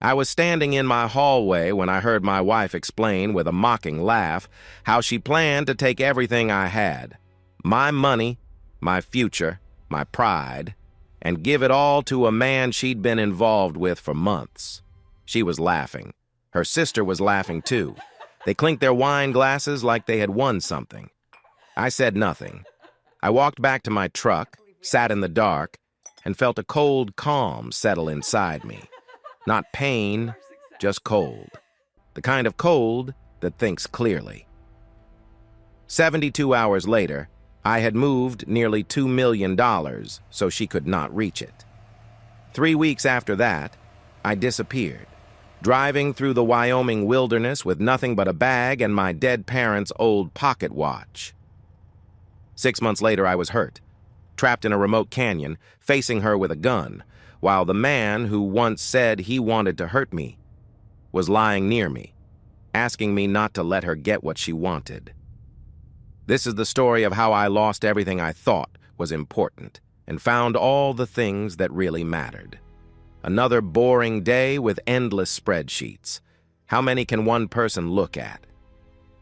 I was standing in my hallway when I heard my wife explain with a mocking laugh how she planned to take everything I had, my money, my future, my pride, and give it all to a man she'd been involved with for months. She was laughing. Her sister was laughing too. They clinked their wine glasses like they had won something. I said nothing. I walked back to my truck, sat in the dark, and felt a cold calm settle inside me. Not pain, just cold. The kind of cold that thinks clearly. 72 hours later, I had moved nearly $2 million so she could not reach it. 3 weeks after that, I disappeared, driving through the Wyoming wilderness with nothing but a bag and my dead parents' old pocket watch. 6 months later, I was hurt, trapped in a remote canyon, facing her with a gun, while the man who once said he wanted to hurt me was lying near me, asking me not to let her get what she wanted. This is the story of how I lost everything I thought was important and found all the things that really mattered. Another boring day with endless spreadsheets. How many can one person look at?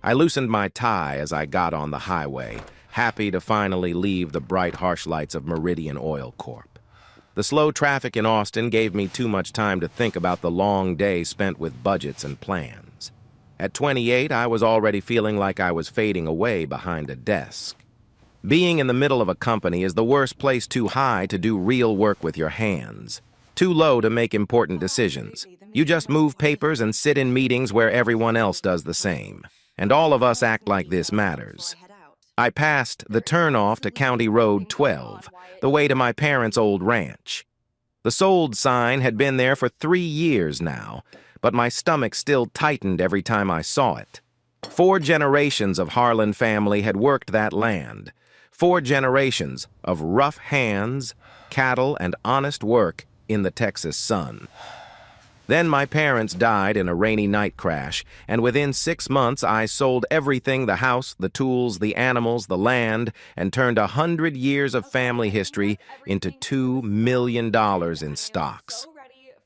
I loosened my tie as I got on the highway, happy to finally leave the bright, harsh lights of Meridian Oil Corp. The slow traffic in Austin gave me too much time to think about the long day spent with budgets and plans. At 28, I was already feeling like I was fading away behind a desk. Being in the middle of a company is the worst place. Too high to do real work with your hands. Too low to make important decisions. You just move papers and sit in meetings where everyone else does the same. And all of us act like this matters. I passed the turnoff to County Road 12, the way to my parents' old ranch. The sold sign had been there for 3 years now, but my stomach still tightened every time I saw it. 4 generations of Harlan family had worked that land. 4 generations of rough hands, cattle, and honest work in the Texas sun. Then my parents died in a rainy night crash, and within 6 months I sold everything, the house, the tools, the animals, the land, and turned 100 years of family history into $2 million in stocks.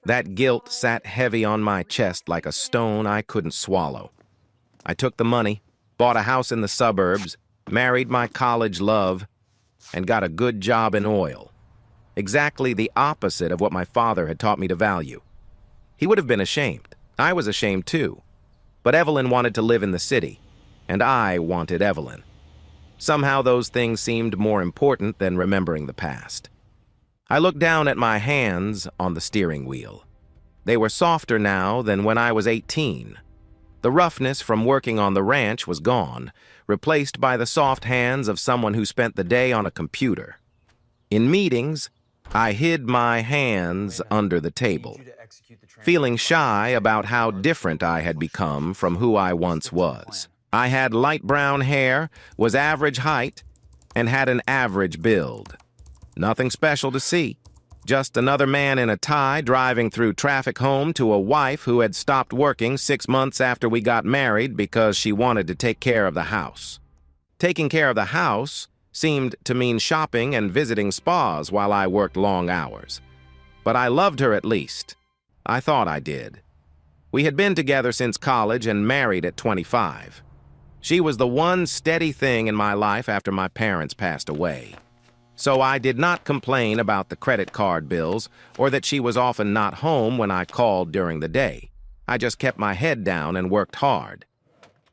That guilt sat heavy on my chest like a stone I couldn't swallow. I took the money, bought a house in the suburbs, married my college love, and got a good job in oil. Exactly the opposite of what my father had taught me to value. He would have been ashamed. I was ashamed too. But Evelyn wanted to live in the city, and I wanted Evelyn. Somehow those things seemed more important than remembering the past. I looked down at my hands on the steering wheel. They were softer now than when I was 18. The roughness from working on the ranch was gone, replaced by the soft hands of someone who spent the day on a computer. In meetings, I hid my hands under the table, feeling shy about how different I had become from who I once was. I had light brown hair, was average height, and had an average build. Nothing special to see. Just another man in a tie driving through traffic home to a wife who had stopped working 6 months after we got married because she wanted to take care of the house. Taking care of the house seemed to mean shopping and visiting spas while I worked long hours. But I loved her at least. I thought I did. We had been together since college and married at 25. She was the one steady thing in my life after my parents passed away. So I did not complain about the credit card bills or that she was often not home when I called during the day. I just kept my head down and worked hard.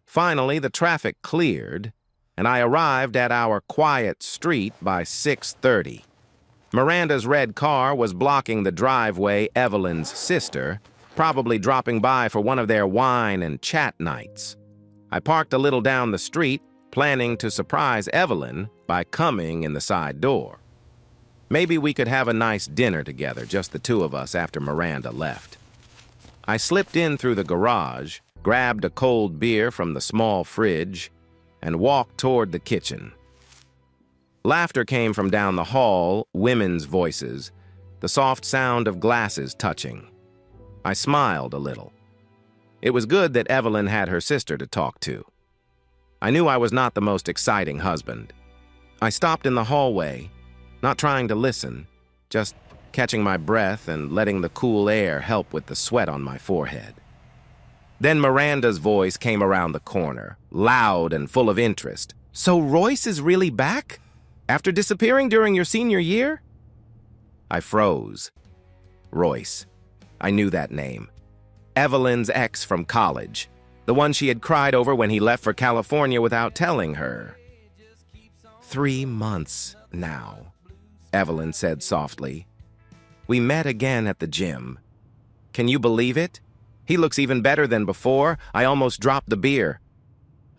Finally, the traffic cleared, and I arrived at our quiet street by 6:30. Miranda's red car was blocking the driveway. Evelyn's sister, probably dropping by for one of their wine and chat nights. I parked a little down the street, planning to surprise Evelyn by coming in the side door. Maybe we could have a nice dinner together, just the two of us, after Miranda left. I slipped in through the garage, grabbed a cold beer from the small fridge, and walked toward the kitchen. Laughter came from down the hall, women's voices, the soft sound of glasses touching. I smiled a little. It was good that Evelyn had her sister to talk to. I knew I was not the most exciting husband. I stopped in the hallway, not trying to listen, just catching my breath and letting the cool air help with the sweat on my forehead. Then Miranda's voice came around the corner, loud and full of interest. "So Royce is really back? After disappearing during your senior year?" I froze. Royce. I knew that name. Evelyn's ex from college. The one she had cried over when he left for California without telling her. 3 months now, Evelyn said softly. "We met again at the gym. Can you believe it? He looks even better than before. I almost dropped the beer."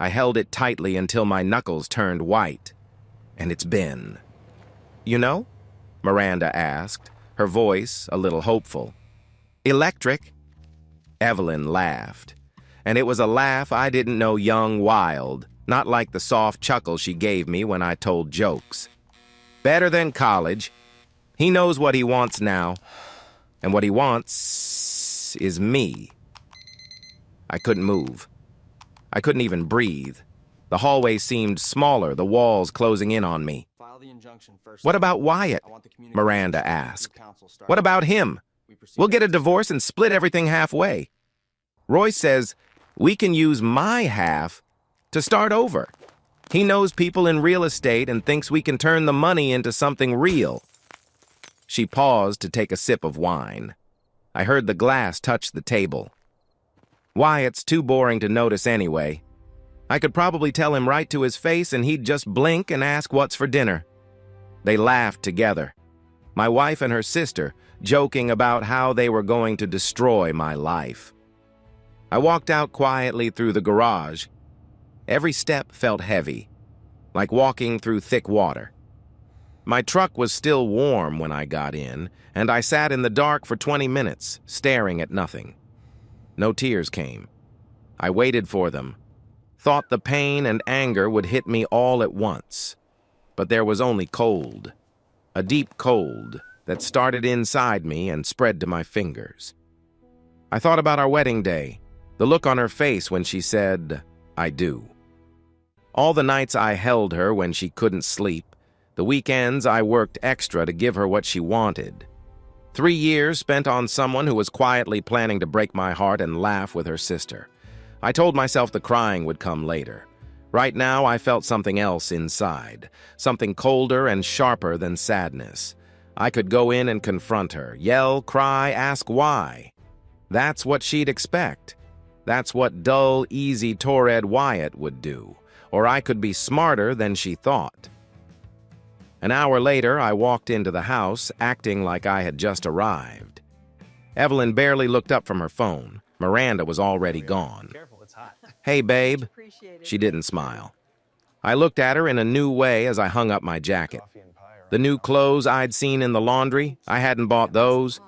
I held it tightly until my knuckles turned white. "And it's been." "You know?" Miranda asked, her voice a little hopeful. "Electric." Evelyn laughed, and it was a laugh I didn't know young wild, not like the soft chuckle she gave me when I told jokes. "Better than college. He knows what he wants now, and what he wants is me." I couldn't move. I couldn't even breathe. The hallway seemed smaller, the walls closing in on me. "What about Wyatt?" Miranda asked. "What about him? We'll get a divorce and split everything halfway. Roy says we can use my half to start over. He knows people in real estate and thinks we can turn the money into something real." She paused to take a sip of wine. I heard the glass touch the table. "Wyatt's too boring to notice anyway. I could probably tell him right to his face and he'd just blink and ask what's for dinner." They laughed together. My wife and her sister, joking about how they were going to destroy my life. I walked out quietly through the garage. Every step felt heavy, like walking through thick water. My truck was still warm when I got in, and I sat in the dark for 20 minutes, staring at nothing. No tears came. I waited for them, thought the pain and anger would hit me all at once. But there was only cold, a deep cold that started inside me and spread to my fingers. I thought about our wedding day, the look on her face when she said, "I do." All the nights I held her when she couldn't sleep, the weekends I worked extra to give her what she wanted. 3 years spent on someone who was quietly planning to break my heart and laugh with her sister. I told myself the crying would come later. Right now, I felt something else inside, something colder and sharper than sadness. I could go in and confront her, yell, cry, ask why. That's what she'd expect. That's what dull, easy Torred Wyatt would do. Or I could be smarter than she thought. An hour later, I walked into the house, acting like I had just arrived. Evelyn barely looked up from her phone. Miranda was already gone. "Hey, babe." She didn't smile. I looked at her in a new way as I hung up my jacket. The new clothes I'd seen in the laundry, I hadn't bought those.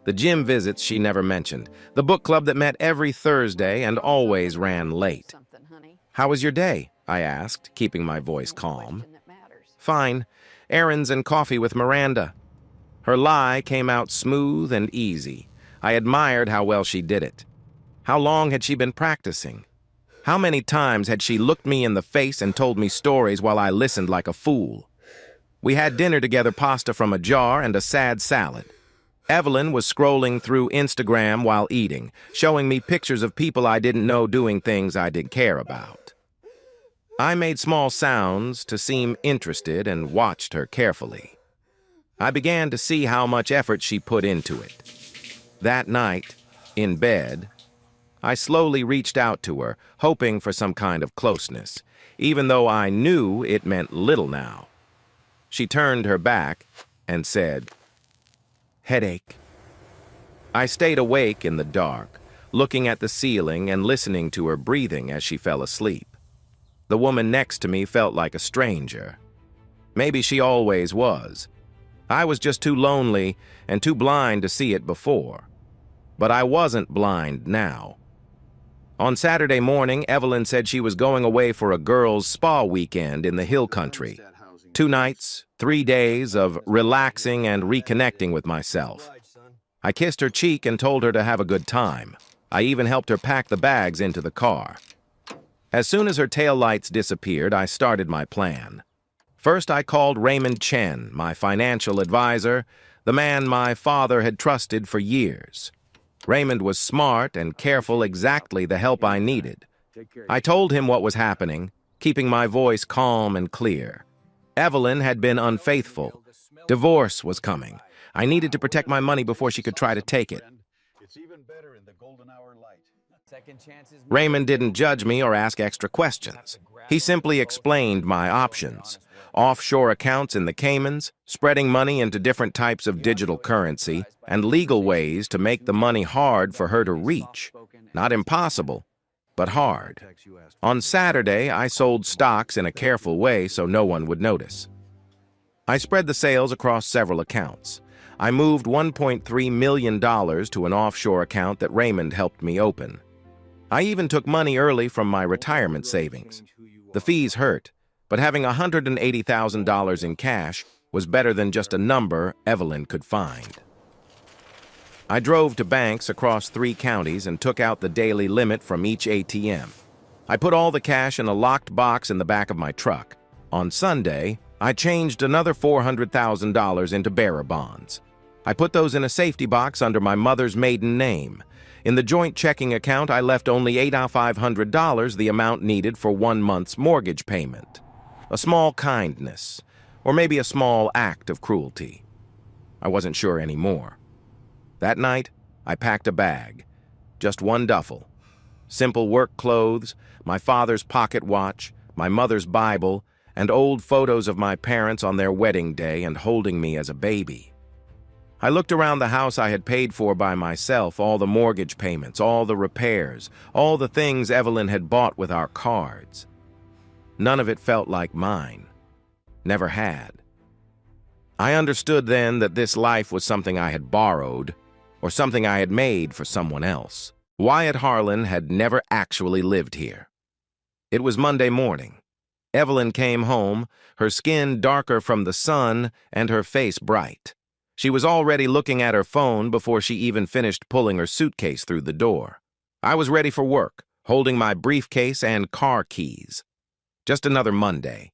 The gym visits she never mentioned. The book club that met every Thursday and always ran late. "How was your day?" I asked, keeping my voice calm. "Fine. Errands and coffee with Miranda." Her lie came out smooth and easy. I admired how well she did it. How long had she been practicing? How many times had she looked me in the face and told me stories while I listened like a fool? We had dinner together, pasta from a jar and a sad salad. Evelyn was scrolling through Instagram while eating, showing me pictures of people I didn't know doing things I did care about. I made small sounds to seem interested and watched her carefully. I began to see how much effort she put into it. That night, in bed, I slowly reached out to her, hoping for some kind of closeness, even though I knew it meant little now. She turned her back and said, "Headache." I stayed awake in the dark, looking at the ceiling and listening to her breathing as she fell asleep. The woman next to me felt like a stranger. Maybe she always was. I was just too lonely and too blind to see it before. But I wasn't blind now. On Saturday morning, Evelyn said she was going away for a girls' spa weekend in the hill country. 2 nights, 3 days of relaxing and reconnecting with myself. I kissed her cheek and told her to have a good time. I even helped her pack the bags into the car. As soon as her taillights disappeared, I started my plan. First, I called Raymond Chen, my financial advisor, the man my father had trusted for years. Raymond was smart and careful, exactly the help I needed. I told him what was happening, keeping my voice calm and clear. Evelyn had been unfaithful. Divorce was coming. I needed to protect my money before she could try to take it. Raymond didn't judge me or ask extra questions. He simply explained my options. Offshore accounts in the Caymans, spreading money into different types of digital currency, and legal ways to make the money hard for her to reach. Not impossible, but hard. On Saturday, I sold stocks in a careful way so no one would notice. I spread the sales across several accounts. I moved $1.3 million to an offshore account that Raymond helped me open. I even took money early from my retirement savings. The fees hurt, but having $180,000 in cash was better than just a number Evelyn could find. I drove to banks across 3 counties and took out the daily limit from each ATM. I put all the cash in a locked box in the back of my truck. On Sunday, I changed another $400,000 into bearer bonds. I put those in a safety box under my mother's maiden name. In the joint checking account, I left only $8,500, the amount needed for 1 month's mortgage payment. A small kindness, or maybe a small act of cruelty. I wasn't sure anymore. That night, I packed a bag. Just one duffel. Simple work clothes, my father's pocket watch, my mother's Bible, and old photos of my parents on their wedding day and holding me as a baby. I looked around the house I had paid for by myself, all the mortgage payments, all the repairs, all the things Evelyn had bought with our cards. None of it felt like mine. Never had. I understood then that this life was something I had borrowed, or something I had made for someone else. Wyatt Harlan had never actually lived here. It was Monday morning. Evelyn came home, her skin darker from the sun and her face bright. She was already looking at her phone before she even finished pulling her suitcase through the door. I was ready for work, holding my briefcase and car keys. Just another Monday.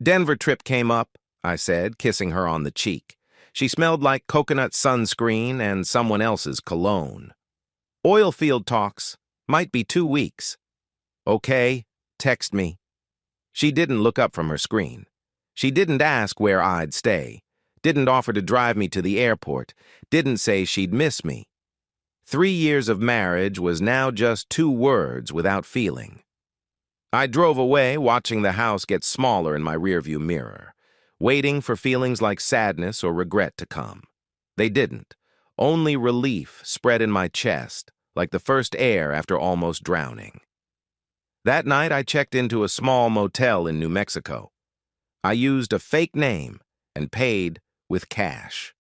Denver trip came up, I said, kissing her on the cheek. She smelled like coconut sunscreen and someone else's cologne. Oil field talks. Might be 2 weeks. Okay, text me. She didn't look up from her screen. She didn't ask where I'd stay. Didn't offer to drive me to the airport. Didn't say she'd miss me. 3 years of marriage was now just 2 words without feeling. I drove away, watching the house get smaller in my rearview mirror, waiting for feelings like sadness or regret to come. They didn't. Only relief spread in my chest, like the first air after almost drowning. That night, I checked into a small motel in New Mexico. I used a fake name and paid with cash.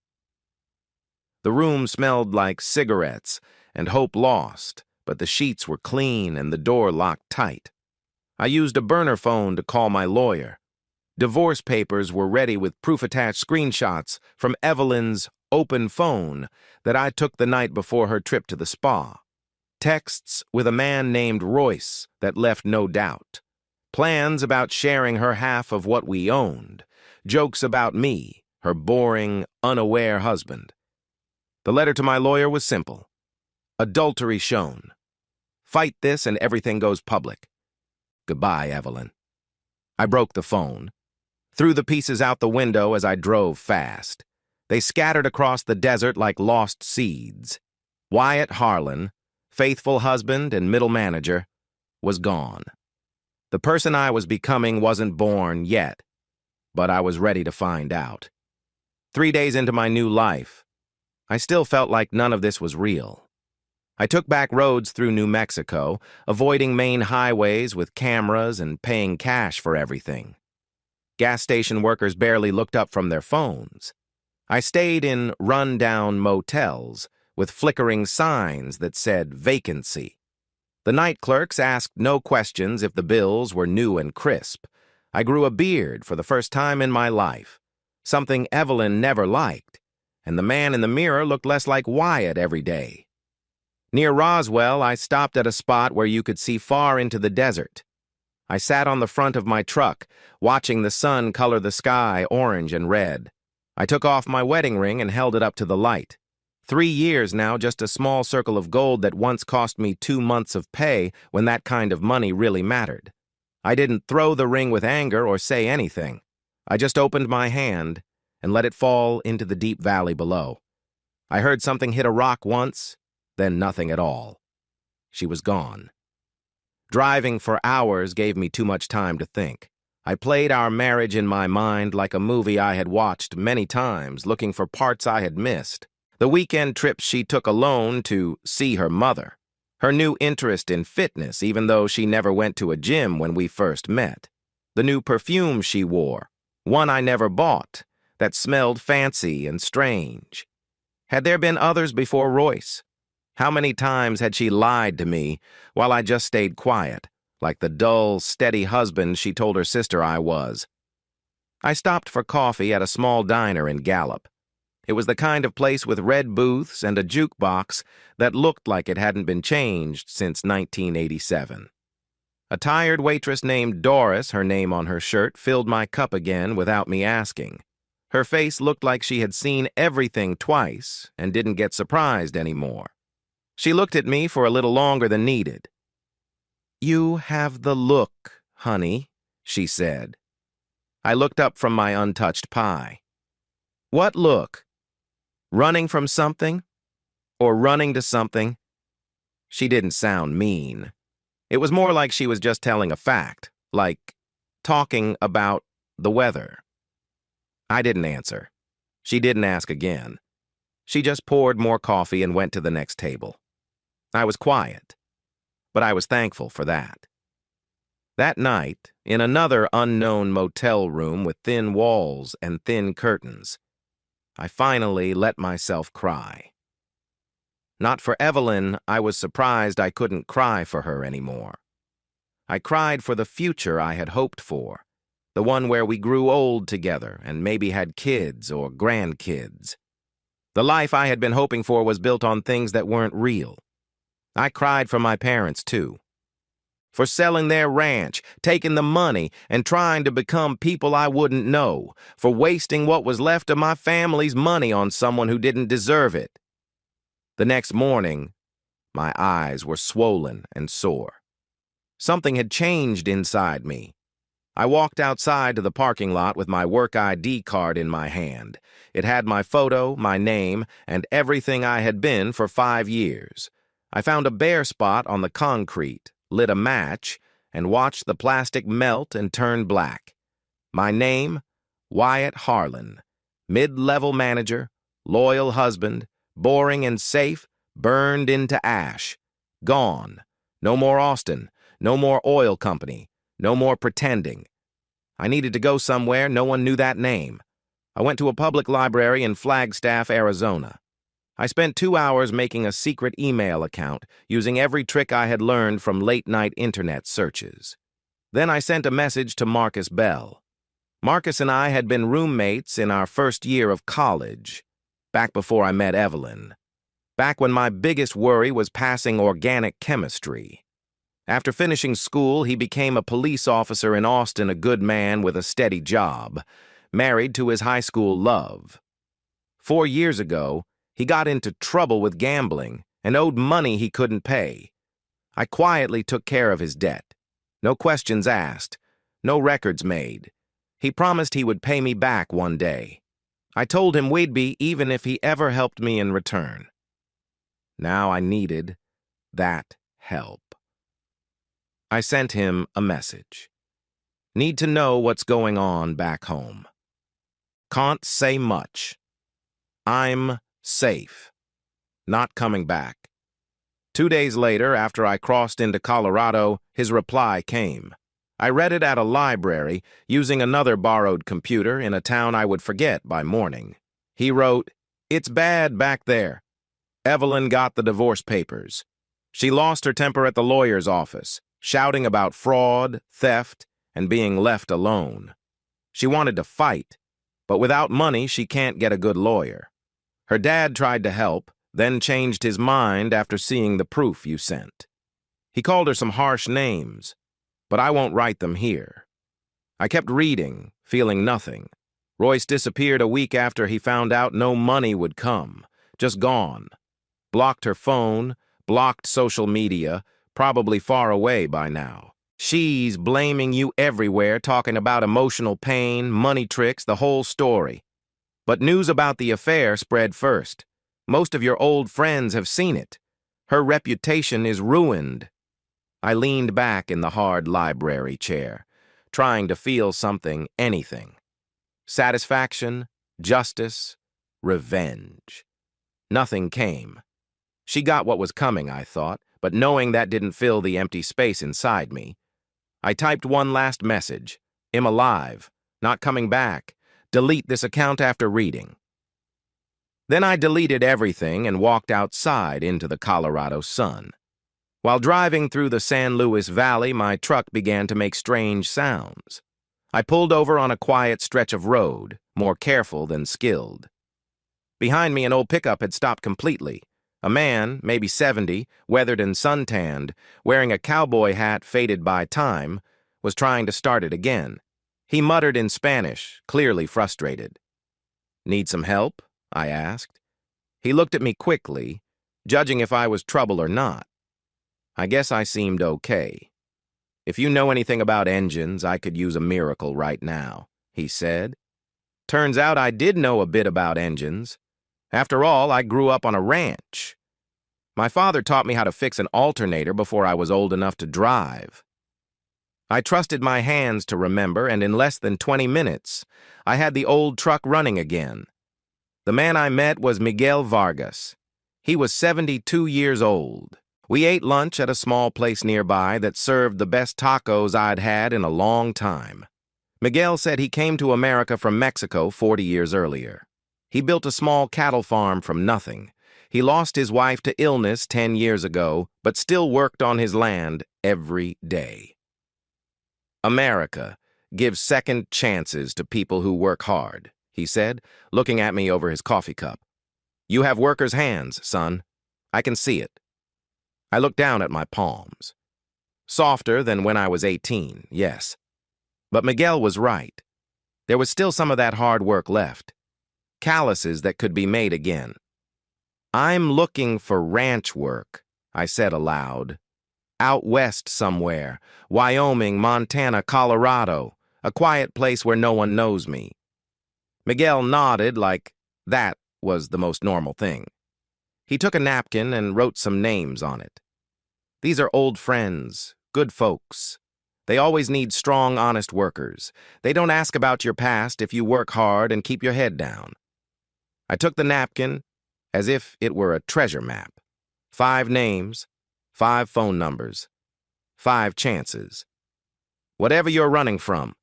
The room smelled like cigarettes and hope lost, but the sheets were clean and the door locked tight. I used a burner phone to call my lawyer. Divorce papers were ready with proof-attached screenshots from Evelyn's open phone that I took the night before her trip to the spa. Texts with a man named Royce that left no doubt. Plans about sharing her half of what we owned. Jokes about me, her boring, unaware husband. The letter to my lawyer was simple. Adultery shown. Fight this and everything goes public. Goodbye, Evelyn. I broke the phone. Threw the pieces out the window as I drove fast. They scattered across the desert like lost seeds. Wyatt Harlan, faithful husband and middle manager, was gone. The person I was becoming wasn't born yet, but I was ready to find out. 3 days into my new life, I still felt like none of this was real. I took back roads through New Mexico, avoiding main highways with cameras and paying cash for everything. Gas station workers barely looked up from their phones. I stayed in run-down motels with flickering signs that said vacancy. The night clerks asked no questions if the bills were new and crisp. I grew a beard for the first time in my life, something Evelyn never liked, and the man in the mirror looked less like Wyatt every day. Near Roswell, I stopped at a spot where you could see far into the desert. I sat on the front of my truck, watching the sun color the sky orange and red. I took off my wedding ring and held it up to the light. 3 years now, just a small circle of gold that once cost me 2 months of pay when that kind of money really mattered. I didn't throw the ring with anger or say anything. I just opened my hand and let it fall into the deep valley below. I heard something hit a rock once, then nothing at all. She was gone. Driving for hours gave me too much time to think. I played our marriage in my mind like a movie I had watched many times, looking for parts I had missed. The weekend trips she took alone to see her mother. Her new interest in fitness, even though she never went to a gym when we first met. The new perfume she wore, one I never bought, that smelled fancy and strange. Had there been others before Royce? How many times had she lied to me while I just stayed quiet, like the dull, steady husband she told her sister I was? I stopped for coffee at a small diner in Gallup. It was the kind of place with red booths and a jukebox that looked like it hadn't been changed since 1987. A tired waitress named Doris, her name on her shirt, filled my cup again without me asking. Her face looked like she had seen everything twice and didn't get surprised anymore. She looked at me for a little longer than needed. "You have the look, honey," she said. I looked up from my untouched pie. What look? Running from something? Or running to something? She didn't sound mean. It was more like she was just telling a fact, like talking about the weather. I didn't answer. She didn't ask again. She just poured more coffee and went to the next table. I was quiet, but I was thankful for that. That night, in another unknown motel room with thin walls and thin curtains, I finally let myself cry. Not for Evelyn, I was surprised I couldn't cry for her anymore. I cried for the future I had hoped for, the one where we grew old together and maybe had kids or grandkids. The life I had been hoping for was built on things that weren't real. I cried for my parents, too. For selling their ranch, taking the money, and trying to become people I wouldn't know. For wasting what was left of my family's money on someone who didn't deserve it. The next morning, my eyes were swollen and sore. Something had changed inside me. I walked outside to the parking lot with my work ID card in my hand. It had my photo, my name, and everything I had been for 5 years. I found a bare spot on the concrete, lit a match, and watched the plastic melt and turn black. My name, Wyatt Harlan, mid-level manager, loyal husband, boring and safe, burned into ash. Gone. No more Austin, no more oil company, no more pretending. I needed to go somewhere, no one knew that name. I went to a public library in Flagstaff, Arizona. I spent 2 hours making a secret email account, using every trick I had learned from late-night internet searches. Then I sent a message to Marcus Bell. Marcus and I had been roommates in our first year of college, back before I met Evelyn. Back when my biggest worry was passing organic chemistry. After finishing school, he became a police officer in Austin, a good man with a steady job, married to his high school love. 4 years ago, he got into trouble with gambling and owed money he couldn't pay. I quietly took care of his debt. No questions asked, no records made. He promised he would pay me back one day. I told him we'd be even if he ever helped me in return. Now I needed that help. I sent him a message. Need to know what's going on back home. Can't say much. I'm safe. Not coming back. 2 days later, after I crossed into Colorado, his reply came. I read it at a library, using another borrowed computer in a town I would forget by morning. He wrote, "It's bad back there. Evelyn got the divorce papers. She lost her temper at the lawyer's office, shouting about fraud, theft, and being left alone. She wanted to fight, but without money, she can't get a good lawyer. Her dad tried to help, then changed his mind after seeing the proof you sent. He called her some harsh names, but I won't write them here." I kept reading, feeling nothing. Royce disappeared a week after he found out no money would come. Just gone. Blocked her phone, blocked social media, probably far away by now. She's blaming you everywhere, talking about emotional pain, money tricks, the whole story. But news about the affair spread first. Most of your old friends have seen it. Her reputation is ruined. I leaned back in the hard library chair, trying to feel something, anything. Satisfaction, justice, revenge. Nothing came. She got what was coming, I thought, but knowing that didn't fill the empty space inside me. I typed one last message. "Am alive. Not coming back. Delete this account after reading." Then I deleted everything and walked outside into the Colorado sun. While driving through the San Luis Valley, my truck began to make strange sounds. I pulled over on a quiet stretch of road, more careful than skilled. Behind me, an old pickup had stopped completely. A man, maybe 70, weathered and suntanned, wearing a cowboy hat faded by time, was trying to start it again. He muttered in Spanish, clearly frustrated. "Need some help?" I asked. He looked at me quickly, judging if I was trouble or not. I guess I seemed okay. "If you know anything about engines, I could use a miracle right now," he said. Turns out I did know a bit about engines. After all, I grew up on a ranch. My father taught me how to fix an alternator before I was old enough to drive. I trusted my hands to remember, and in less than 20 minutes, I had the old truck running again. The man I met was Miguel Vargas. He was 72 years old. We ate lunch at a small place nearby that served the best tacos I'd had in a long time. Miguel said he came to America from Mexico 40 years earlier. He built a small cattle farm from nothing. He lost his wife to illness 10 years ago, but still worked on his land every day. "America gives second chances to people who work hard," he said, looking at me over his coffee cup. "You have workers' hands, son. I can see it." I looked down at my palms. Softer than when I was 18, yes. But Miguel was right. There was still some of that hard work left. Calluses that could be made again. "I'm looking for ranch work," I said aloud. "Out west somewhere. Wyoming, Montana, Colorado. A quiet place where no one knows me." Miguel nodded like that was the most normal thing. He took a napkin and wrote some names on it. "These are old friends, good folks. They always need strong, honest workers. They don't ask about your past if you work hard and keep your head down." I took the napkin as if it were a treasure map. 5 names, 5 phone numbers, 5 chances. "Whatever you're running from,"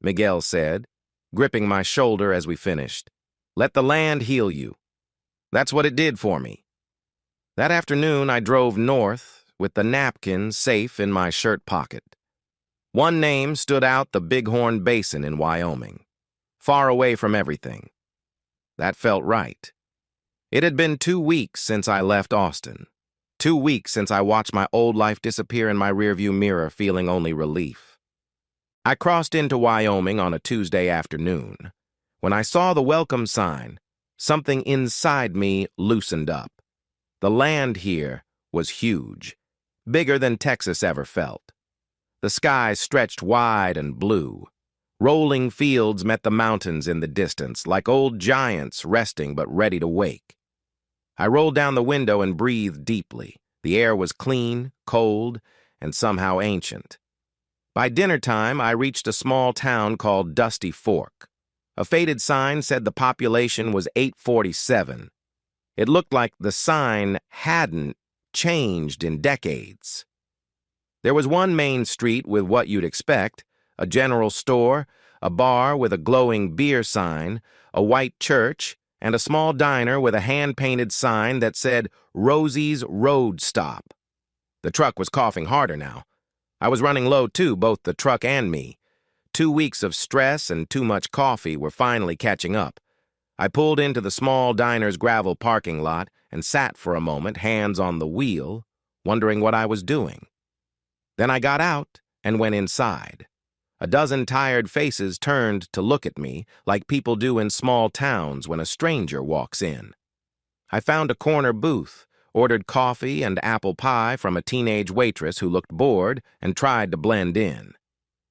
Miguel said, gripping my shoulder as we finished, "let the land heal you." That's what it did for me. That afternoon, I drove north with the napkin safe in my shirt pocket. One name stood out: the Bighorn Basin in Wyoming, far away from everything. That felt right. It had been 2 weeks since I left Austin. 2 weeks since I watched my old life disappear in my rearview mirror, feeling only relief. I crossed into Wyoming on a Tuesday afternoon. When I saw the welcome sign, something inside me loosened up. The land here was huge, bigger than Texas ever felt. The sky stretched wide and blue. Rolling fields met the mountains in the distance, like old giants resting but ready to wake. I rolled down the window and breathed deeply. The air was clean, cold, and somehow ancient. By dinner time, I reached a small town called Dusty Fork. A faded sign said the population was 847. It looked like the sign hadn't changed in decades. There was one main street with what you'd expect: a general store, a bar with a glowing beer sign, a white church, and a small diner with a hand-painted sign that said Rosie's Road Stop. The truck was coughing harder now. I was running low too, both the truck and me. 2 weeks of stress and too much coffee were finally catching up. I pulled into the small diner's gravel parking lot and sat for a moment, hands on the wheel, wondering what I was doing. Then I got out and went inside. A dozen tired faces turned to look at me like people do in small towns when a stranger walks in. I found a corner booth, ordered coffee and apple pie from a teenage waitress who looked bored and tried to blend in.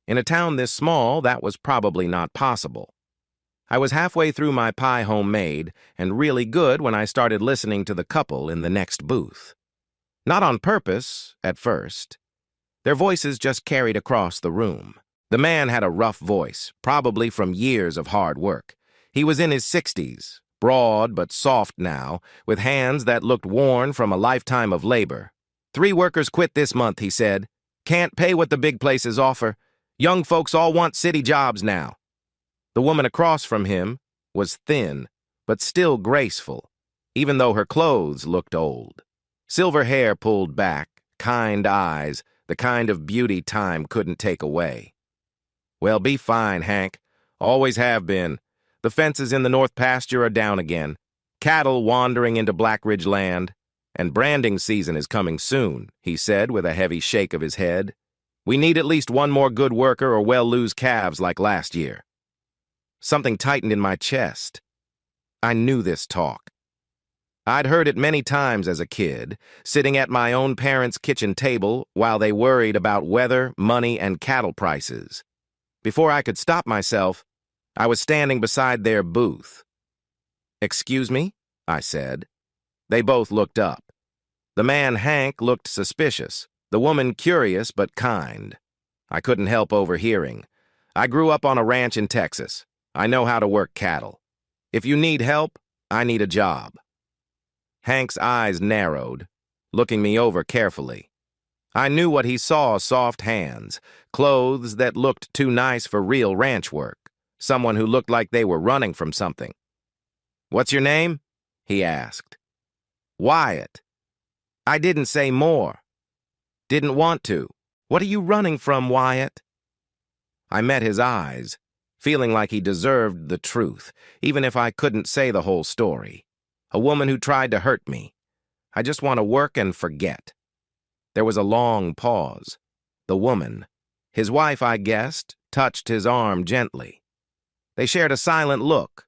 In a town this small, that was probably not possible. I was halfway through my pie homemade and really good when I started listening to the couple in the next booth. Not on purpose, at first. Their voices just carried across the room. The man had a rough voice, probably from years of hard work. He was in his 60s, broad but soft now, with hands that looked worn from a lifetime of labor. 3 workers quit this month, he said. Can't pay what the big places offer. Young folks all want city jobs now. The woman across from him was thin, but still graceful, even though her clothes looked old. Silver hair pulled back, kind eyes, the kind of beauty time couldn't take away. Well, be fine, Hank. Always have been. The fences in the north pasture are down again. Cattle wandering into Blackridge land. And branding season is coming soon, he said with a heavy shake of his head. We need at least one more good worker or we'll lose calves like last year. Something tightened in my chest. I knew this talk. I'd heard it many times as a kid, sitting at my own parents' kitchen table while they worried about weather, money, and cattle prices. Before I could stop myself, I was standing beside their booth. Excuse me? I said. They both looked up. The man, Hank, looked suspicious, the woman curious but kind. I couldn't help overhearing. I grew up on a ranch in Texas. I know how to work cattle. If you need help, I need a job. Hank's eyes narrowed, looking me over carefully. I knew what he saw: soft hands, clothes that looked too nice for real ranch work, someone who looked like they were running from something. What's your name? He asked. Wyatt. I didn't say more. Didn't want to. What are you running from, Wyatt? I met his eyes, feeling like he deserved the truth, even if I couldn't say the whole story. A woman who tried to hurt me. I just want to work and forget. There was a long pause. The woman, his wife I guessed, touched his arm gently. They shared a silent look,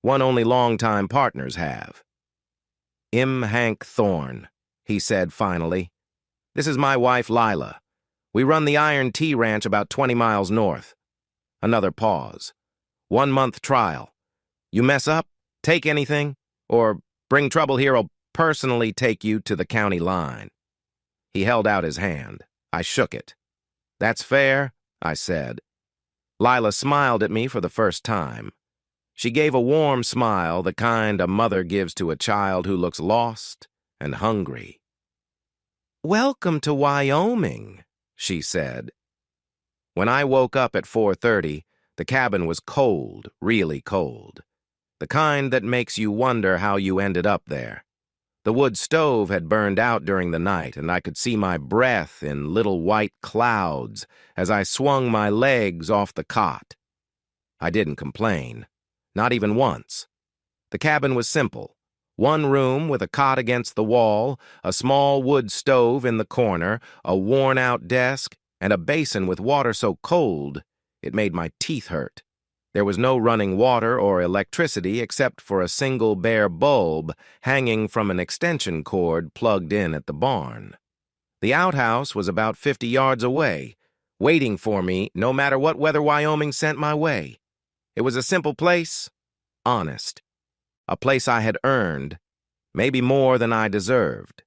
one only longtime partners have. Hank Thorne, he said finally. This is my wife, Lila. We run the Iron Tea Ranch about 20 miles north. Another pause. 1-month trial. You mess up, take anything, or bring trouble here, I'll personally take you to the county line. He held out his hand. I shook it. That's fair, I said. Lila smiled at me for the first time. She gave a warm smile, the kind a mother gives to a child who looks lost and hungry. Welcome to Wyoming, she said. When I woke up at 4:30, the cabin was cold, really cold. The kind that makes you wonder how you ended up there. The wood stove had burned out during the night, and I could see my breath in little white clouds as I swung my legs off the cot. I didn't complain, not even once. The cabin was simple. 1 room with a cot against the wall, a small wood stove in the corner, a worn-out desk, and a basin with water so cold it made my teeth hurt. There was no running water or electricity except for a single bare bulb hanging from an extension cord plugged in at the barn. The outhouse was about 50 yards away, waiting for me no matter what weather Wyoming sent my way. It was a simple place, honest. A place I had earned, maybe more than I deserved.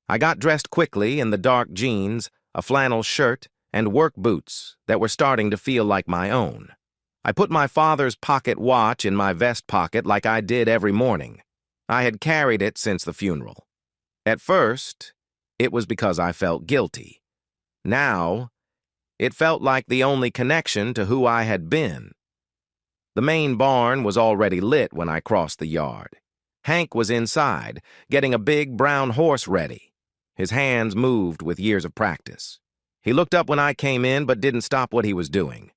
I got dressed quickly in the dark jeans, a flannel shirt, and work boots that were starting to feel like my own. I put my father's pocket watch in my vest pocket like I did every morning. I had carried it since the funeral. At first, it was because I felt guilty. Now, it felt like the only connection to who I had been. The main barn was already lit when I crossed the yard. Hank was inside, getting a big brown horse ready. His hands moved with years of practice. He looked up when I came in but didn't stop what he was doing.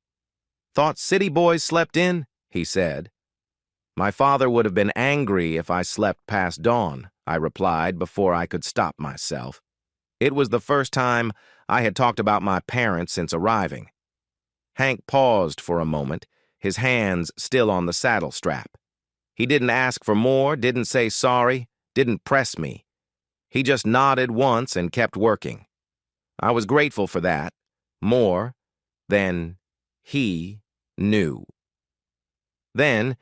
Thought city boys slept in, he said. My father would have been angry if I slept past dawn, I replied before I could stop myself. It was the first time I had talked about my parents since arriving. Hank paused for a moment, his hands still on the saddle strap. He didn't ask for more, didn't say sorry, didn't press me. He just nodded once and kept working. I was grateful for that, more than he knew. Then,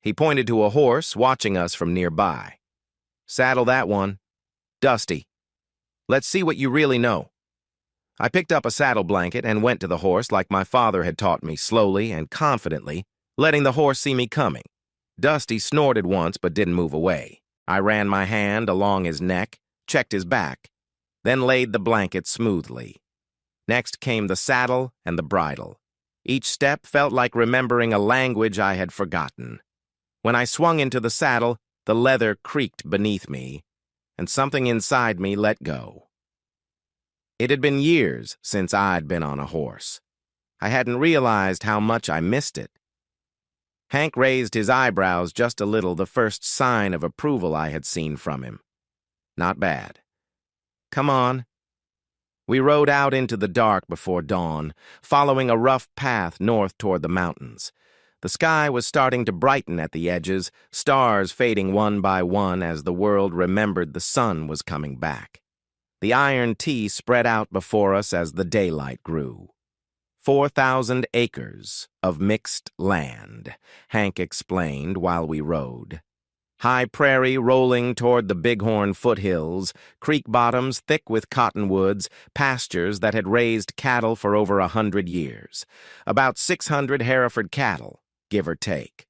he pointed to a horse watching us from nearby. "Saddle that one. Dusty. Let's see what you really know." I picked up a saddle blanket and went to the horse like my father had taught me, slowly and confidently, letting the horse see me coming. Dusty snorted once but didn't move away. I ran my hand along his neck, checked his back, then laid the blanket smoothly. Next came the saddle and the bridle. Each step felt like remembering a language I had forgotten. When I swung into the saddle, the leather creaked beneath me, and something inside me let go. It had been years since I'd been on a horse. I hadn't realized how much I missed it. Hank raised his eyebrows just a little, the first sign of approval I had seen from him. Not bad. "Come on." We rode out into the dark before dawn, following a rough path north toward the mountains. The sky was starting to brighten at the edges, stars fading one by one as the world remembered the sun was coming back. The iron T spread out before us as the daylight grew. 4,000 acres of mixed land, Hank explained while we rode. High prairie rolling toward the Bighorn foothills, creek bottoms thick with cottonwoods, pastures that had raised cattle for over 100 years. About 600 Hereford cattle, give or take.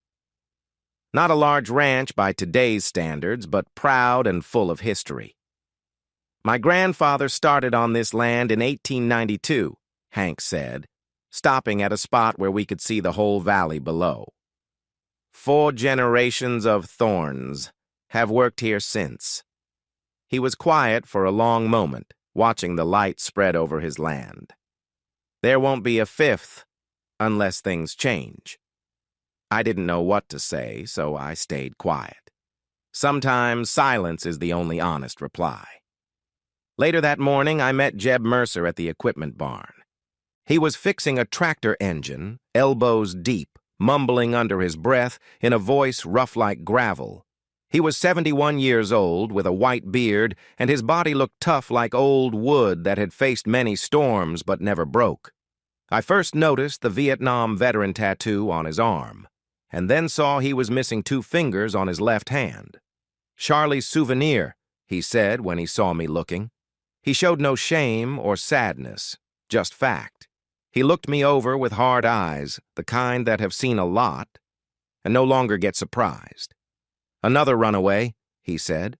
Not a large ranch by today's standards, but proud and full of history. "My grandfather started on this land in 1892, Hank said, stopping at a spot where we could see the whole valley below. 4 generations of Thorns have worked here since." He was quiet for a long moment, watching the light spread over his land. "There won't be a 5th unless things change." I didn't know what to say, so I stayed quiet. Sometimes silence is the only honest reply. Later that morning, I met Jeb Mercer at the equipment barn. He was fixing a tractor engine, elbows deep, mumbling under his breath in a voice rough like gravel. He was 71 years old, with a white beard, and his body looked tough like old wood that had faced many storms but never broke. I first noticed the Vietnam veteran tattoo on his arm, and then saw he was missing 2 fingers on his left hand. "Charlie's souvenir," he said when he saw me looking. He showed no shame or sadness, just fact. He looked me over with hard eyes, the kind that have seen a lot, and no longer get surprised. "Another runaway," he said.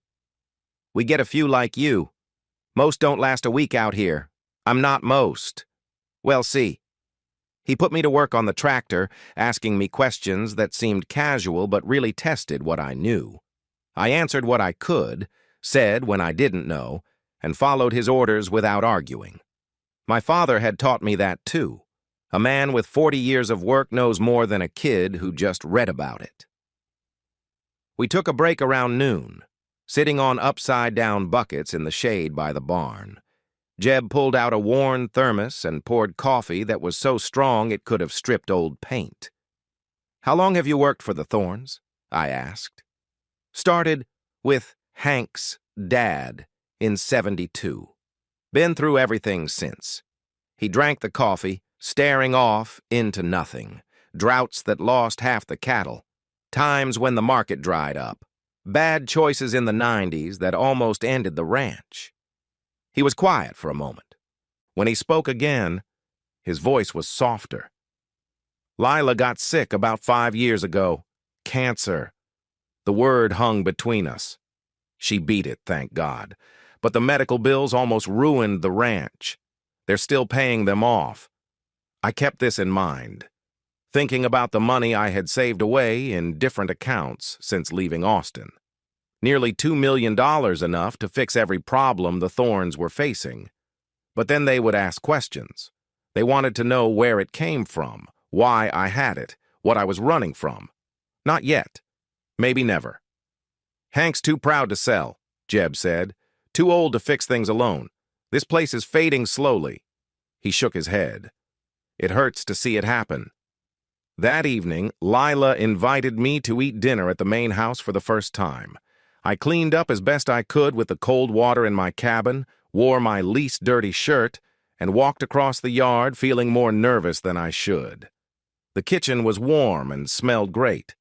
"We get a few like you. Most don't last a week out here. I'm not most. Well, see." He put me to work on the tractor, asking me questions that seemed casual but really tested what I knew. I answered what I could, said when I didn't know, and followed his orders without arguing. My father had taught me that too. A man with 40 years of work knows more than a kid who just read about it. We took a break around noon, sitting on upside-down buckets in the shade by the barn. Jeb pulled out a worn thermos and poured coffee that was so strong it could have stripped old paint. "How long have you worked for the Thorns?" I asked. "Started with Hank's dad in 72. Been through everything since." He drank the coffee, staring off into nothing. Droughts that lost half the cattle. Times when the market dried up. Bad choices in the 90s that almost ended the ranch. He was quiet for a moment. When he spoke again, his voice was softer. "Lila got sick about 5 years ago. Cancer. The word hung between us. She beat it, thank God. But the medical bills almost ruined the ranch. They're still paying them off. I kept this in mind, thinking about the money I had saved away in different accounts since leaving Austin. Nearly $2 million enough to fix every problem the Thorns were facing. But then they would ask questions. They wanted to know where it came from, why I had it, what I was running from. Not yet. Maybe never. "Hank's too proud to sell," Jeb said. "Too old to fix things alone. This place is fading slowly." He shook his head. It hurts to see it happen. That evening, Lila invited me to eat dinner at the main house for the first time. I cleaned up as best I could with the cold water in my cabin, wore my least dirty shirt, and walked across the yard feeling more nervous than I should. The kitchen was warm and smelled great.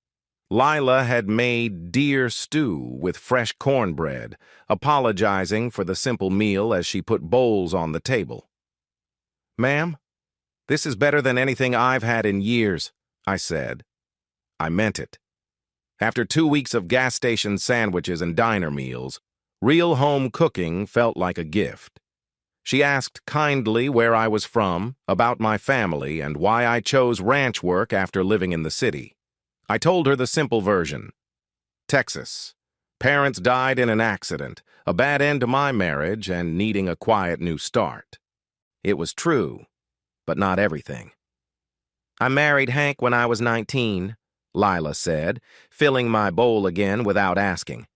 Lila had made deer stew with fresh cornbread, apologizing for the simple meal as she put bowls on the table. "Ma'am, this is better than anything I've had in years," I said. I meant it. After 2 weeks of gas station sandwiches and diner meals, real home cooking felt like a gift. She asked kindly where I was from, about my family, and why I chose ranch work after living in the city. I told her the simple version. Texas. Parents died in an accident, a bad end to my marriage, and needing a quiet new start. It was true, but not everything. "I married Hank when I was 19, Lila said, filling my bowl again without asking.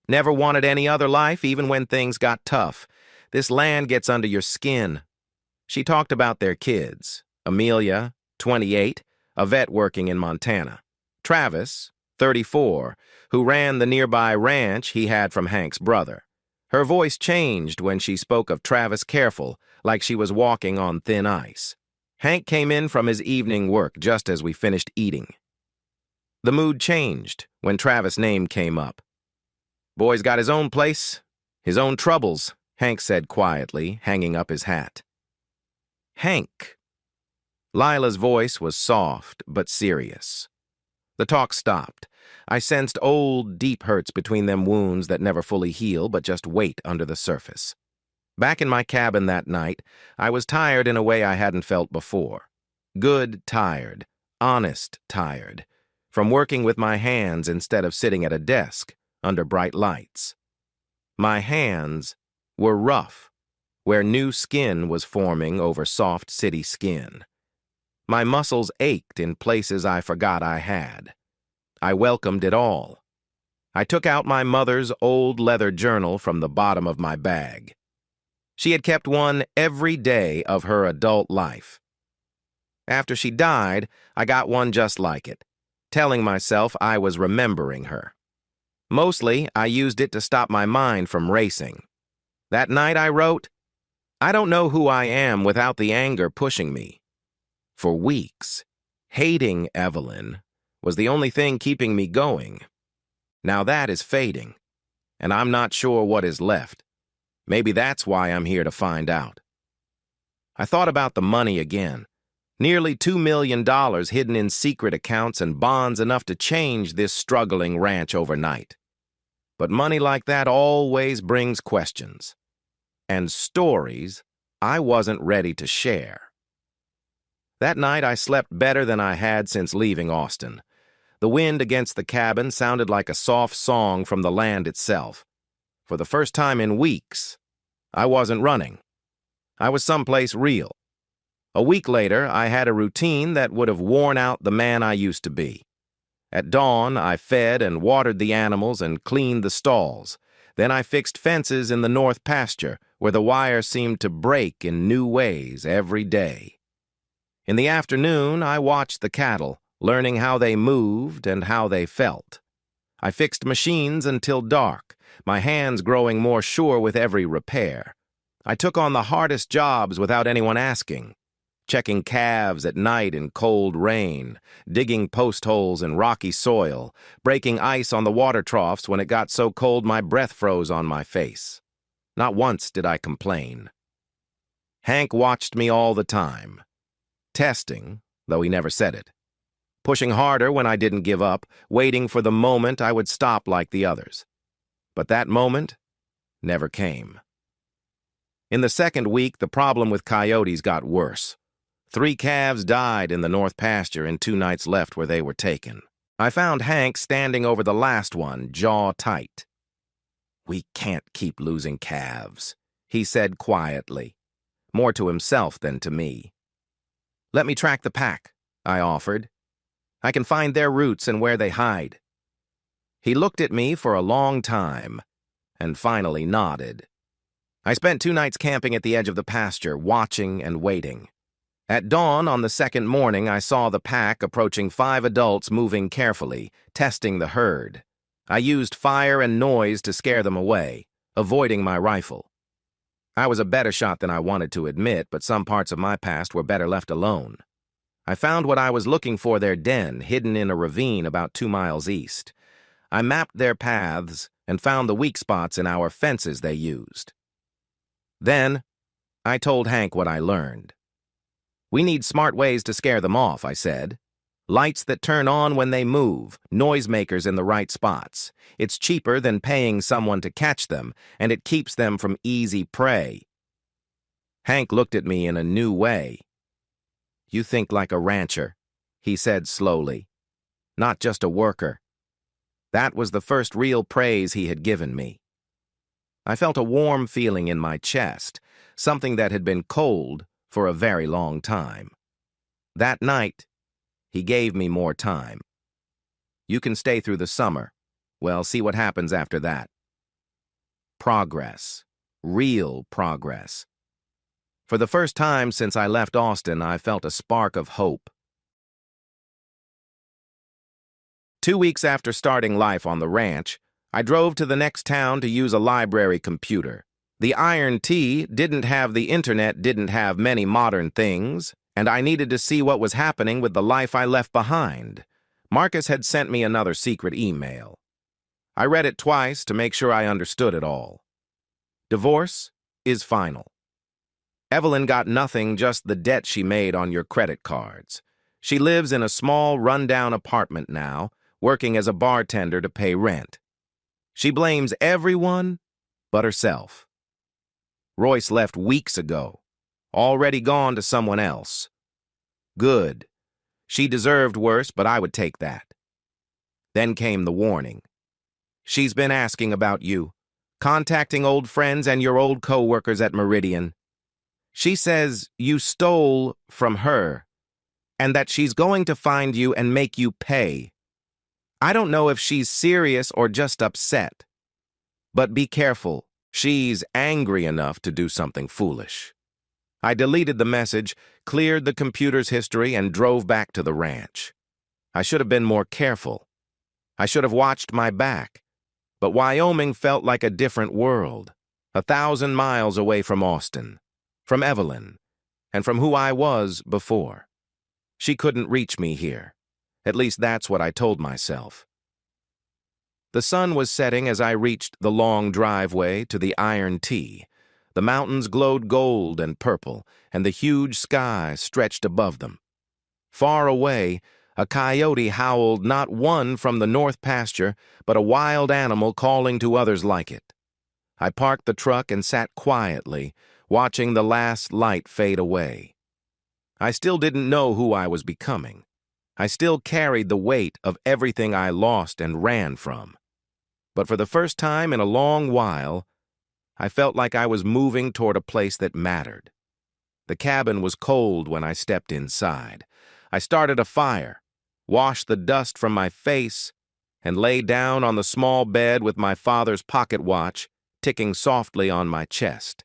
"Never wanted any other life, even when things got tough. This land gets under your skin." She talked about their kids. Amelia, 28, a vet working in Montana. Travis, 34, who ran the nearby ranch he had from Hank's brother. Her voice changed when she spoke of Travis careful, like she was walking on thin ice. Hank came in from his evening work just as we finished eating. The mood changed when Travis' name came up. "Boy's got his own place, his own troubles," Hank said quietly, hanging up his hat. "Hank." Lila's voice was soft but serious. The talk stopped. I sensed old, deep hurts between them wounds that never fully heal but just wait under the surface. Back in my cabin that night, I was tired in a way I hadn't felt before. Good tired, honest tired, from working with my hands instead of sitting at a desk under bright lights. My hands were rough, where new skin was forming over soft city skin. My muscles ached in places I forgot I had. I welcomed it all. I took out my mother's old leather journal from the bottom of my bag. She had kept one every day of her adult life. After she died, I got one just like it, telling myself I was remembering her. Mostly, I used it to stop my mind from racing. That night I wrote, "I don't know who I am without the anger pushing me." For weeks, hating Evelyn was the only thing keeping me going. Now that is fading, and I'm not sure what is left. Maybe that's why I'm here to find out. I thought about the money again. Nearly $2 million hidden in secret accounts and bonds enough to change this struggling ranch overnight. But money like that always brings questions. And stories I wasn't ready to share. That night I slept better than I had since leaving Austin. The wind against the cabin sounded like a soft song from the land itself. For the first time in weeks, I wasn't running. I was someplace real. A week later, I had a routine that would have worn out the man I used to be. At dawn, I fed and watered the animals and cleaned the stalls. Then I fixed fences in the north pasture, where the wire seemed to break in new ways every day. In the afternoon, I watched the cattle, learning how they moved and how they felt. I fixed machines until dark, my hands growing more sure with every repair. I took on the hardest jobs without anyone asking. Checking calves at night in cold rain, digging post holes in rocky soil, breaking ice on the water troughs when it got so cold my breath froze on my face. Not once did I complain. Hank watched me all the time. Testing, though he never said it. Pushing harder when I didn't give up, waiting for the moment I would stop like the others. But that moment never came. In the second week, the problem with coyotes got worse. 3 calves died in the north pasture and 2 nights left where they were taken. I found Hank standing over the last one, jaw tight. "We can't keep losing calves," he said quietly, more to himself than to me. "Let me track the pack," I offered. "I can find their routes and where they hide." He looked at me for a long time and finally nodded. I spent 2 nights camping at the edge of the pasture, watching and waiting. At dawn on the second morning, I saw the pack approaching 5 adults moving carefully, testing the herd. I used fire and noise to scare them away, avoiding my rifle. I was a better shot than I wanted to admit, but some parts of my past were better left alone. I found what I was looking for: their den, hidden in a ravine about 2 miles east. I mapped their paths and found the weak spots in our fences they used. Then, I told Hank what I learned. "We need smart ways to scare them off," I said. "Lights that turn on when they move, noisemakers in the right spots. It's cheaper than paying someone to catch them, and it keeps them from easy prey." Hank looked at me in a new way. "You think like a rancher," he said slowly, "not just a worker." That was the first real praise he had given me. I felt a warm feeling in my chest, something that had been cold for a very long time. That night, he gave me more time. "You can stay through the summer. Well, see what happens after that." Progress. Real progress. For the first time since I left Austin, I felt a spark of hope. 2 weeks after starting life on the ranch, I drove to the next town to use a library computer. The Iron T didn't have the internet, didn't have many modern things, and I needed to see what was happening with the life I left behind. Marcus had sent me another secret email. I read it twice to make sure I understood it all. Divorce is final. Evelyn got nothing, just the debt she made on your credit cards. She lives in a small, run-down apartment now, working as a bartender to pay rent. She blames everyone but herself. Royce left weeks ago, already gone to someone else. Good. She deserved worse, but I would take that. Then came the warning. "She's been asking about you, contacting old friends and your old co-workers at Meridian. She says you stole from her, and that she's going to find you and make you pay. I don't know if she's serious or just upset. But be careful, she's angry enough to do something foolish." I deleted the message, cleared the computer's history, and drove back to the ranch. I should have been more careful. I should have watched my back. But Wyoming felt like a different world, 1,000 miles away from Austin, from Evelyn, and from who I was before. She couldn't reach me here. At least that's what I told myself. The sun was setting as I reached the long driveway to the Iron T. The mountains glowed gold and purple, and the huge sky stretched above them. Far away, a coyote howled, not one from the north pasture, but a wild animal calling to others like it. I parked the truck and sat quietly, watching the last light fade away. I still didn't know who I was becoming. I still carried the weight of everything I lost and ran from. But for the first time in a long while, I felt like I was moving toward a place that mattered. The cabin was cold when I stepped inside. I started a fire, washed the dust from my face, and lay down on the small bed with my father's pocket watch ticking softly on my chest.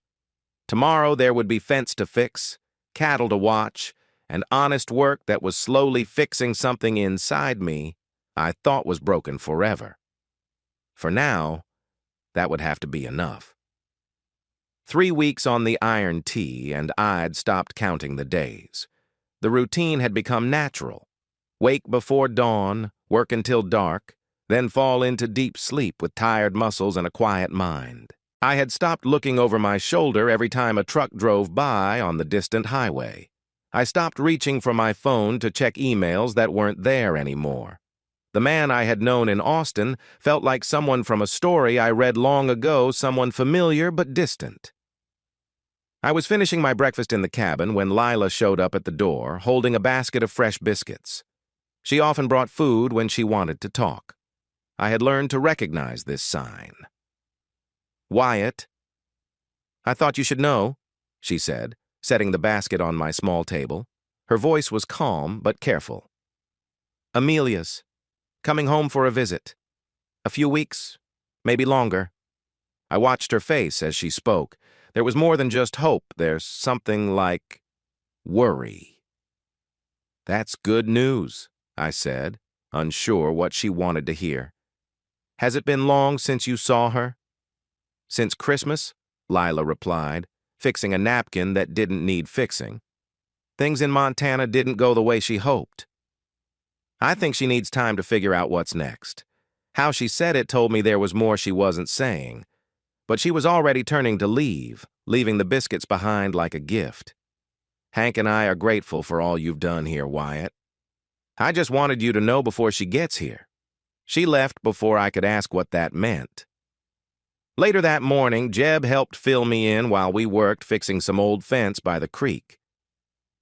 Tomorrow there would be fence to fix, cattle to watch, and honest work that was slowly fixing something inside me I thought was broken forever. For now, that would have to be enough. 3 weeks on the Iron T, and I'd stopped counting the days. The routine had become natural. Wake before dawn, work until dark, then fall into deep sleep with tired muscles and a quiet mind. I had stopped looking over my shoulder every time a truck drove by on the distant highway. I stopped reaching for my phone to check emails that weren't there anymore. The man I had known in Austin felt like someone from a story I read long ago, someone familiar but distant. I was finishing my breakfast in the cabin when Lila showed up at the door, holding a basket of fresh biscuits. She often brought food when she wanted to talk. I had learned to recognize this sign. "Wyatt." "I thought you should know," she said, setting the basket on my small table. Her voice was calm but careful. "Amelia's coming home for a visit. A few weeks, maybe longer." I watched her face as she spoke. There was more than just hope. There's something like worry. That's good news, I said, unsure what she wanted to hear. Has it been long since you saw her? Since Christmas, Lila replied, fixing a napkin that didn't need fixing. Things in Montana didn't go the way she hoped. I think she needs time to figure out what's next. How she said it told me there was more she wasn't saying. But she was already turning to leave, leaving the biscuits behind like a gift. Hank and I are grateful for all you've done here, Wyatt. I just wanted you to know before she gets here. She left before I could ask what that meant. Later that morning, Jeb helped fill me in while we worked fixing some old fence by the creek.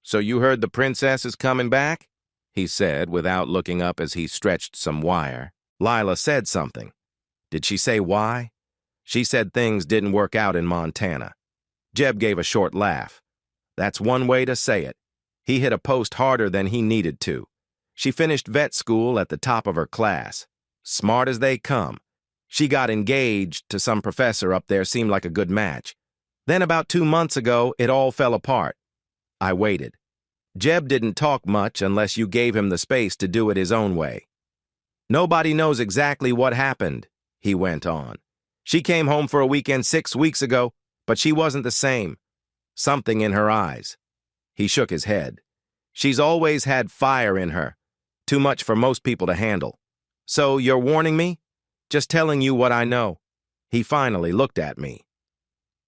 "So you heard the princess is coming back?" he said without looking up as he stretched some wire. Lila said something. Did she say why? She said things didn't work out in Montana. Jeb gave a short laugh. That's one way to say it. He hit a post harder than he needed to. She finished vet school at the top of her class. Smart as they come. She got engaged to some professor up there, seemed like a good match. Then about 2 months ago, it all fell apart. I waited. Jeb didn't talk much unless you gave him the space to do it his own way. Nobody knows exactly what happened, he went on. She came home for a weekend 6 weeks ago, but she wasn't the same. Something in her eyes. He shook his head. She's always had fire in her. Too much for most people to handle. So you're warning me? Just telling you what I know. He finally looked at me.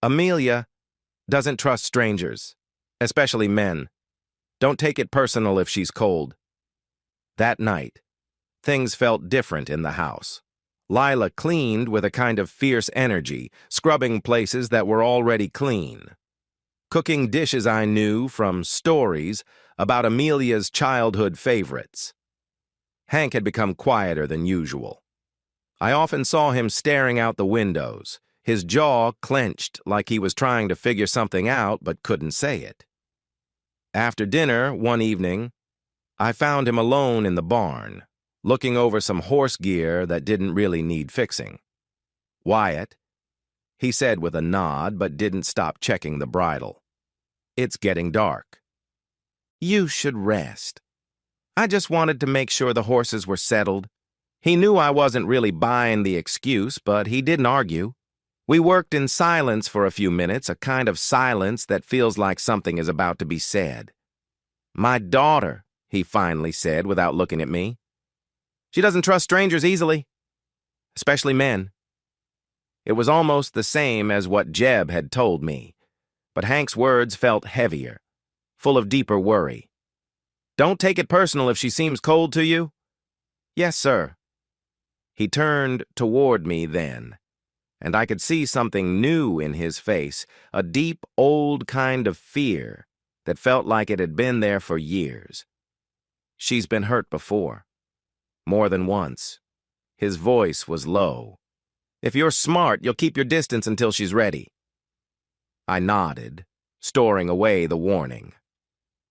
Amelia doesn't trust strangers, especially men. Don't take it personal if she's cold. That night, things felt different in the house. Lila cleaned with a kind of fierce energy, scrubbing places that were already clean. Cooking dishes I knew from stories about Amelia's childhood favorites. Hank had become quieter than usual. I often saw him staring out the windows, his jaw clenched like he was trying to figure something out but couldn't say it. After dinner, one evening, I found him alone in the barn, looking over some horse gear that didn't really need fixing. "Wyatt," he said with a nod but didn't stop checking the bridle. "It's getting dark. You should rest. I just wanted to make sure the horses were settled." He knew I wasn't really buying the excuse, but he didn't argue. We worked in silence for a few minutes, a kind of silence that feels like something is about to be said. "My daughter," he finally said without looking at me. "She doesn't trust strangers easily, especially men." It was almost the same as what Jeb had told me, but Hank's words felt heavier, full of deeper worry. "Don't take it personal if she seems cold to you?" "Yes, sir." He turned toward me then, and I could see something new in his face, a deep, old kind of fear that felt like it had been there for years. "She's been hurt before. More than once." His voice was low. "If you're smart, you'll keep your distance until she's ready." I nodded, storing away the warning.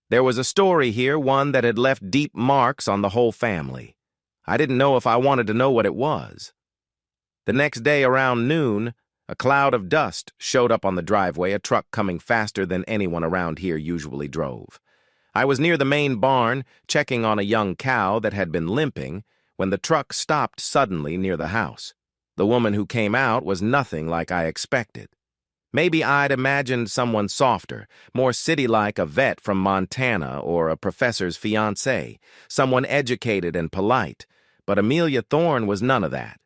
There was a story here, one that had left deep marks on the whole family. I didn't know if I wanted to know what it was. The next day around noon, a cloud of dust showed up on the driveway, a truck coming faster than anyone around here usually drove. I was near the main barn, checking on a young cow that had been limping, when the truck stopped suddenly near the house. The woman who came out was nothing like I expected. Maybe I'd imagined someone softer, more city-like, a vet from Montana or a professor's fiancée, someone educated and polite, but Amelia Thorne was none of that.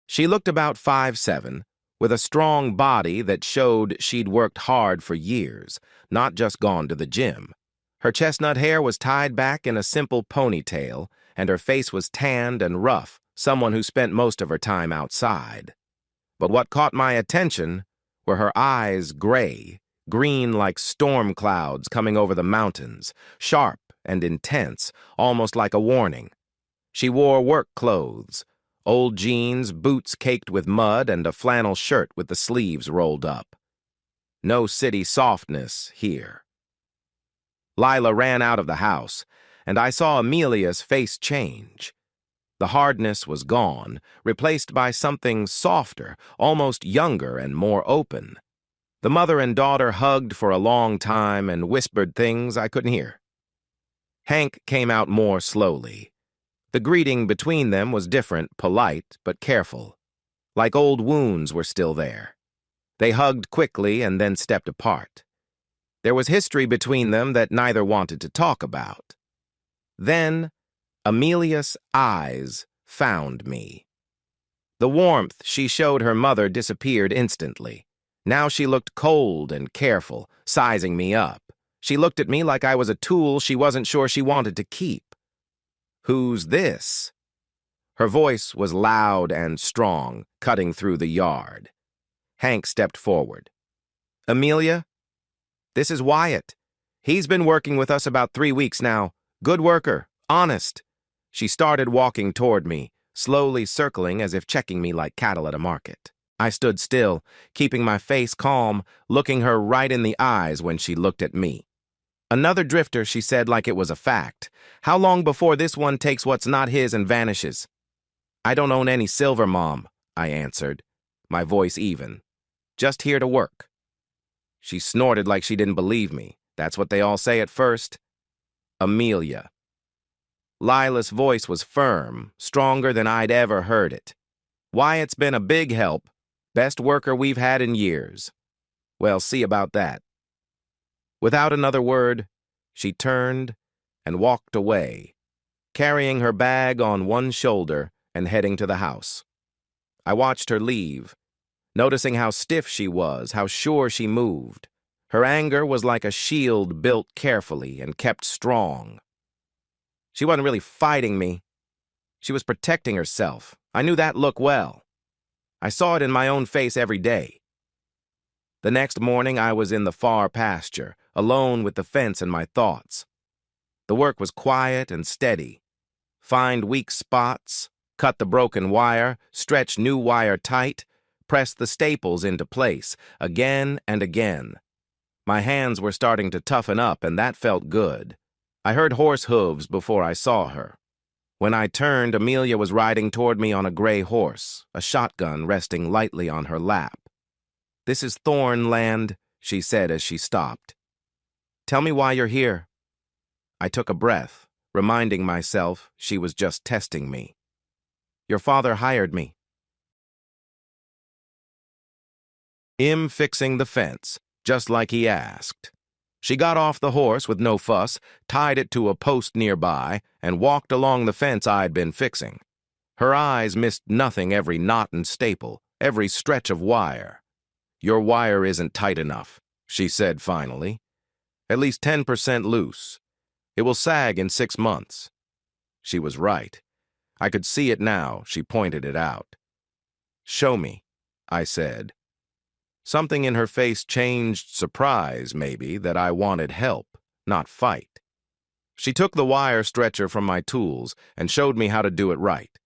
She looked about 5'7", with a strong body that showed she'd worked hard for years, not just gone to the gym. Her chestnut hair was tied back in a simple ponytail, and her face was tanned and rough, someone who spent most of her time outside. But what caught my attention were her eyes gray, green like storm clouds coming over the mountains, sharp and intense, almost like a warning. She wore work clothes, old jeans, boots caked with mud, and a flannel shirt with the sleeves rolled up. No city softness here. Lila ran out of the house, and I saw Amelia's face change. The hardness was gone, replaced by something softer, almost younger and more open. The mother and daughter hugged for a long time and whispered things I couldn't hear. Hank came out more slowly. The greeting between them was different, polite, but careful. Like old wounds were still there. They hugged quickly and then stepped apart. There was history between them that neither wanted to talk about. Then, Amelia's eyes found me. The warmth she showed her mother disappeared instantly. Now she looked cold and careful, sizing me up. She looked at me like I was a tool she wasn't sure she wanted to keep. "Who's this?" Her voice was loud and strong, cutting through the yard. Hank stepped forward. "Amelia, this is Wyatt. He's been working with us about 3 weeks now. Good worker, honest." She started walking toward me, slowly circling as if checking me like cattle at a market. I stood still, keeping my face calm, looking her right in the eyes when she looked at me. "Another drifter," she said like it was a fact. "How long before this one takes what's not his and vanishes?" "I don't own any silver, Mom," I answered, my voice even. "Just here to work." She snorted like she didn't believe me. That's what they all say at first. "Amelia." Lila's voice was firm, stronger than I'd ever heard it. "Wyatt's been a big help. Best worker we've had in years." "Well, see about that." Without another word, she turned and walked away, carrying her bag on one shoulder and heading to the house. I watched her leave, noticing how stiff she was, how sure she moved. Her anger was like a shield built carefully and kept strong. She wasn't really fighting me. She was protecting herself. I knew that look well. I saw it in my own face every day. The next morning, I was in the far pasture, alone with the fence and my thoughts. The work was quiet and steady. Find weak spots, cut the broken wire, stretch new wire tight, press the staples into place, again and again. My hands were starting to toughen up, and that felt good. I heard horse hooves before I saw her. When I turned, Amelia was riding toward me on a gray horse, a shotgun resting lightly on her lap. "This is Thorn Land," she said as she stopped. "Tell me why you're here." I took a breath, reminding myself she was just testing me. "Your father hired me." Him fixing the fence, just like he asked. She got off the horse with no fuss, tied it to a post nearby, and walked along the fence I'd been fixing. Her eyes missed nothing, every knot and staple, every stretch of wire. "Your wire isn't tight enough," she said finally. "At least 10% loose. It will sag in 6 months." She was right. I could see it now. She pointed it out. "Show me," I said. Something in her face changed, surprise, maybe, that I wanted help, not fight. She took the wire stretcher from my tools and showed me how to do it right.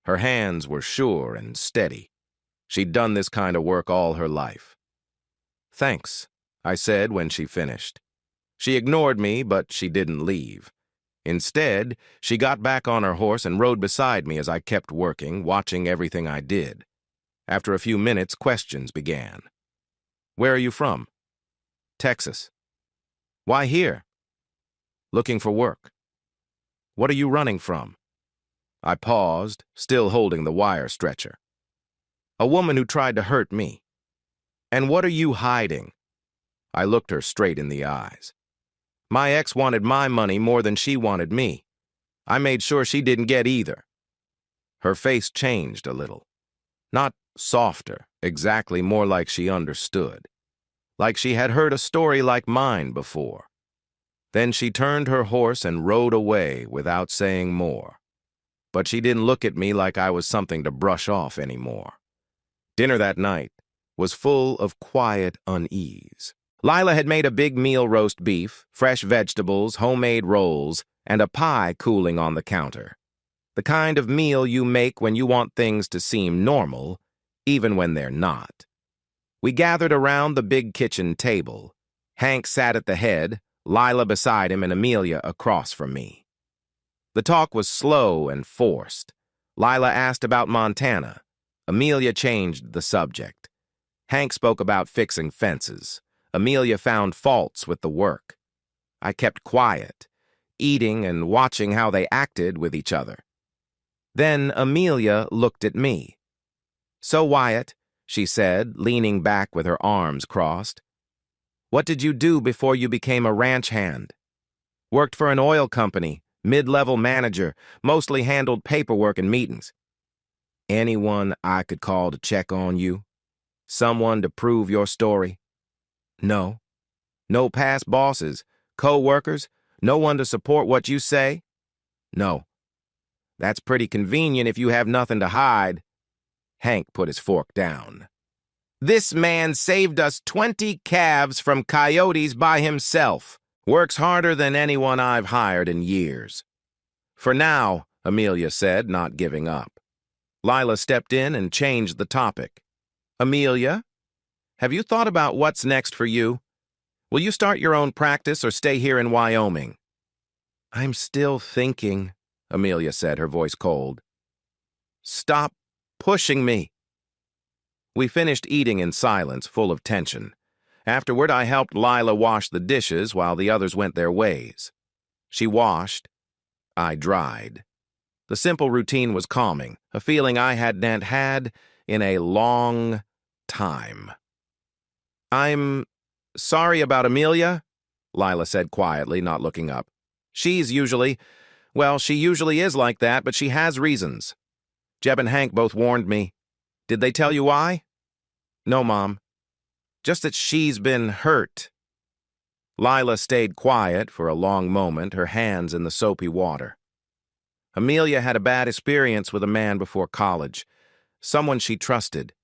Her hands were sure and steady. She'd done this kind of work all her life. "Thanks," I said when she finished. She ignored me, but she didn't leave. Instead, she got back on her horse and rode beside me as I kept working, watching everything I did. After a few minutes, questions began. "Where are you from?" "Texas." "Why here?" "Looking for work." "What are you running from?" I paused, still holding the wire stretcher. "A woman who tried to hurt me." "And what are you hiding?" I looked her straight in the eyes. "My ex wanted my money more than she wanted me. I made sure she didn't get either." Her face changed a little. Not softer, exactly, more like she understood. Like she had heard a story like mine before. Then she turned her horse and rode away without saying more. But she didn't look at me like I was something to brush off anymore. Dinner that night was full of quiet unease. Lila had made a big meal: roast beef, fresh vegetables, homemade rolls, and a pie cooling on the counter. The kind of meal you make when you want things to seem normal, even when they're not. We gathered around the big kitchen table. Hank sat at the head, Lila beside him, and Amelia across from me. The talk was slow and forced. Lila asked about Montana. Amelia changed the subject. Hank spoke about fixing fences. Amelia found faults with the work. I kept quiet, eating and watching how they acted with each other. Then Amelia looked at me. "So, Wyatt," she said, leaning back with her arms crossed, "what did you do before you became a ranch hand?" "Worked for an oil company, mid-level manager, mostly handled paperwork and meetings." "Anyone I could call to check on you? Someone to prove your story?" "No." "No past bosses, co-workers, no one to support what you say?" "No." "That's pretty convenient if you have nothing to hide." Hank put his fork down. "This man saved us 20 calves from coyotes by himself. Works harder than anyone I've hired in years." "For now," Amelia said, not giving up. Lila stepped in and changed the topic. "Amelia, have you thought about what's next for you? Will you start your own practice or stay here in Wyoming?" "I'm still thinking," Amelia said, her voice cold. "Stop pushing me." We finished eating in silence, full of tension. Afterward, I helped Lila wash the dishes while the others went their ways. She washed. I dried. The simple routine was calming, a feeling I hadn't had in a long time. "I'm sorry about Amelia," Lila said quietly, not looking up. She usually is like that, but she has reasons. Jeb and Hank both warned me. Did they tell you why?" "No, Mom. Just that she's been hurt." Lila stayed quiet for a long moment, her hands in the soapy water. "Amelia had a bad experience with a man before college, someone she trusted."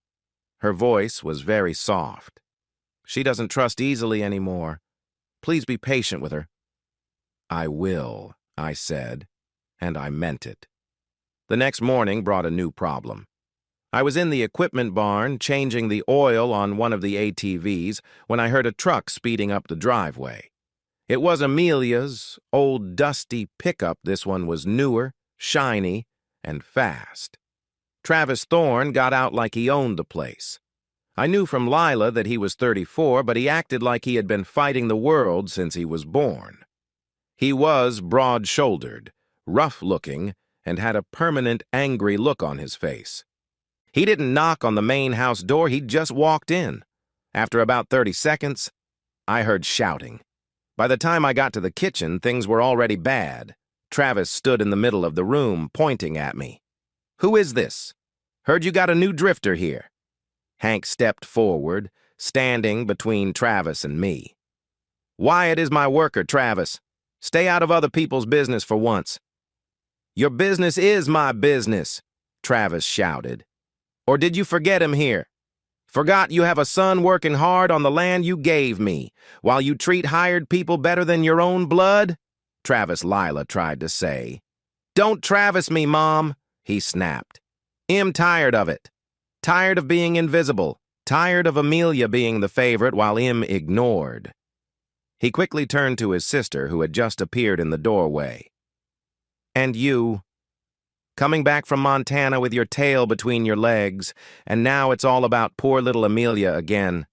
Her voice was very soft. "She doesn't trust easily anymore. Please be patient with her." "I will," I said, and I meant it. The next morning brought a new problem. I was in the equipment barn changing the oil on one of the ATVs when I heard a truck speeding up the driveway. It was Amelia's old dusty pickup. This one was newer, shiny, and fast. Travis Thorne got out like he owned the place. I knew from Lila that he was 34, but he acted like he had been fighting the world since he was born. He was broad-shouldered, rough-looking, and had a permanent angry look on his face. He didn't knock on the main house door, he'd just walked in. After about 30 seconds, I heard shouting. By the time I got to the kitchen, things were already bad. Travis stood in the middle of the room, pointing at me. "Who is this? Heard you got a new drifter here." Hank stepped forward, standing between Travis and me. "Wyatt is my worker, Travis. Stay out of other people's business for once." "Your business is my business," Travis shouted. "Or did you forget him here? Forgot you have a son working hard on the land you gave me, while you treat hired people better than your own blood?" Lila tried to say. "Don't Travis me, Mom," he snapped. "I'm tired of it. Tired of being invisible. Tired of Amelia being the favorite while I'm ignored." He quickly turned to his sister, who had just appeared in the doorway. "And you? Coming back from Montana with your tail between your legs, and now it's all about poor little Amelia again.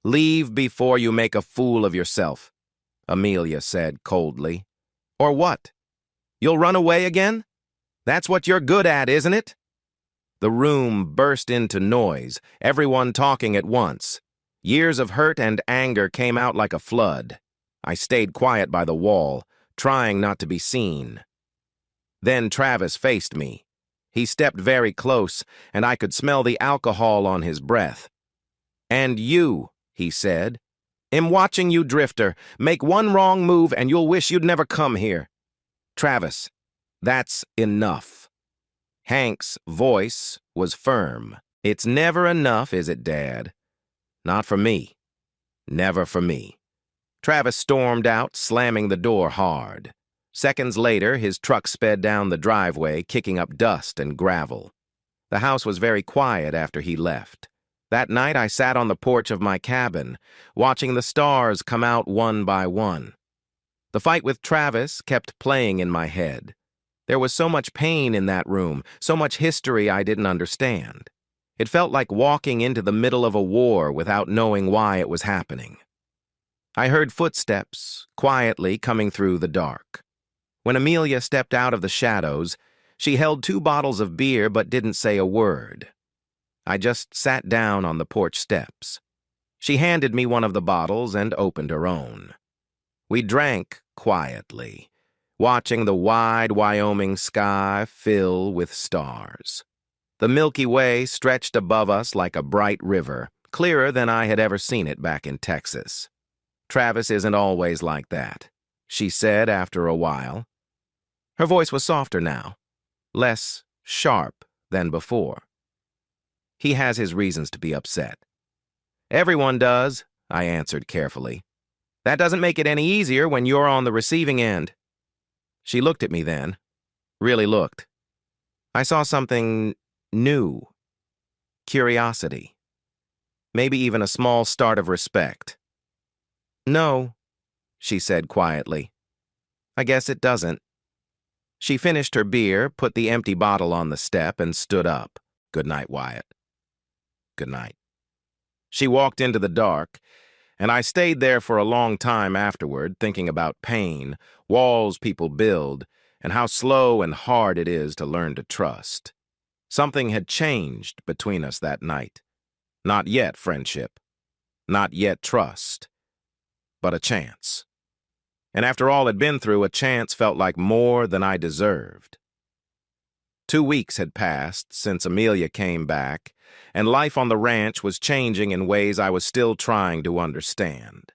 Leave before you make a fool of yourself," Amelia said coldly. "Or what? You'll run away again? That's what you're good at, isn't it?" The room burst into noise, everyone talking at once. Years of hurt and anger came out like a flood. I stayed quiet by the wall, trying not to be seen. Then Travis faced me. He stepped very close, and I could smell the alcohol on his breath. "And you," he said, "am watching you, drifter. Make one wrong move and you'll wish you'd never come here. Travis, that's enough." Hank's voice was firm. "It's never enough, is it, Dad? Not for me. Never for me." Travis stormed out, slamming the door hard. Seconds later, his truck sped down the driveway, kicking up dust and gravel. The house was very quiet after he left. That night, I sat on the porch of my cabin, watching the stars come out one by one. The fight with Travis kept playing in my head. There was so much pain in that room, so much history I didn't understand. It felt like walking into the middle of a war without knowing why it was happening. I heard footsteps, quietly coming through the dark. When Amelia stepped out of the shadows, she held 2 bottles of beer but didn't say a word. I just sat down on the porch steps. She handed me one of the bottles and opened her own. We drank quietly, watching the wide Wyoming sky fill with stars. The Milky Way stretched above us like a bright river, clearer than I had ever seen it back in Texas. "Travis isn't always like that," she said after a while. Her voice was softer now, less sharp than before. "He has his reasons to be upset." "Everyone does," I answered carefully. "That doesn't make it any easier when you're on the receiving end." She looked at me then, really looked. I saw something new, curiosity, maybe even a small start of respect. "No," she said quietly. "I guess it doesn't." She finished her beer, put the empty bottle on the step, and stood up. "Good night, Wyatt." "Good night." She walked into the dark, and I stayed there for a long time afterward, thinking about pain, walls people build, and how slow and hard it is to learn to trust. Something had changed between us that night. Not yet friendship, not yet trust, but a chance. And after all I'd been through, a chance felt like more than I deserved. 2 weeks had passed since Amelia came back, and life on the ranch was changing in ways I was still trying to understand.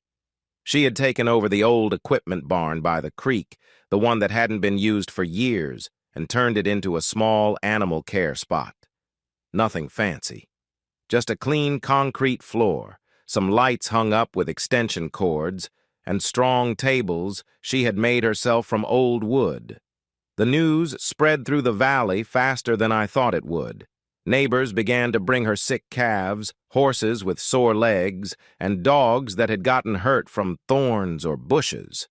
She had taken over the old equipment barn by the creek, the one that hadn't been used for years, and turned it into a small animal care spot. Nothing fancy. Just a clean concrete floor, some lights hung up with extension cords, and strong tables she had made herself from old wood. The news spread through the valley faster than I thought it would. Neighbors began to bring her sick calves, horses with sore legs, and dogs that had gotten hurt from thorns or bushes.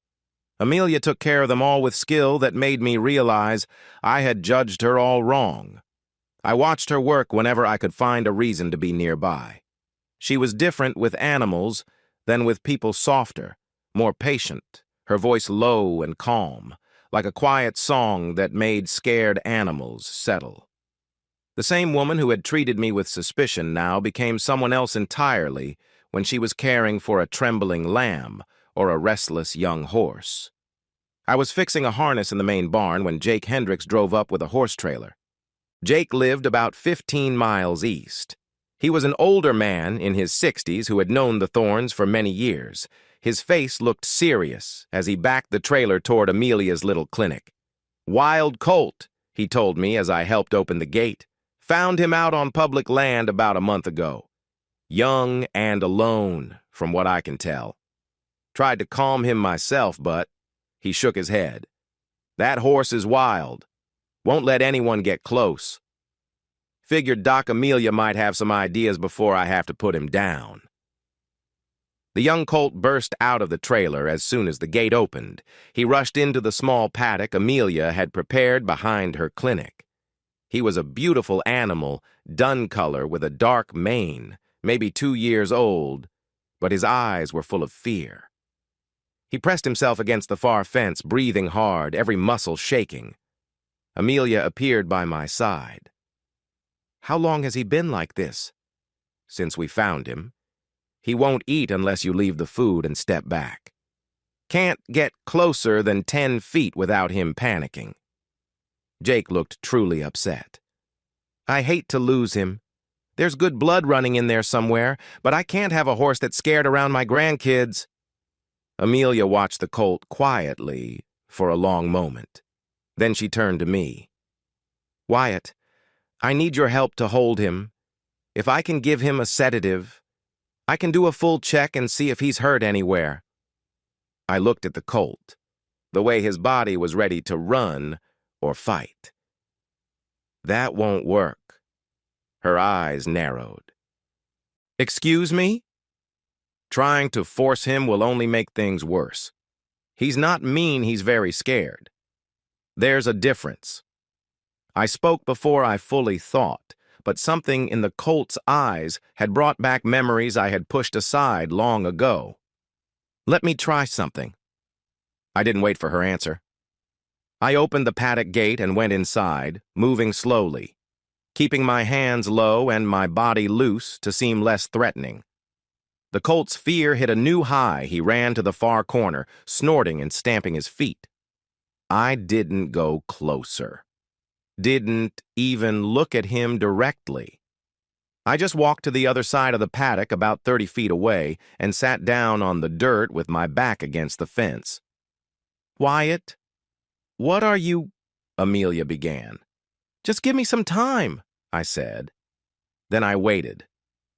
Amelia took care of them all with skill that made me realize I had judged her all wrong. I watched her work whenever I could find a reason to be nearby. She was different with animals than with people, softer, more patient, her voice low and calm, like a quiet song that made scared animals settle. The same woman who had treated me with suspicion now became someone else entirely when she was caring for a trembling lamb or a restless young horse. I was fixing a harness in the main barn when Jake Hendricks drove up with a horse trailer. Jake lived about 15 miles east. He was an older man in his 60s who had known the Thorns for many years. His face looked serious as he backed the trailer toward Amelia's little clinic. "Wild colt," he told me as I helped open the gate. "Found him out on public land about a month ago. Young and alone, from what I can tell. Tried to calm him myself, but..." He shook his head. "That horse is wild. Won't let anyone get close. Figured Doc Amelia might have some ideas before I have to put him down." The young colt burst out of the trailer as soon as the gate opened. He rushed into the small paddock Amelia had prepared behind her clinic. He was a beautiful animal, dun color with a dark mane, maybe 2 years old, but his eyes were full of fear. He pressed himself against the far fence, breathing hard, every muscle shaking. Amelia appeared by my side. "How long has he been like this?" "Since we found him. He won't eat unless you leave the food and step back. Can't get closer than 10 feet without him panicking." Jake looked truly upset. "I hate to lose him. There's good blood running in there somewhere, but I can't have a horse that's scared around my grandkids." Amelia watched the colt quietly for a long moment. Then she turned to me. "Wyatt, I need your help to hold him. If I can give him a sedative, I can do a full check and see if he's hurt anywhere." I looked at the colt, the way his body was ready to run or fight. "That won't work." Her eyes narrowed. "Excuse me?" "Trying to force him will only make things worse. He's not mean, he's very scared. There's a difference." I spoke before I fully thought, but something in the colt's eyes had brought back memories I had pushed aside long ago. "Let me try something." I didn't wait for her answer. I opened the paddock gate and went inside, moving slowly, keeping my hands low and my body loose to seem less threatening. The colt's fear hit a new high. He ran to the far corner, snorting and stamping his feet. I didn't go closer. Didn't even look at him directly. I just walked to the other side of the paddock about 30 feet away and sat down on the dirt with my back against the fence. "Wyatt, what are you—" Amelia began. "Just give me some time," I said. Then I waited.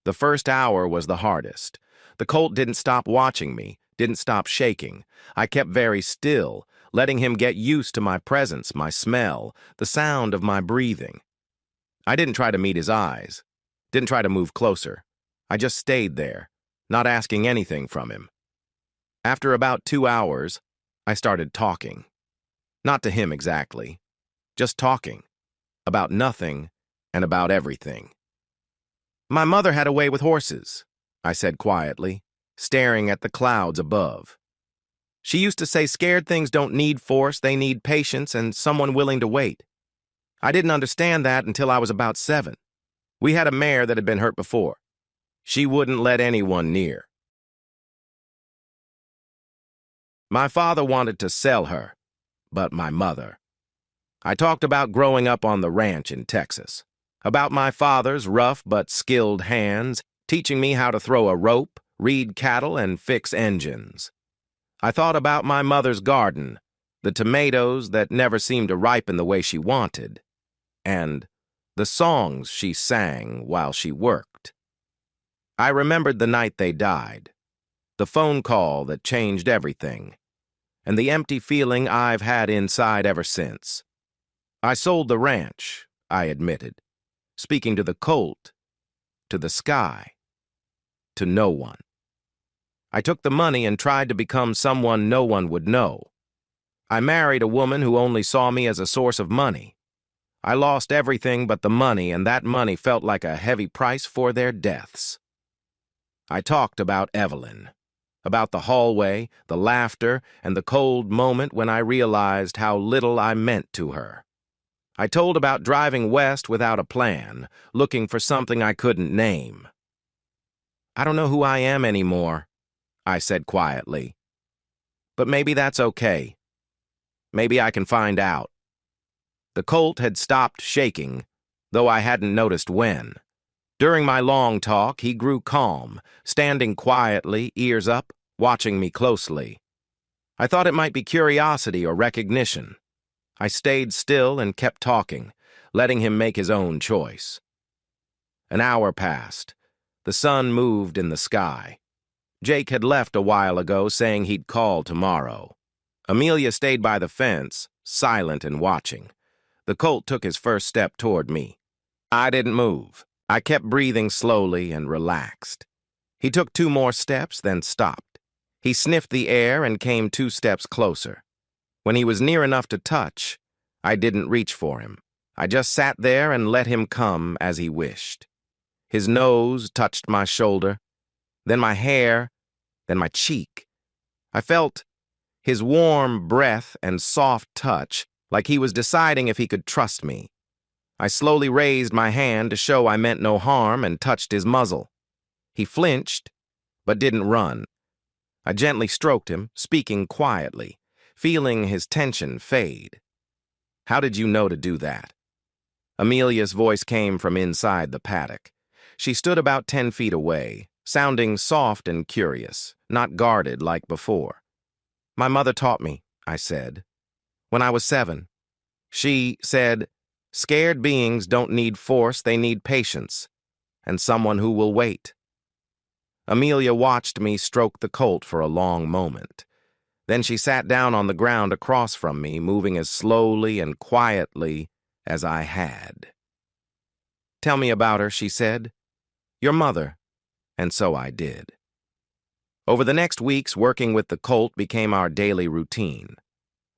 The first hour was the hardest. The colt didn't stop watching me, didn't stop shaking. I kept very still, letting him get used to my presence, my smell, the sound of my breathing. I didn't try to meet his eyes, didn't try to move closer. I just stayed there, not asking anything from him. After about 2 hours, I started talking. Not to him exactly, just talking. About nothing and about everything. "My mother had a way with horses," I said quietly, staring at the clouds above. "She used to say scared things don't need force, they need patience and someone willing to wait. I didn't understand that until I was about 7. We had a mare that had been hurt before. She wouldn't let anyone near. My father wanted to sell her, but my mother. I talked about growing up on the ranch in Texas, about my father's rough but skilled hands, teaching me how to throw a rope, read cattle, and fix engines. I thought about my mother's garden, the tomatoes that never seemed to ripen the way she wanted, and the songs she sang while she worked. I remembered the night they died, the phone call that changed everything, and the empty feeling I've had inside ever since. I sold the ranch, I admitted, speaking to the colt, to the sky, to no one. I took the money and tried to become someone no one would know. I married a woman who only saw me as a source of money. I lost everything but the money, and that money felt like a heavy price for their deaths. I talked about Evelyn, about the hallway, the laughter, and the cold moment when I realized how little I meant to her. I told about driving west without a plan, looking for something I couldn't name. "I don't know who I am anymore," I said quietly. "But maybe that's okay. Maybe I can find out." The colt had stopped shaking, though I hadn't noticed when. During my long talk, he grew calm, standing quietly, ears up, watching me closely. I thought it might be curiosity or recognition. I stayed still and kept talking, letting him make his own choice. An hour passed. The sun moved in the sky. Jake had left a while ago, saying he'd call tomorrow. Amelia stayed by the fence, silent and watching. The colt took his first step toward me. I didn't move. I kept breathing slowly and relaxed. He took 2 more steps, then stopped. He sniffed the air and came 2 steps closer. When he was near enough to touch, I didn't reach for him. I just sat there and let him come as he wished. His nose touched my shoulder, then my hair, then my cheek. I felt his warm breath and soft touch, like he was deciding if he could trust me. I slowly raised my hand to show I meant no harm and touched his muzzle. He flinched, but didn't run. I gently stroked him, speaking quietly, feeling his tension fade. "How did you know to do that?" Amelia's voice came from inside the paddock. She stood about 10 feet away, sounding soft and curious, not guarded like before. "My mother taught me," I said. "When I was 7. She said, scared beings don't need force, they need patience, and someone who will wait." Amelia watched me stroke the colt for a long moment. Then she sat down on the ground across from me, moving as slowly and quietly as I had. "Tell me about her," she said. "Your mother." And so I did. Over the next weeks, working with the colt became our daily routine.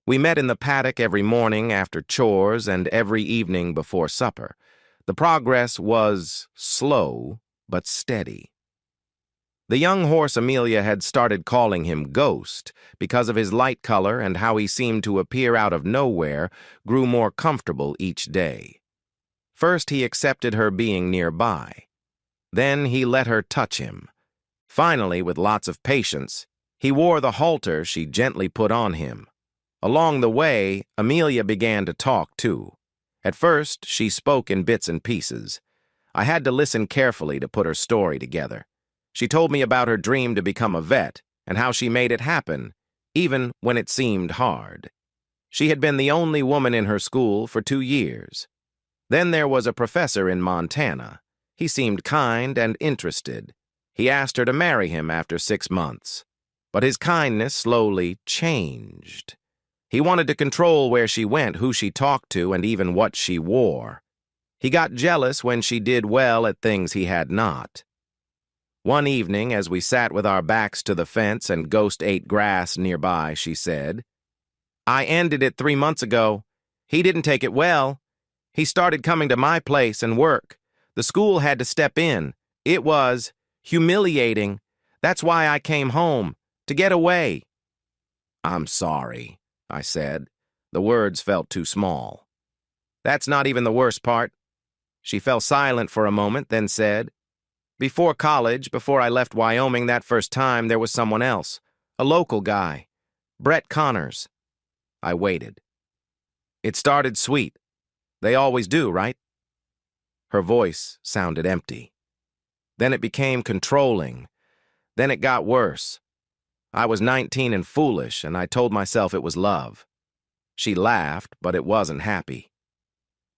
We met in the paddock every morning after chores and every evening before supper. The progress was slow but steady. The young horse Amelia had started calling him Ghost because of his light color and how he seemed to appear out of nowhere grew more comfortable each day. First, he accepted her being nearby. Then he let her touch him. Finally, with lots of patience, he wore the halter she gently put on him. Along the way, Amelia began to talk, too. At first, she spoke in bits and pieces. I had to listen carefully to put her story together. She told me about her dream to become a vet and how she made it happen, even when it seemed hard. She had been the only woman in her school for 2 years. Then there was a professor in Montana. He seemed kind and interested. He asked her to marry him after 6 months. But his kindness slowly changed. He wanted to control where she went, who she talked to, and even what she wore. He got jealous when she did well at things he had not. One evening, as we sat with our backs to the fence and Ghost ate grass nearby, she said, "I ended it 3 months ago. He didn't take it well. He started coming to my place and work. The school had to step in. It was humiliating. That's why I came home, to get away." "I'm sorry," I said. The words felt too small. "That's not even the worst part." She fell silent for a moment, then said, "Before college, before I left Wyoming that first time, there was someone else, a local guy, Brett Connors." I waited. "It started sweet. They always do, right?" Her voice sounded empty. Then it became controlling. Then it got worse. I was 19 and foolish, and I told myself it was love. She laughed, but it wasn't happy.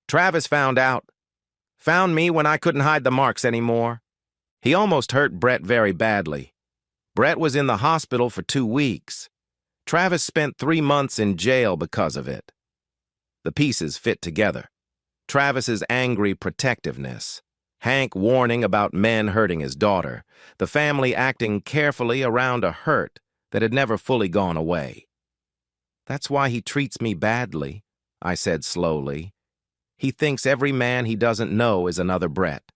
"Travis found out. Found me when I couldn't hide the marks anymore. He almost hurt Brett very badly. Brett was in the hospital for 2 weeks. Travis spent 3 months in jail because of it." The pieces fit together. Travis's angry protectiveness, Hank warning about men hurting his daughter, the family acting carefully around a hurt that had never fully gone away. "That's why he treats me badly," I said slowly. "He thinks every man he doesn't know is another Brett."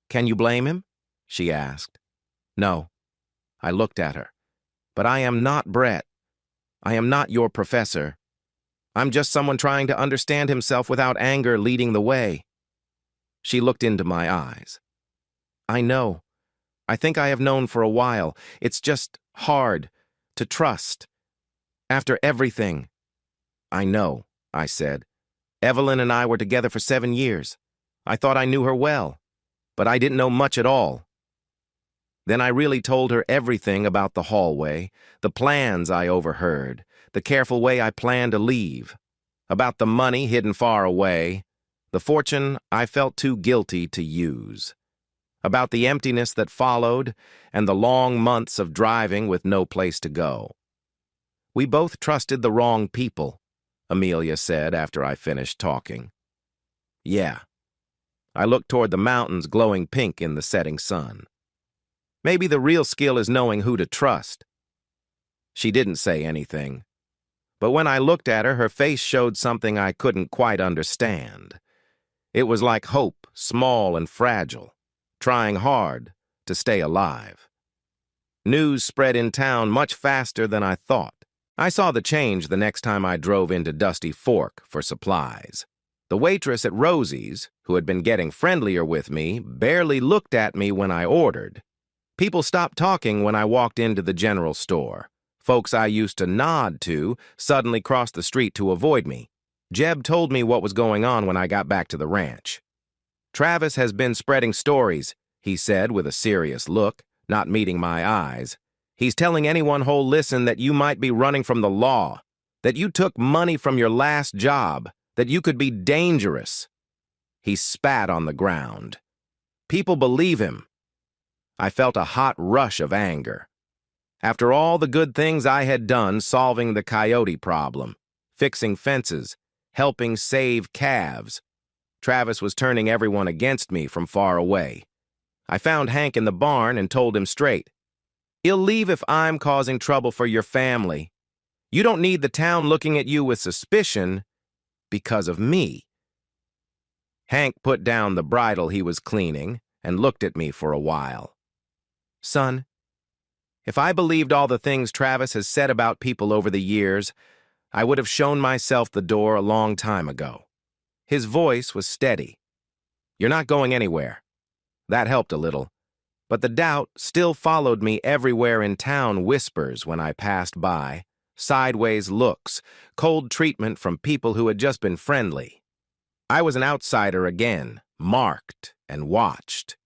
"Can you blame him?" she asked. "No." I looked at her. "But I am not Brett. I am not your professor. I'm just someone trying to understand himself without anger leading the way." She looked into my eyes. "I know. I think I have known for a while. It's just hard to trust. After everything." "I know," I said. "Evelyn and I were together for 7 years. I thought I knew her well, but I didn't know much at all." Then I really told her everything about the hallway, the plans I overheard, the careful way I planned to leave, about the money hidden far away, the fortune I felt too guilty to use, about the emptiness that followed and the long months of driving with no place to go. "We both trusted the wrong people," Amelia said after I finished talking. "Yeah." I looked toward the mountains glowing pink in the setting sun. "Maybe the real skill is knowing who to trust." She didn't say anything. But when I looked at her, her face showed something I couldn't quite understand. It was like hope, small and fragile, trying hard to stay alive. News spread in town much faster than I thought. I saw the change the next time I drove into Dusty Fork for supplies. The waitress at Rosie's, who had been getting friendlier with me, barely looked at me when I ordered. People stopped talking when I walked into the general store. Folks I used to nod to suddenly crossed the street to avoid me. Jeb told me what was going on when I got back to the ranch. "Travis has been spreading stories," he said with a serious look, not meeting my eyes. "He's telling anyone who'll listen that you might be running from the law, that you took money from your last job, that you could be dangerous." He spat on the ground. People believe him. I felt a hot rush of anger. After all the good things I had done solving the coyote problem, fixing fences, helping save calves, Travis was turning everyone against me from far away. I found Hank in the barn and told him straight, "He'll leave if I'm causing trouble for your family. You don't need the town looking at you with suspicion because of me." Hank put down the bridle he was cleaning and looked at me for a while. Son, if I believed all the things Travis has said about people over the years, I would have shown myself the door a long time ago. His voice was steady. You're not going anywhere. That helped a little. But the doubt still followed me everywhere in town, whispers when I passed by, sideways looks, cold treatment from people who had just been friendly. I was an outsider again, marked and watched.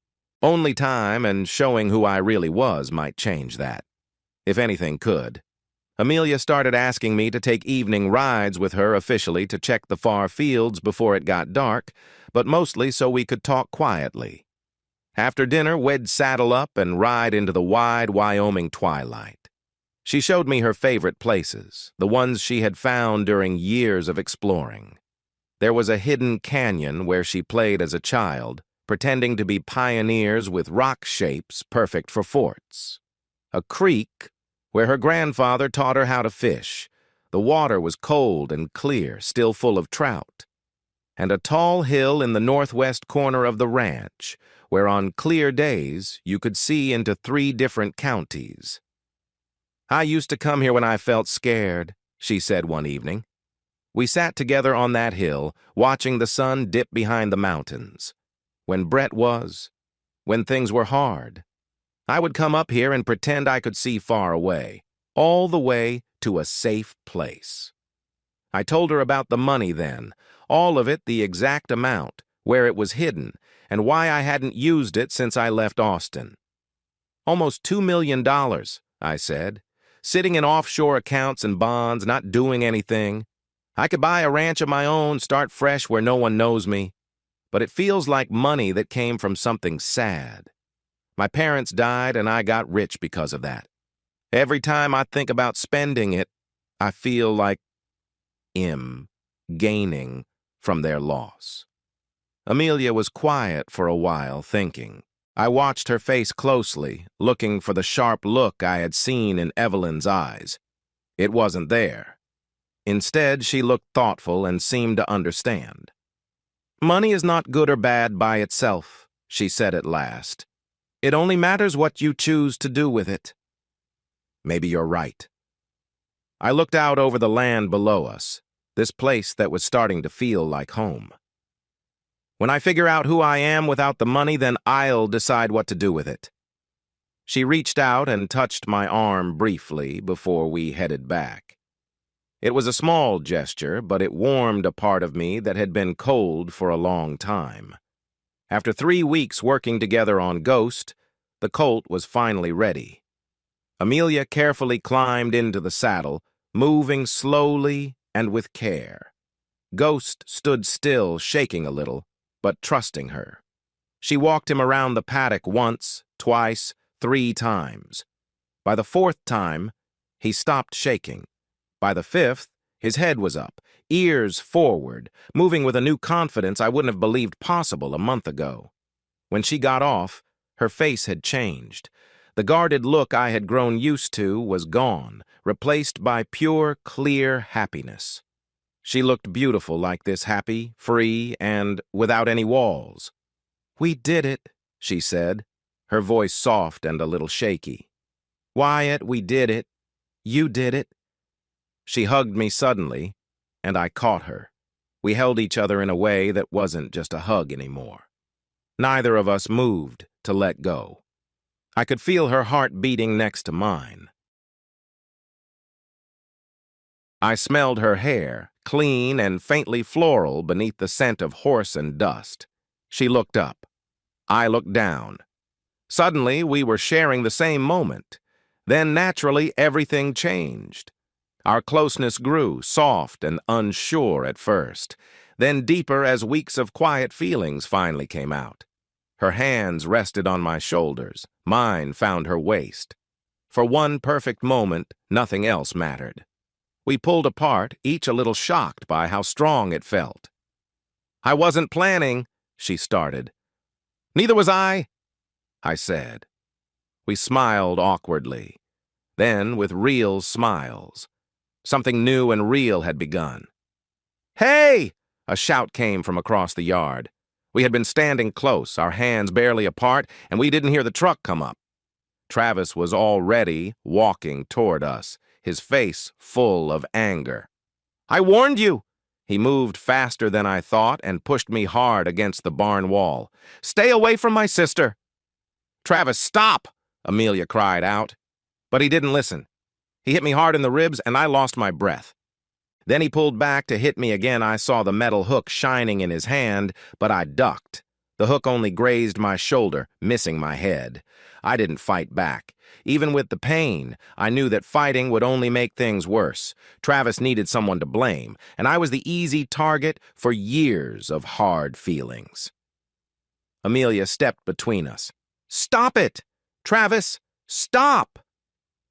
Only time and showing who I really was might change that, if anything could. Amelia started asking me to take evening rides with her officially to check the far fields before it got dark, but mostly so we could talk quietly. After dinner, we'd saddle up and ride into the wide Wyoming twilight. She showed me her favorite places, the ones she had found during years of exploring. There was a hidden canyon where she played as a child, pretending to be pioneers with rock shapes perfect for forts. A creek where her grandfather taught her how to fish. The water was cold and clear, still full of trout. And a tall hill in the northwest corner of the ranch, where on clear days you could see into 3 different counties. I used to come here when I felt scared, she said one evening. We sat together on that hill, watching the sun dip behind the mountains. When Brett was, when things were hard, I would come up here and pretend I could see far away, all the way to a safe place. I told her about the money then, all of it the exact amount, where it was hidden, and why I hadn't used it since I left Austin. Almost $2 million, I said, sitting in offshore accounts and bonds, not doing anything. I could buy a ranch of my own, start fresh where no one knows me. But it feels like money that came from something sad. My parents died and I got rich because of that. Every time I think about spending it, I feel like gaining from their loss. Amelia was quiet for a while, thinking. I watched her face closely, looking for the sharp look I had seen in Evelyn's eyes. It wasn't there. Instead, she looked thoughtful and seemed to understand. Money is not good or bad by itself, she said at last. It only matters what you choose to do with it. Maybe you're right. I looked out over the land below us, this place that was starting to feel like home. When I figure out who I am without the money, then I'll decide what to do with it. She reached out and touched my arm briefly before we headed back. It was a small gesture, but it warmed a part of me that had been cold for a long time. After 3 weeks working together on Ghost, the colt was finally ready. Amelia carefully climbed into the saddle, moving slowly and with care. Ghost stood still, shaking a little, but trusting her. She walked him around the paddock once, twice, 3 times. By the 4th time, he stopped shaking. By the 5th, his head was up, ears forward, moving with a new confidence I wouldn't have believed possible a month ago. When she got off, her face had changed. The guarded look I had grown used to was gone, replaced by pure, clear happiness. She looked beautiful like this, happy, free, and without any walls. "We did it," she said, her voice soft and a little shaky. "Wyatt, we did it. You did it." She hugged me suddenly, and I caught her. We held each other in a way that wasn't just a hug anymore. Neither of us moved to let go. I could feel her heart beating next to mine. I smelled her hair, clean and faintly floral beneath the scent of horse and dust. She looked up. I looked down. Suddenly, we were sharing the same moment. Then, naturally, everything changed. Our closeness grew, soft and unsure at first, then deeper as weeks of quiet feelings finally came out. Her hands rested on my shoulders, mine found her waist. For one perfect moment, nothing else mattered. We pulled apart, each a little shocked by how strong it felt. "I wasn't planning," she started. "Neither was I said. We smiled awkwardly, then with real smiles. Something new and real had begun. "Hey!" a shout came from across the yard. We had been standing close, our hands barely apart, and we didn't hear the truck come up. Travis was already walking toward us, his face full of anger. "I warned you!" He moved faster than I thought and pushed me hard against the barn wall. "Stay away from my sister!" "Travis, stop!" Amelia cried out. But he didn't listen. He hit me hard in the ribs, and I lost my breath. Then he pulled back to hit me again. I saw the metal hook shining in his hand, but I ducked. The hook only grazed my shoulder, missing my head. I didn't fight back. Even with the pain, I knew that fighting would only make things worse. Travis needed someone to blame, and I was the easy target for years of hard feelings. Amelia stepped between us. "Stop it! Travis, stop!"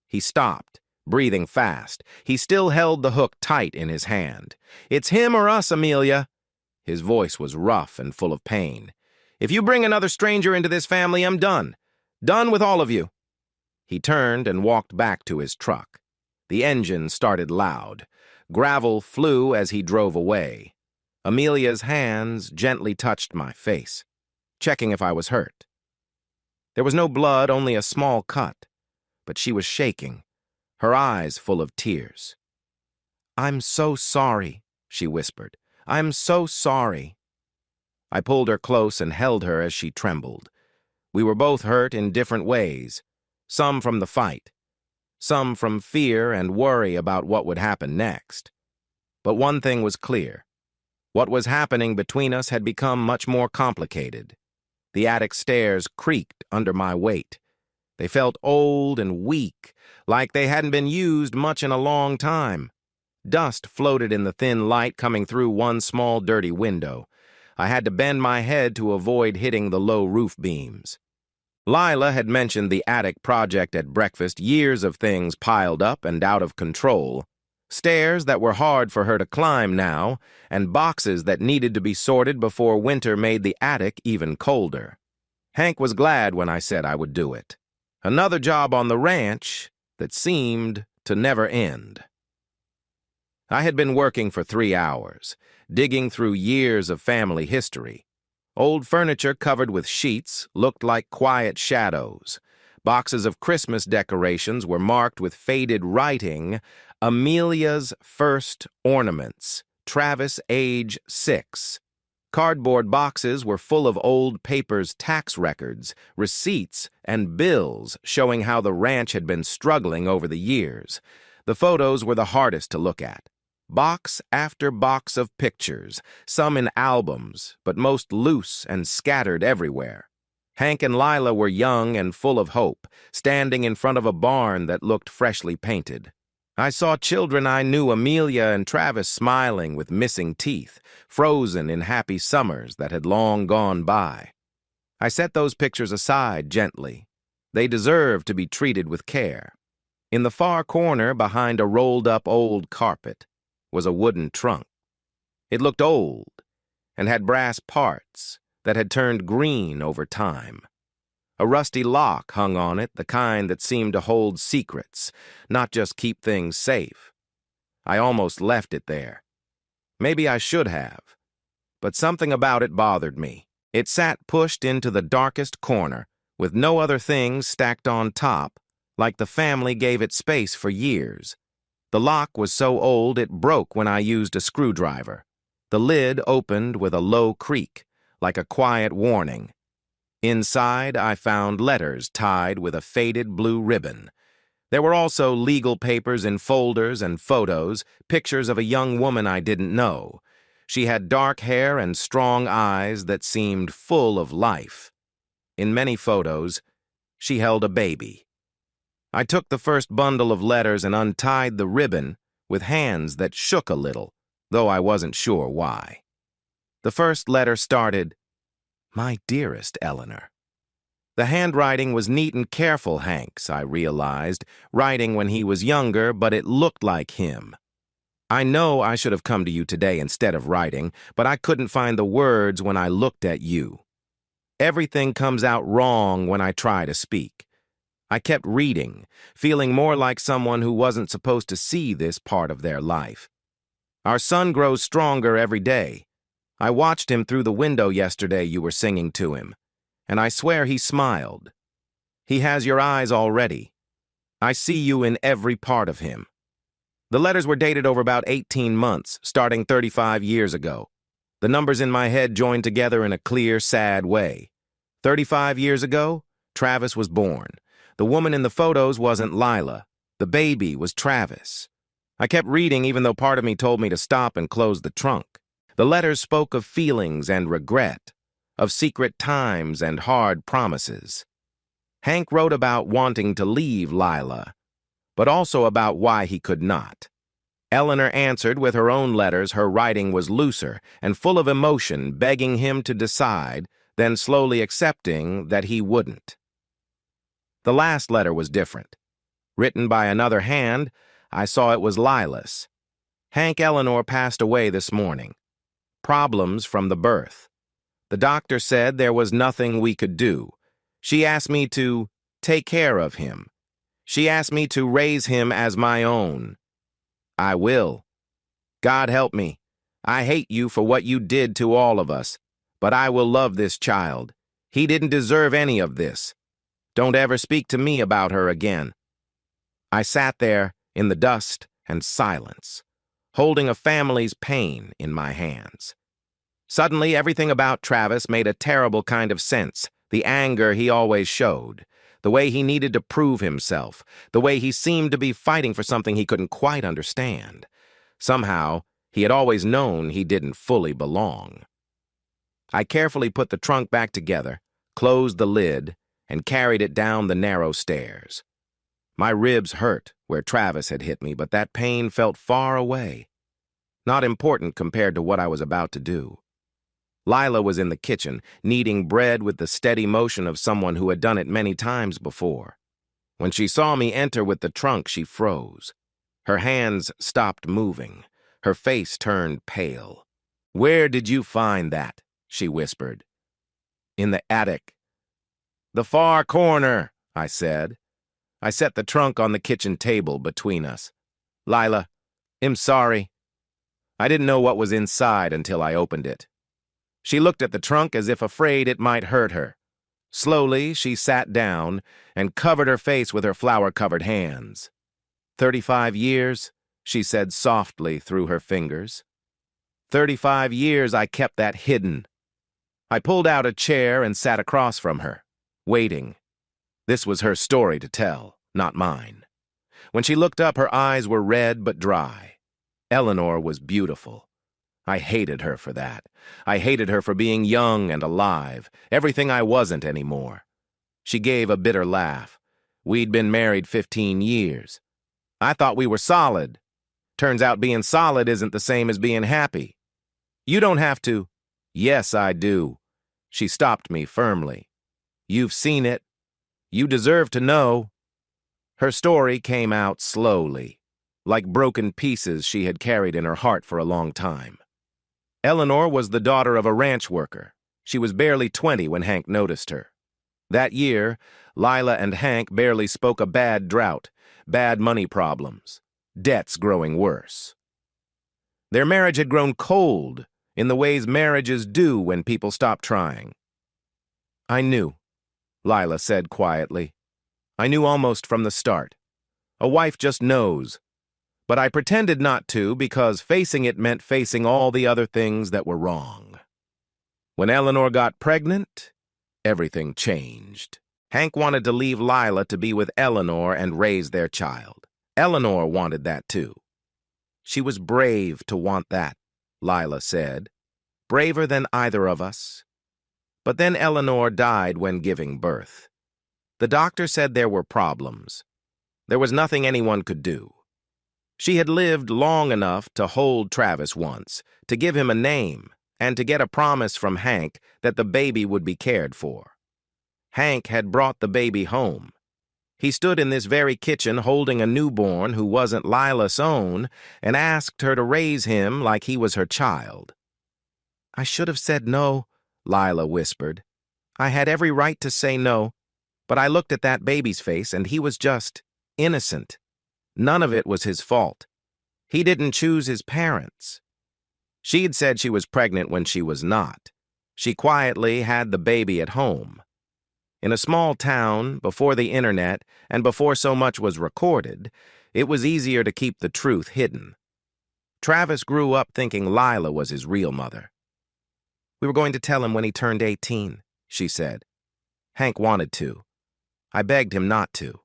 He stopped, breathing fast. He still held the hook tight in his hand. "It's him or us, Amelia." His voice was rough and full of pain. "If you bring another stranger into this family, I'm done. Done with all of you." He turned and walked back to his truck. The engine started loud. Gravel flew as he drove away. Amelia's hands gently touched my face, checking if I was hurt. There was no blood, only a small cut, but she was shaking, her eyes full of tears. "I'm so sorry," she whispered. "I'm so sorry." I pulled her close and held her as she trembled. We were both hurt in different ways, some from the fight, some from fear and worry about what would happen next. But one thing was clear. What was happening between us had become much more complicated. The attic stairs creaked under my weight. They felt old and weak, like they hadn't been used much in a long time. Dust floated in the thin light coming through one small dirty window. I had to bend my head to avoid hitting the low roof beams. Lila had mentioned the attic project at breakfast, years of things piled up and out of control. Stairs that were hard for her to climb now, and boxes that needed to be sorted before winter made the attic even colder. Hank was glad when I said I would do it. Another job on the ranch that seemed to never end. I had been working for 3 hours, digging through years of family history. Old furniture covered with sheets looked like quiet shadows. Boxes of Christmas decorations were marked with faded writing, "Amelia's first ornaments, Travis age 6. Cardboard boxes were full of old papers, tax records, receipts, and bills showing how the ranch had been struggling over the years. The photos were the hardest to look at. Box after box of pictures, some in albums, but most loose and scattered everywhere. Hank and Lila were young and full of hope, standing in front of a barn that looked freshly painted. I saw children I knew, Amelia and Travis, smiling with missing teeth, frozen in happy summers that had long gone by. I set those pictures aside gently. They deserved to be treated with care. In the far corner, behind a rolled-up old carpet, was a wooden trunk. It looked old and had brass parts that had turned green over time. A rusty lock hung on it, the kind that seemed to hold secrets, not just keep things safe. I almost left it there. Maybe I should have, but something about it bothered me. It sat pushed into the darkest corner, with no other things stacked on top, like the family gave it space for years. The lock was so old it broke when I used a screwdriver. The lid opened with a low creak, like a quiet warning. Inside, I found letters tied with a faded blue ribbon. There were also legal papers in folders and photos, pictures of a young woman I didn't know. She had dark hair and strong eyes that seemed full of life. In many photos, she held a baby. I took the first bundle of letters and untied the ribbon with hands that shook a little, though I wasn't sure why. The first letter started, "My dearest Eleanor." The handwriting was neat and careful, Hank's, I realized, writing when he was younger, but it looked like him. I know I should have come to you today instead of writing, but I couldn't find the words when I looked at you. Everything comes out wrong when I try to speak. I kept reading, feeling more like someone who wasn't supposed to see this part of their life. Our son grows stronger every day. I watched him through the window yesterday you were singing to him, and I swear he smiled. He has your eyes already. I see you in every part of him. The letters were dated over about 18 months, starting 35 years ago. The numbers in my head joined together in a clear, sad way. 35 years ago, Travis was born. The woman in the photos wasn't Lila. The baby was Travis. I kept reading even though part of me told me to stop and close the trunk. The letters spoke of feelings and regret, of secret times and hard promises. Hank wrote about wanting to leave Lila, but also about why he could not. Eleanor answered with her own letters. Her writing was looser and full of emotion, begging him to decide, then slowly accepting that he wouldn't. The last letter was different. Written by another hand, I saw it was Lila's. Hank Eleanor passed away this morning. Problems from the birth. The doctor said there was nothing we could do. She asked me to take care of him. She asked me to raise him as my own. I will. God help me. I hate you for what you did to all of us, but I will love this child. He didn't deserve any of this. Don't ever speak to me about her again. I sat there in the dust and silence, holding a family's pain in my hands. Suddenly, everything about Travis made a terrible kind of sense. The anger he always showed, the way he needed to prove himself, the way he seemed to be fighting for something he couldn't quite understand. Somehow, he had always known he didn't fully belong. I carefully put the trunk back together, closed the lid, and carried it down the narrow stairs. My ribs hurt where Travis had hit me, but that pain felt far away. Not important compared to what I was about to do. Lila was in the kitchen, kneading bread with the steady motion of someone who had done it many times before. When she saw me enter with the trunk, she froze. Her hands stopped moving. Her face turned pale. "Where did you find that?" she whispered. "In the attic." "The far corner," I said. I set the trunk on the kitchen table between us. "Lila, I'm sorry. I didn't know what was inside until I opened it." She looked at the trunk as if afraid it might hurt her. Slowly, she sat down and covered her face with her flour-covered hands. 35 years, she said softly through her fingers. 35 years I kept that hidden. I pulled out a chair and sat across from her, waiting. This was her story to tell, not mine. When she looked up, her eyes were red but dry. Eleanor was beautiful. I hated her for that. I hated her for being young and alive, everything I wasn't anymore. She gave a bitter laugh. We'd been married 15 years. I thought we were solid. Turns out being solid isn't the same as being happy. You don't have to. Yes, I do. She stopped me firmly. You've seen it. You deserve to know. Her story came out slowly, like broken pieces she had carried in her heart for a long time. Eleanor was the daughter of a ranch worker. She was barely 20 when Hank noticed her. That year, Lila and Hank barely spoke a bad drought, bad money problems, debts growing worse. Their marriage had grown cold in the ways marriages do when people stop trying. "I knew," Lila said quietly. "I knew almost from the start. A wife just knows. But I pretended not to because facing it meant facing all the other things that were wrong. When Eleanor got pregnant, everything changed. Hank wanted to leave Lila to be with Eleanor and raise their child. Eleanor wanted that too. She was brave to want that, Lila said. Braver than either of us. But then Eleanor died when giving birth. The doctor said there were problems. There was nothing anyone could do. She had lived long enough to hold Travis once, to give him a name, and to get a promise from Hank that the baby would be cared for. Hank had brought the baby home. He stood in this very kitchen holding a newborn who wasn't Lila's own and asked her to raise him like he was her child. "I should have said no," Lila whispered. "I had every right to say no, but I looked at that baby's face and he was just innocent. None of it was his fault. He didn't choose his parents." She'd said she was pregnant when she was not. She quietly had the baby at home. In a small town, before the internet, and before so much was recorded, it was easier to keep the truth hidden. Travis grew up thinking Lila was his real mother. "We were going to tell him when he turned 18, she said. Hank wanted to. I begged him not to.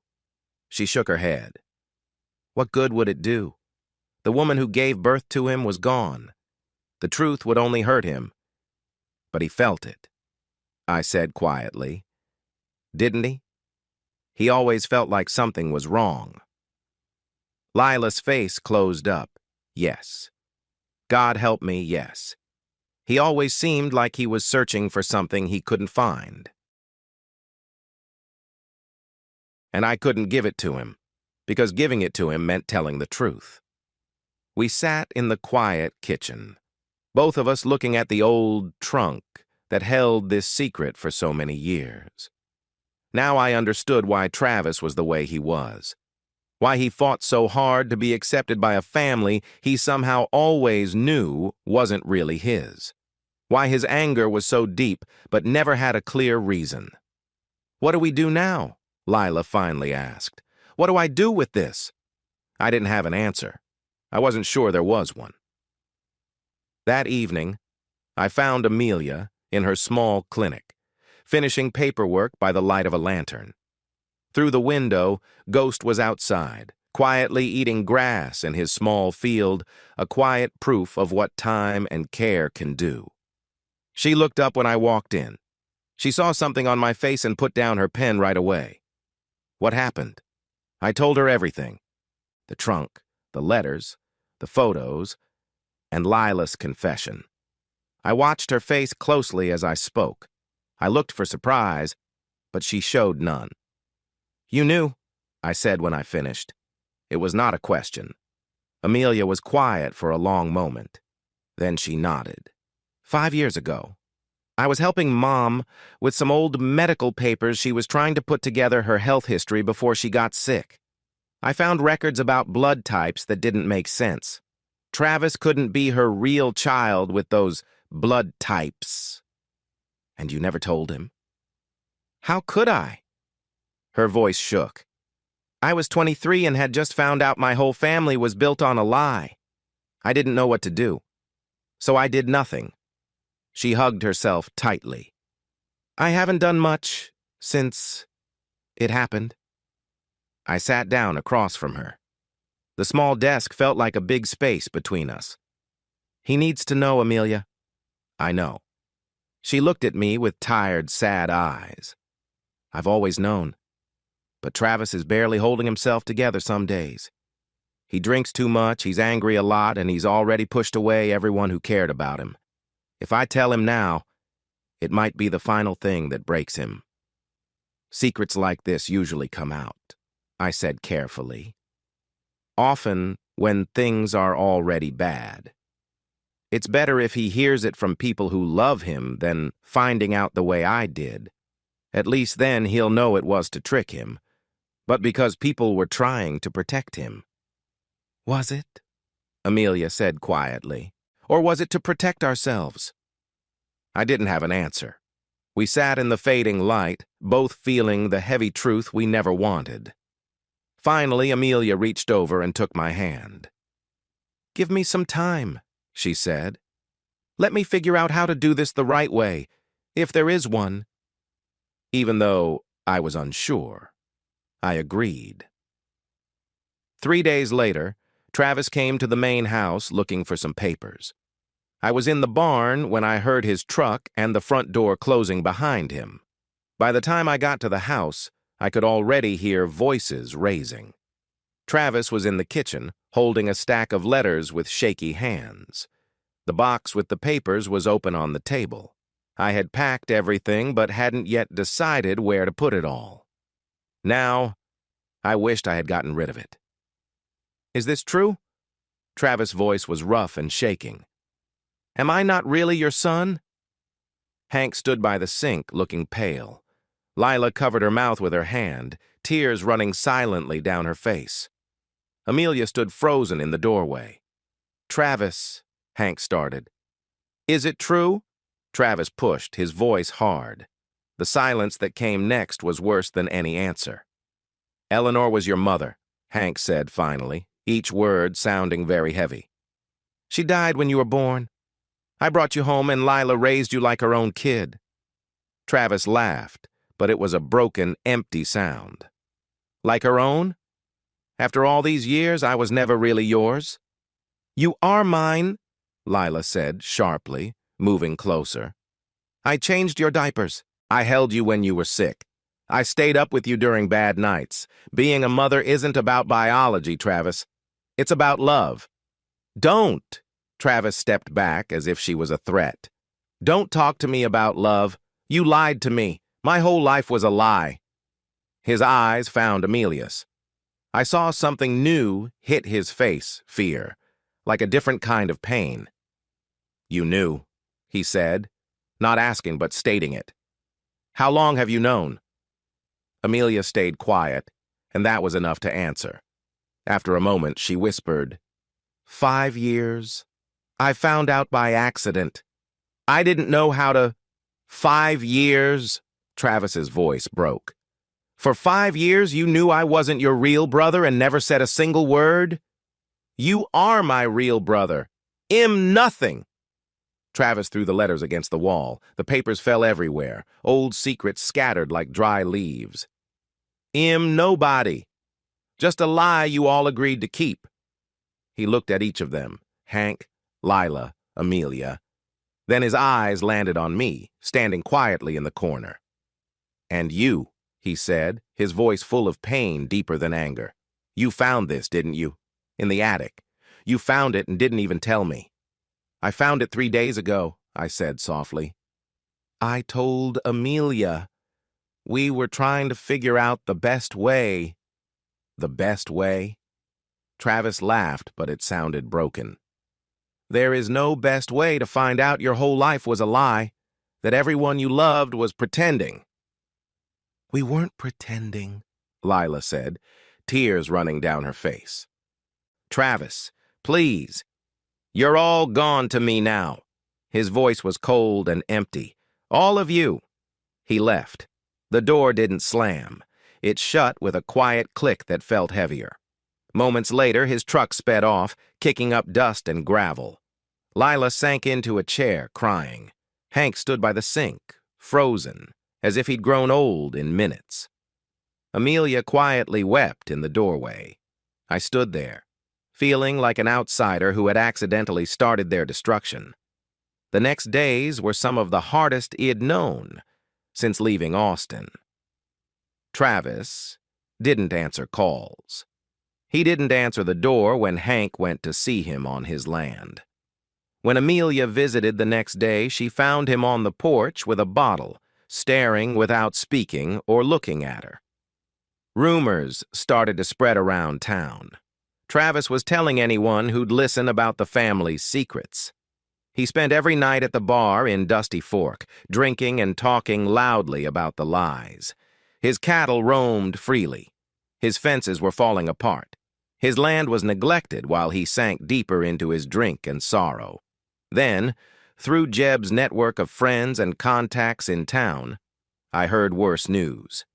She shook her head. What good would it do? The woman who gave birth to him was gone. The truth would only hurt him. But he felt it, I said quietly. Didn't he? He always felt like something was wrong. Lila's face closed up. Yes. God help me, yes. He always seemed like he was searching for something he couldn't find. And I couldn't give it to him, because giving it to him meant telling the truth. We sat in the quiet kitchen, both of us looking at the old trunk that held this secret for so many years. Now I understood why Travis was the way he was, why he fought so hard to be accepted by a family he somehow always knew wasn't really his, why his anger was so deep but never had a clear reason. What do we do now? Lila finally asked. What do I do with this? I didn't have an answer. I wasn't sure there was one. That evening, I found Amelia in her small clinic, finishing paperwork by the light of a lantern. Through the window, Ghost was outside, quietly eating grass in his small field, a quiet proof of what time and care can do. She looked up when I walked in. She saw something on my face and put down her pen right away. What happened? I told her everything. The trunk, the letters, the photos, and Lila's confession. I watched her face closely as I spoke. I looked for surprise, but she showed none. You knew, I said when I finished. It was not a question. Amelia was quiet for a long moment. Then she nodded. 5 years ago, I was helping Mom with some old medical papers she was trying to put together her health history before she got sick. I found records about blood types that didn't make sense. Travis couldn't be her real child with those blood types. And you never told him? How could I? Her voice shook. I was 23 and had just found out my whole family was built on a lie. I didn't know what to do. So I did nothing. She hugged herself tightly. I haven't done much since it happened. I sat down across from her. The small desk felt like a big space between us. He needs to know, Amelia. I know. She looked at me with tired, sad eyes. I've always known. But Travis is barely holding himself together some days. He drinks too much, he's angry a lot, and he's already pushed away everyone who cared about him. If I tell him now, it might be the final thing that breaks him. Secrets like this usually come out, I said carefully. Often when things are already bad. It's better if he hears it from people who love him than finding out the way I did. At least then he'll know it was to trick him, but because people were trying to protect him. Was it? Amelia said quietly. Or was it to protect ourselves? I didn't have an answer. We sat in the fading light, both feeling the heavy truth we never wanted. Finally, Amelia reached over and took my hand. Give me some time, she said. Let me figure out how to do this the right way, if there is one. Even though I was unsure, I agreed. 3 days later, Travis came to the main house looking for some papers. I was in the barn when I heard his truck and the front door closing behind him. By the time I got to the house, I could already hear voices raising. Travis was in the kitchen, holding a stack of letters with shaky hands. The box with the papers was open on the table. I had packed everything but hadn't yet decided where to put it all. Now, I wished I had gotten rid of it. Is this true? Travis' voice was rough and shaking. Am I not really your son? Hank stood by the sink, looking pale. Lila covered her mouth with her hand, tears running silently down her face. Amelia stood frozen in the doorway. Travis, Hank started. Is it true? Travis pushed, his voice hard. The silence that came next was worse than any answer. Eleanor was your mother, Hank said finally, each word sounding very heavy. She died when you were born. I brought you home and Lila raised you like her own kid. Travis laughed, but it was a broken, empty sound. Like her own? After all these years, I was never really yours. You are mine, Lila said sharply, moving closer. I changed your diapers. I held you when you were sick. I stayed up with you during bad nights. Being a mother isn't about biology, Travis. It's about love. Don't! Travis stepped back as if she was a threat. Don't talk to me about love. You lied to me. My whole life was a lie. His eyes found Amelia's. I saw something new hit his face, fear, like a different kind of pain. You knew, he said, not asking but stating it. How long have you known? Amelia stayed quiet, and that was enough to answer. After a moment, she whispered, 5 years. I found out by accident. I didn't know how to... 5 years? Travis's voice broke. For 5 years you knew I wasn't your real brother and never said a single word? You are my real brother. Nothing. Travis threw the letters against the wall. The papers fell everywhere, old secrets scattered like dry leaves. Nobody. Just a lie you all agreed to keep. He looked at each of them, Hank, Lila, Amelia. Then his eyes landed on me, standing quietly in the corner. And you, he said, his voice full of pain deeper than anger. You found this, didn't you? In the attic. You found it and didn't even tell me. I found it 3 days ago, I said softly. I told Amelia. We were trying to figure out the best way. The best way? Travis laughed, but it sounded broken. There is no best way to find out your whole life was a lie, that everyone you loved was pretending. We weren't pretending, Lila said, tears running down her face. Travis, please. You're all gone to me now. His voice was cold and empty. All of you. He left. The door didn't slam. It shut with a quiet click that felt heavier. Moments later, his truck sped off, kicking up dust and gravel. Lila sank into a chair, crying. Hank stood by the sink, frozen, as if he'd grown old in minutes. Amelia quietly wept in the doorway. I stood there, feeling like an outsider who had accidentally started their destruction. The next days were some of the hardest he'd known since leaving Austin. Travis didn't answer calls. He didn't answer the door when Hank went to see him on his land. When Amelia visited the next day, she found him on the porch with a bottle, staring without speaking or looking at her. Rumors started to spread around town. Travis was telling anyone who'd listen about the family's secrets. He spent every night at the bar in Dusty Fork, drinking and talking loudly about the lies. His cattle roamed freely. His fences were falling apart. His land was neglected while he sank deeper into his drink and sorrow. Then, through Jeb's network of friends and contacts in town, I heard worse news.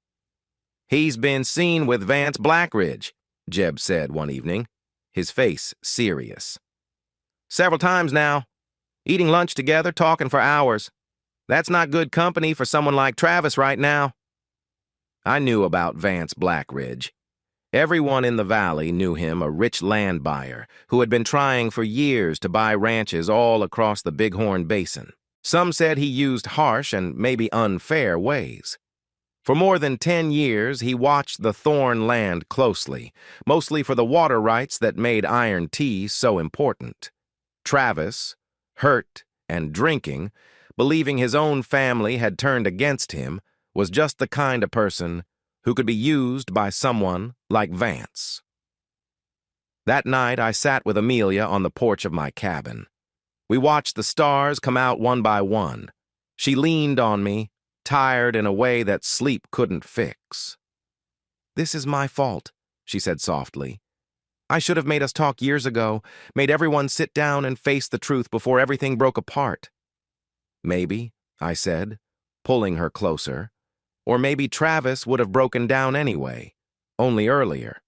He's been seen with Vance Blackridge, Jeb said one evening, his face serious. Several times now, eating lunch together, talking for hours. That's not good company for someone like Travis right now. I knew about Vance Blackridge. Everyone in the valley knew him a rich land buyer who had been trying for years to buy ranches all across the Bighorn Basin. Some said he used harsh and maybe unfair ways. For more than 10 years, he watched the Thorn land closely, mostly for the water rights that made iron tea so important. Travis, hurt and drinking, believing his own family had turned against him, was just the kind of person who could be used by someone like Vance. That night, I sat with Amelia on the porch of my cabin. We watched the stars come out one by one. She leaned on me, tired in a way that sleep couldn't fix. This is my fault, she said softly. I should have made us talk years ago, made everyone sit down and face the truth before everything broke apart. Maybe, I said, pulling her closer. Or maybe Travis would have broken down anyway, only earlier.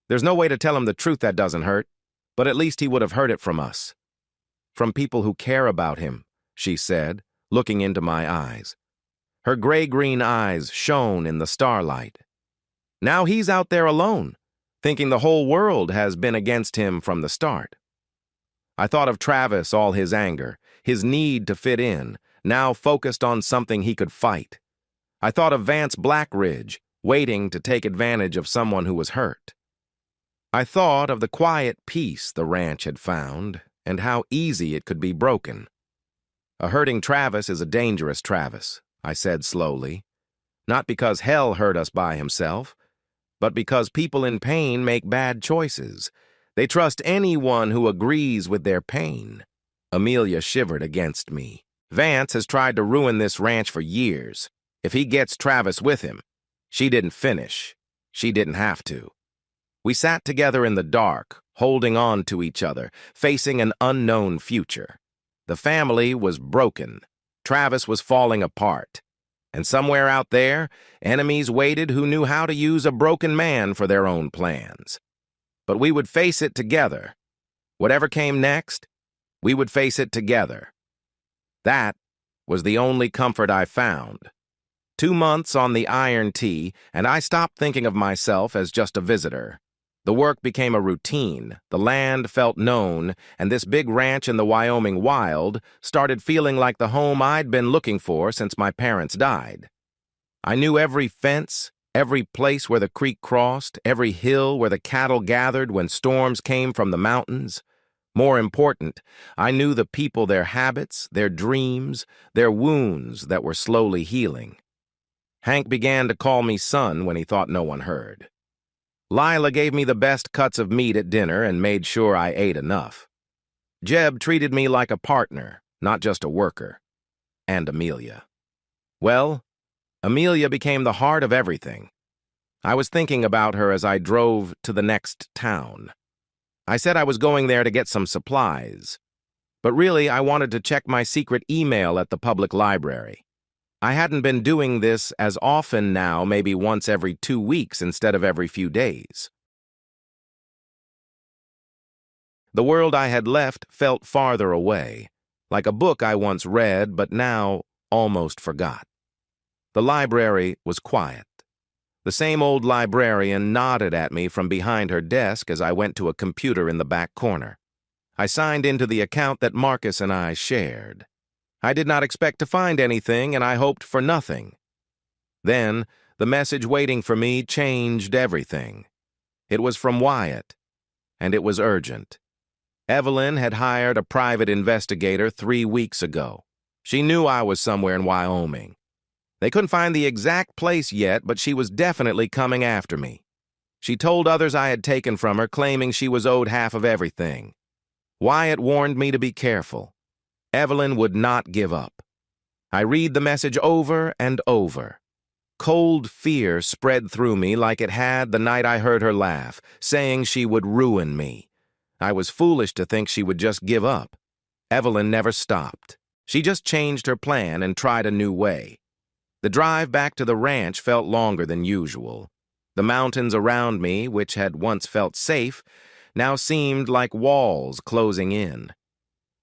There's no way to tell him the truth that doesn't hurt, but at least he would have heard it from us. From people who care about him, she said, looking into my eyes. Her gray-green eyes shone in the starlight. Now he's out there alone, thinking the whole world has been against him from the start. I thought of Travis, all his anger, his need to fit in, now focused on something he could fight. I thought of Vance Blackridge, waiting to take advantage of someone who was hurt. I thought of the quiet peace the ranch had found, and how easy it could be broken. A hurting Travis is a dangerous Travis, I said slowly. Not because hell hurt us by himself, but because people in pain make bad choices. They trust anyone who agrees with their pain. Amelia shivered against me. Vance has tried to ruin this ranch for years. If he gets Travis with him, she didn't finish. She didn't have to. We sat together in the dark, holding on to each other, facing an unknown future. The family was broken. Travis was falling apart. And somewhere out there, enemies waited who knew how to use a broken man for their own plans. But we would face it together. Whatever came next, we would face it together. That was the only comfort I found. 2 months on the Iron T, and I stopped thinking of myself as just a visitor. The work became a routine, the land felt known, and this big ranch in the Wyoming wild started feeling like the home I'd been looking for since my parents died. I knew every fence, every place where the creek crossed, every hill where the cattle gathered when storms came from the mountains. More important, I knew the people, their habits, their dreams, their wounds that were slowly healing. Hank began to call me son when he thought no one heard. Lila gave me the best cuts of meat at dinner and made sure I ate enough. Jeb treated me like a partner, not just a worker. And Amelia. Well, Amelia became the heart of everything. I was thinking about her as I drove to the next town. I said I was going there to get some supplies, but really I wanted to check my secret email at the public library. I hadn't been doing this as often now, maybe once every 2 weeks instead of every few days. The world I had left felt farther away, like a book I once read but now almost forgot. The library was quiet. The same old librarian nodded at me from behind her desk as I went to a computer in the back corner. I signed into the account that Marcus and I shared. I did not expect to find anything, and I hoped for nothing. Then, the message waiting for me changed everything. It was from Wyatt, and it was urgent. Evelyn had hired a private investigator 3 weeks ago. She knew I was somewhere in Wyoming. They couldn't find the exact place yet, but she was definitely coming after me. She told others I had taken from her, claiming she was owed half of everything. Wyatt warned me to be careful. Evelyn would not give up. I read the message over and over. Cold fear spread through me like it had the night I heard her laugh, saying she would ruin me. I was foolish to think she would just give up. Evelyn never stopped. She just changed her plan and tried a new way. The drive back to the ranch felt longer than usual. The mountains around me, which had once felt safe, now seemed like walls closing in.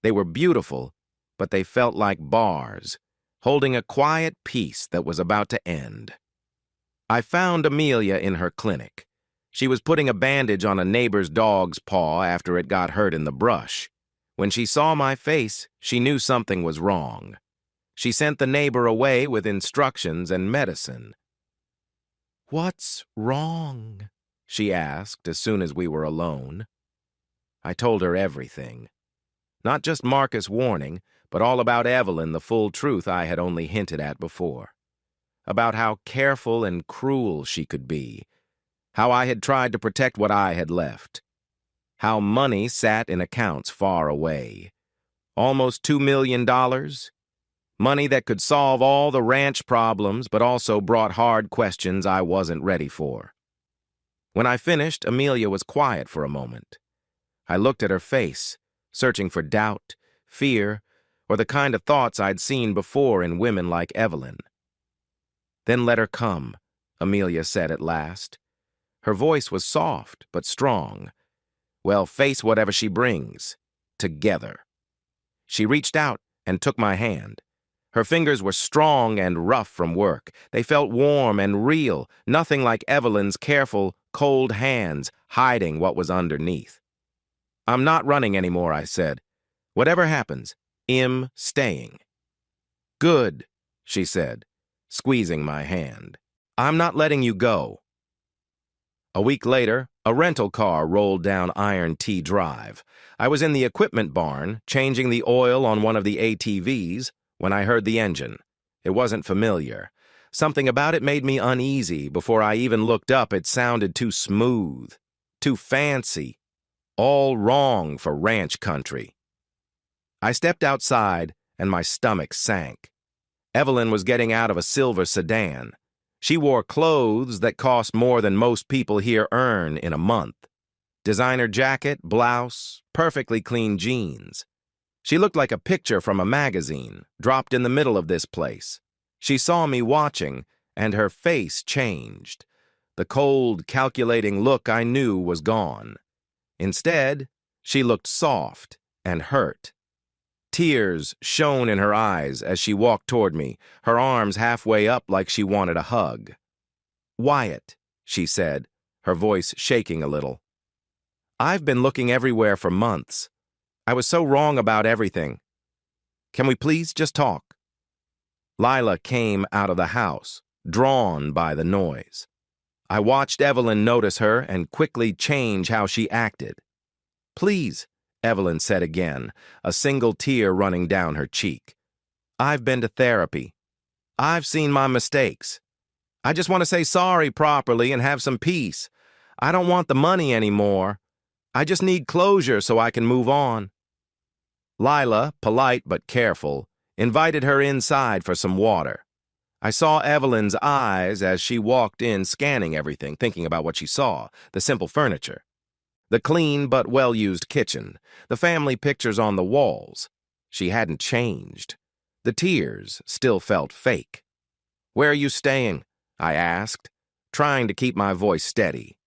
They were beautiful, but they felt like bars, holding a quiet peace that was about to end. I found Amelia in her clinic. She was putting a bandage on a neighbor's dog's paw after it got hurt in the brush. When she saw my face, she knew something was wrong. She sent the neighbor away with instructions and medicine. "What's wrong?" she asked as soon as we were alone. I told her everything. Not just Marcus' warning, but all about Evelyn, the full truth I had only hinted at before. About how careful and cruel she could be. How I had tried to protect what I had left. How money sat in accounts far away. Almost $2 million. Money that could solve all the ranch problems, but also brought hard questions I wasn't ready for. When I finished, Amelia was quiet for a moment. I looked at her face, searching for doubt, fear, or the kind of thoughts I'd seen before in women like Evelyn. "Then let her come," Amelia said at last. Her voice was soft but strong. "We'll face whatever she brings, together." She reached out and took my hand. Her fingers were strong and rough from work. They felt warm and real, nothing like Evelyn's careful, cold hands hiding what was underneath. "I'm not running anymore," I said. "Whatever happens, I'm staying." "Good," she said, squeezing my hand. "I'm not letting you go." A week later, a rental car rolled down Iron T Drive. I was in the equipment barn, changing the oil on one of the ATVs, when I heard the engine. It wasn't familiar. Something about it made me uneasy. Before I even looked up, it sounded too smooth, too fancy, all wrong for ranch country. I stepped outside, and my stomach sank. Evelyn was getting out of a silver sedan. She wore clothes that cost more than most people here earn in a month. Designer jacket, blouse, perfectly clean jeans. She looked like a picture from a magazine, dropped in the middle of this place. She saw me watching, and her face changed. The cold, calculating look I knew was gone. Instead, she looked soft and hurt. Tears shone in her eyes as she walked toward me, her arms halfway up like she wanted a hug. "Wyatt," she said, her voice shaking a little. "I've been looking everywhere for months. I was so wrong about everything. Can we please just talk?" Lila came out of the house, drawn by the noise. I watched Evelyn notice her and quickly change how she acted. "Please," Evelyn said again, a single tear running down her cheek. "I've been to therapy. I've seen my mistakes. I just want to say sorry properly and have some peace. I don't want the money anymore. I just need closure so I can move on." Lila, polite but careful, invited her inside for some water. I saw Evelyn's eyes as she walked in, scanning everything, thinking about what she saw, the simple furniture, the clean but well-used kitchen, the family pictures on the walls. She hadn't changed. The tears still felt fake. "Where are you staying?" I asked, trying to keep my voice steady.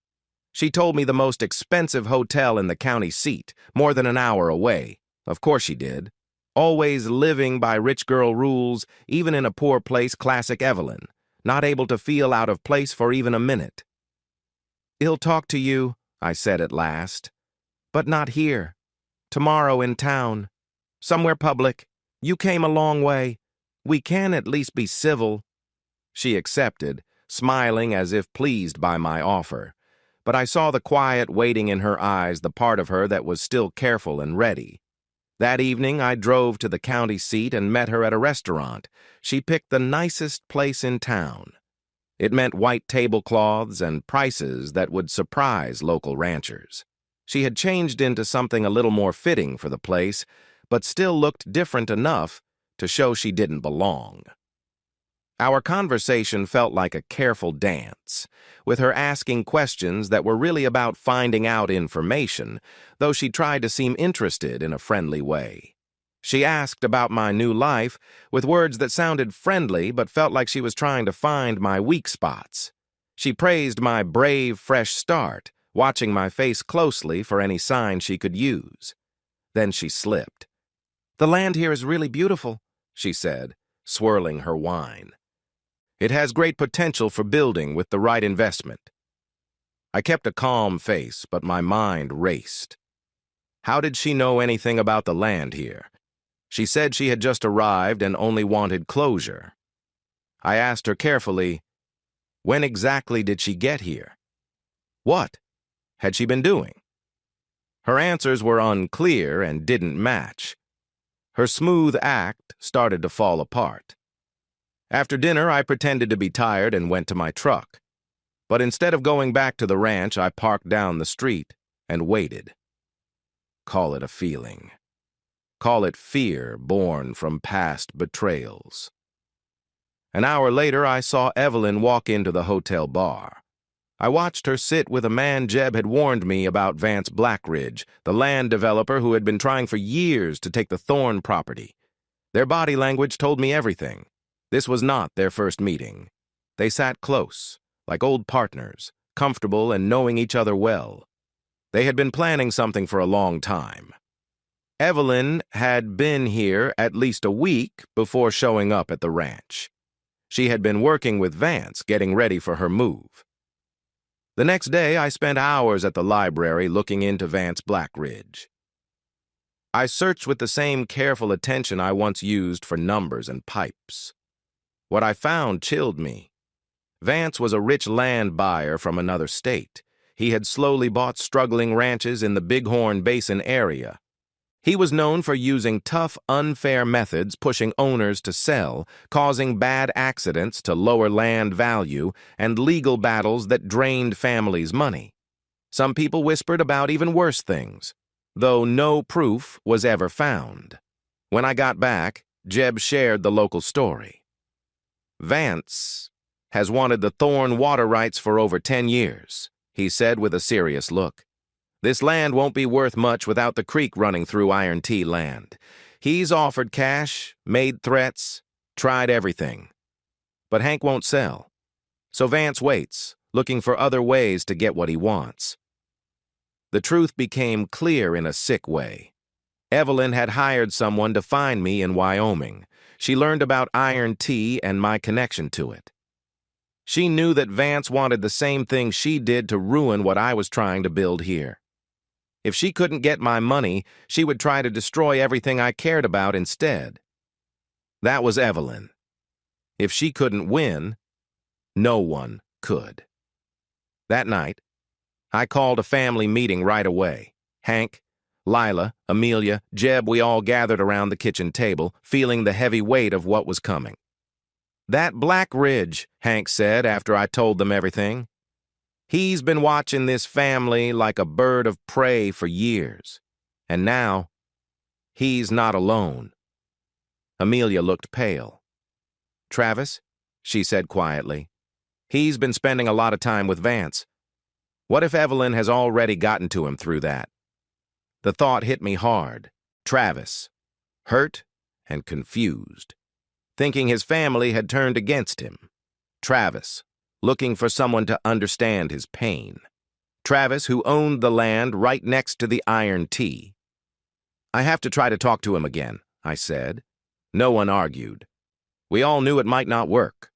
She told me the most expensive hotel in the county seat, more than an hour away. Of course she did. Always living by rich girl rules, even in a poor place, classic Evelyn, not able to feel out of place for even a minute. "He'll talk to you," I said at last. "But not here. Tomorrow in town. Somewhere public. You came a long way. We can at least be civil." She accepted, smiling as if pleased by my offer. But I saw the quiet waiting in her eyes, the part of her that was still careful and ready. That evening, I drove to the county seat and met her at a restaurant. She picked the nicest place in town. It meant white tablecloths and prices that would surprise local ranchers. She had changed into something a little more fitting for the place, but still looked different enough to show she didn't belong. Our conversation felt like a careful dance, with her asking questions that were really about finding out information, though she tried to seem interested in a friendly way. She asked about my new life with words that sounded friendly but felt like she was trying to find my weak spots. She praised my brave, fresh start, watching my face closely for any sign she could use. Then she slipped. "The land here is really beautiful," she said, swirling her wine. "It has great potential for building with the right investment." I kept a calm face, but my mind raced. How did she know anything about the land here? She said she had just arrived and only wanted closure. I asked her carefully, when exactly did she get here? What had she been doing? Her answers were unclear and didn't match. Her smooth act started to fall apart. After dinner, I pretended to be tired and went to my truck. But instead of going back to the ranch, I parked down the street and waited. Call it a feeling. Call it fear born from past betrayals. An hour later, I saw Evelyn walk into the hotel bar. I watched her sit with a man Jeb had warned me about, Vance Blackridge, the land developer who had been trying for years to take the Thorne property. Their body language told me everything. This was not their first meeting. They sat close, like old partners, comfortable and knowing each other well. They had been planning something for a long time. Evelyn had been here at least a week before showing up at the ranch. She had been working with Vance, getting ready for her move. The next day, I spent hours at the library looking into Vance Blackridge. I searched with the same careful attention I once used for numbers and pipes. What I found chilled me. Vance was a rich land buyer from another state. He had slowly bought struggling ranches in the Bighorn Basin area. He was known for using tough, unfair methods, pushing owners to sell, causing bad accidents to lower land value, and legal battles that drained families' money. Some people whispered about even worse things, though no proof was ever found. When I got back, Jeb shared the local story. Vance has wanted the Thorne water rights for over 10 years, he said with a serious look. This land won't be worth much without the creek running through Iron T land. He's offered cash, made threats, tried everything. But Hank won't sell. So Vance waits, looking for other ways to get what he wants. The truth became clear in a sick way. Evelyn had hired someone to find me in Wyoming. She learned about Iron T and my connection to it. She knew that Vance wanted the same thing she did to ruin what I was trying to build here. If she couldn't get my money, she would try to destroy everything I cared about instead. That was Evelyn. If she couldn't win, no one could. That night, I called a family meeting right away. Hank, Lila, Amelia, Jeb, we all gathered around the kitchen table, feeling the heavy weight of what was coming. That Blackridge, Hank said after I told them everything. He's been watching this family like a bird of prey for years. And now, he's not alone. Amelia looked pale. Travis, she said quietly, he's been spending a lot of time with Vance. What if Evelyn has already gotten to him through that? The thought hit me hard. Travis, hurt and confused, thinking his family had turned against him. Travis, looking for someone to understand his pain. Travis, who owned the land right next to the Iron T. I have to try to talk to him again, I said. No one argued. We all knew it might not work.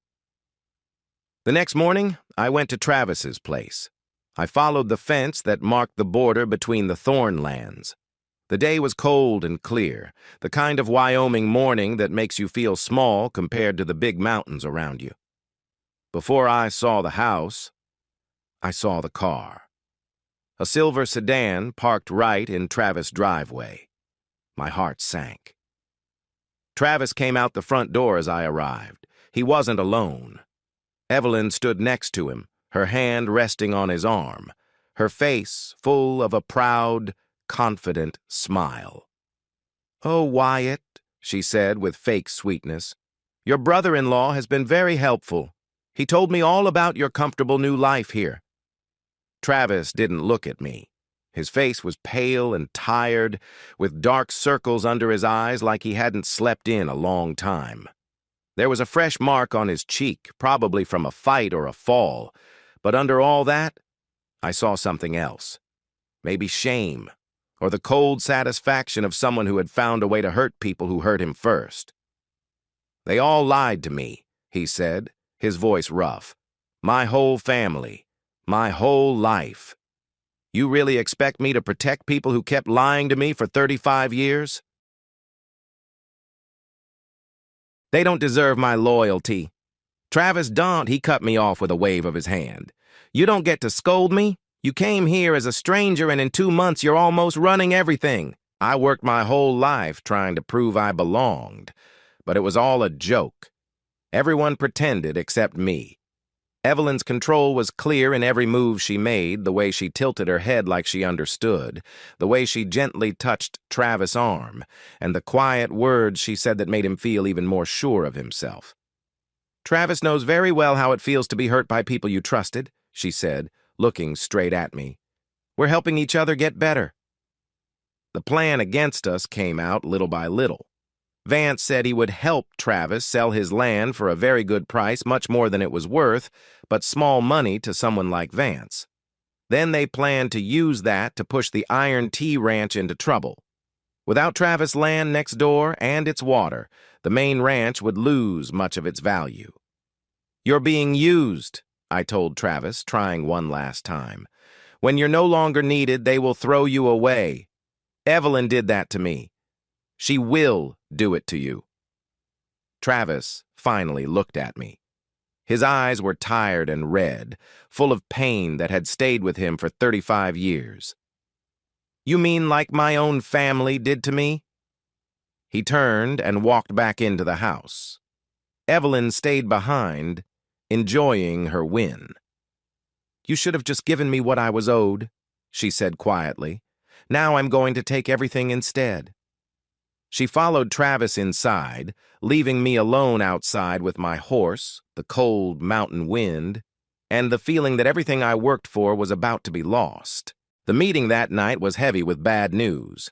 The next morning, I went to Travis's place. I followed the fence that marked the border between the Thorne lands. The day was cold and clear, the kind of Wyoming morning that makes you feel small compared to the big mountains around you. Before I saw the house, I saw the car. A silver sedan parked right in Travis' driveway. My heart sank. Travis came out the front door as I arrived. He wasn't alone. Evelyn stood next to him, her hand resting on his arm, her face full of a proud, confident smile. "Oh, Wyatt," she said with fake sweetness, "your brother-in-law has been very helpful. He told me all about your comfortable new life here." Travis didn't look at me. His face was pale and tired, with dark circles under his eyes like he hadn't slept in a long time. There was a fresh mark on his cheek, probably from a fight or a fall, but under all that, I saw something else. Maybe shame, or the cold satisfaction of someone who had found a way to hurt people who hurt him first. "They all lied to me," he said, his voice rough. "My whole family, my whole life. You really expect me to protect people who kept lying to me for 35 years? They don't deserve my loyalty. Travis don't," he cut me off with a wave of his hand. "You don't get to scold me. You came here as a stranger and in 2 months you're almost running everything. I worked my whole life trying to prove I belonged, but it was all a joke. Everyone pretended except me. Evelyn's control was clear in every move she made, the way she tilted her head like she understood, the way she gently touched Travis' arm, and the quiet words she said that made him feel even more sure of himself. Travis knows very well how it feels to be hurt by people you trusted. she said, looking straight at me. We're helping each other get better. The plan against us came out little by little. Vance said he would help Travis sell his land for a very good price, much more than it was worth, but small money to someone like Vance. Then they planned to use that to push the Iron T Ranch into trouble. Without Travis' land next door and its water, the main ranch would lose much of its value. You're being used, I told Travis, trying one last time. When you're no longer needed, they will throw you away. Evelyn did that to me. She will do it to you. Travis finally looked at me. His eyes were tired and red, full of pain that had stayed with him for 35 years. You mean like my own family did to me? He turned and walked back into the house. Evelyn stayed behind, enjoying her win. You should have just given me what I was owed, she said quietly. Now I'm going to take everything instead. She followed Travis inside, leaving me alone outside with my horse, the cold mountain wind, and the feeling that everything I worked for was about to be lost. The meeting that night was heavy with bad news.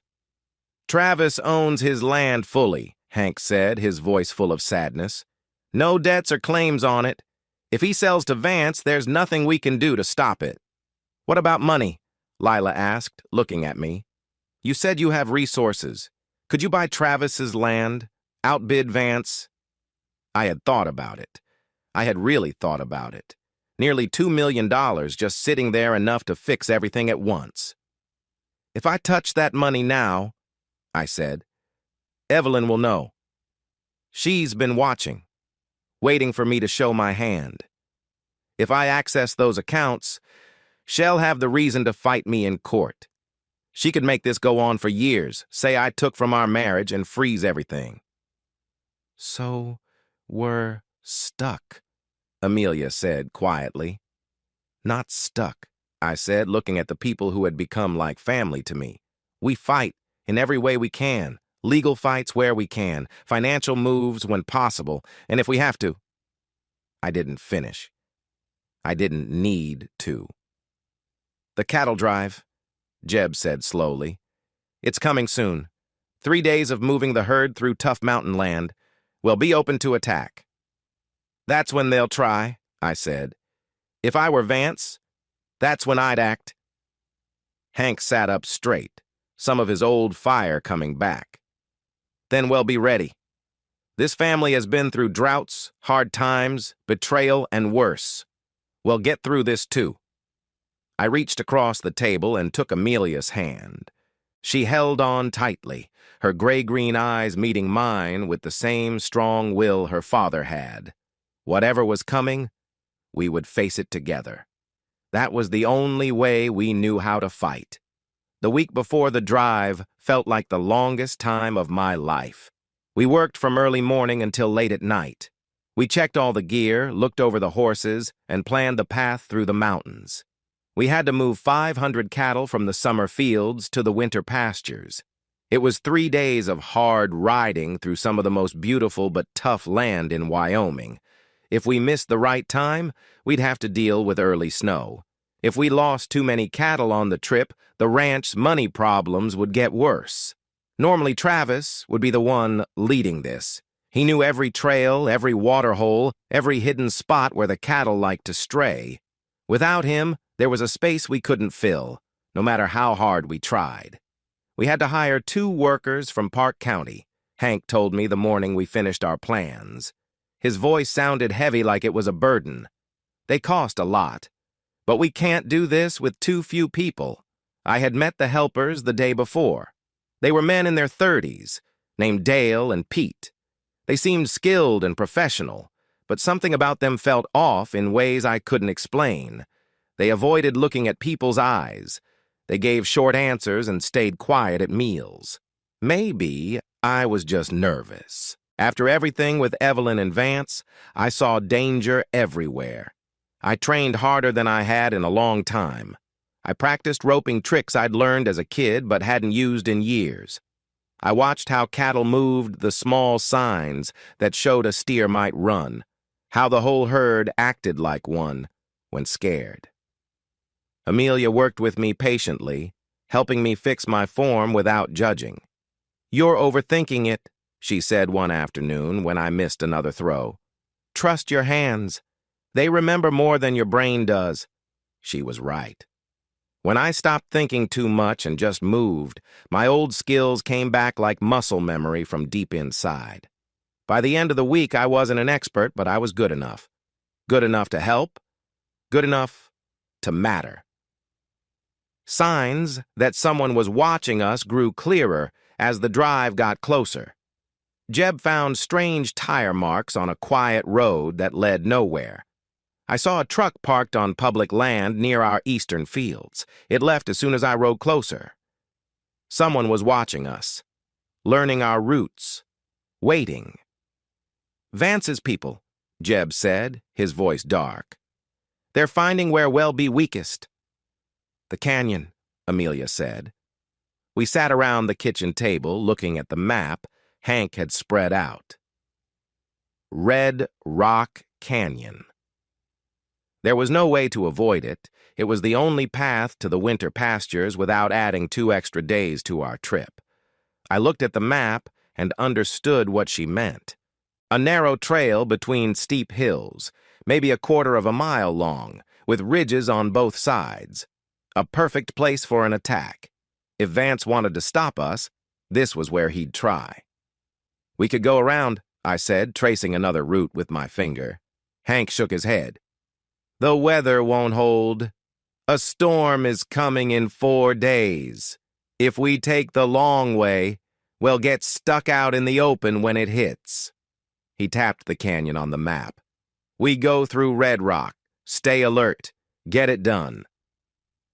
Travis owns his land fully, Hank said, his voice full of sadness. No debts or claims on it. If he sells to Vance, there's nothing we can do to stop it. What about money? Lila asked, looking at me. You said you have resources. Could you buy Travis's land? Outbid Vance? I had thought about it. I had really thought about it. Nearly $2 million just sitting there, enough to fix everything at once. If I touch that money now, I said, Evelyn will know. She's been watching, waiting for me to show my hand. If I access those accounts, she'll have the reason to fight me in court. She could make this go on for years, say I took from our marriage, and freeze everything. So we're stuck, Amelia said quietly. Not stuck, I said, looking at the people who had become like family to me. We fight in every way we can, legal fights where we can, financial moves when possible, and if we have to. I didn't finish. I didn't need to. The cattle drive, Jeb said slowly. It's coming soon. 3 days of moving the herd through tough mountain land. We'll be open to attack. That's when they'll try, I said. If I were Vance, that's when I'd act. Hank sat up straight, some of his old fire coming back. Then we'll be ready. This family has been through droughts, hard times, betrayal, and worse. We'll get through this too. I reached across the table and took Amelia's hand. She held on tightly, her gray-green eyes meeting mine with the same strong will her father had. Whatever was coming, we would face it together. That was the only way we knew how to fight. The week before the drive felt like the longest time of my life. We worked from early morning until late at night. We checked all the gear, looked over the horses, and planned the path through the mountains. We had to move 500 cattle from the summer fields to the winter pastures. It was 3 days of hard riding through some of the most beautiful but tough land in Wyoming. If we missed the right time, we'd have to deal with early snow. If we lost too many cattle on the trip, the ranch's money problems would get worse. Normally Travis would be the one leading this. He knew every trail, every water hole, every hidden spot where the cattle liked to stray. Without him, there was a space we couldn't fill, no matter how hard we tried. We had to hire 2 workers from Park County, Hank told me the morning we finished our plans. His voice sounded heavy, like it was a burden. They cost a lot. But we can't do this with too few people. I had met the helpers the day before. They were men in their 30s, named Dale and Pete. They seemed skilled and professional, but something about them felt off in ways I couldn't explain. They avoided looking at people's eyes. They gave short answers and stayed quiet at meals. Maybe I was just nervous. After everything with Evelyn and Vance, I saw danger everywhere. I trained harder than I had in a long time. I practiced roping tricks I'd learned as a kid but hadn't used in years. I watched how cattle moved the small signs that showed a steer might run, how the whole herd acted like one when scared. Amelia worked with me patiently, helping me fix my form without judging. "You're overthinking it," she said one afternoon when I missed another throw. "Trust your hands. They remember more than your brain does." She was right. When I stopped thinking too much and just moved, my old skills came back like muscle memory from deep inside. By the end of the week, I wasn't an expert, but I was good enough. Good enough to help. Good enough to matter. Signs that someone was watching us grew clearer as the drive got closer. Jeb found strange tire marks on a quiet road that led nowhere. I saw a truck parked on public land near our eastern fields. It left as soon as I rode closer. Someone was watching us, learning our routes, waiting. "Vance's people," Jeb said, his voice dark. "They're finding where we'll be weakest." "The canyon," Amelia said. We sat around the kitchen table, looking at the map Hank had spread out. Red Rock Canyon. There was no way to avoid it. It was the only path to the winter pastures without adding 2 extra days to our trip. I looked at the map and understood what she meant. A narrow trail between steep hills, maybe 1/4 of a mile long, with ridges on both sides. A perfect place for an attack. If Vance wanted to stop us, this was where he'd try. "We could go around," I said, tracing another route with my finger. Hank shook his head. "The weather won't hold. A storm is coming in 4 days. If we take the long way, we'll get stuck out in the open when it hits." He tapped the canyon on the map. "We go through Red Rock. Stay alert. Get it done."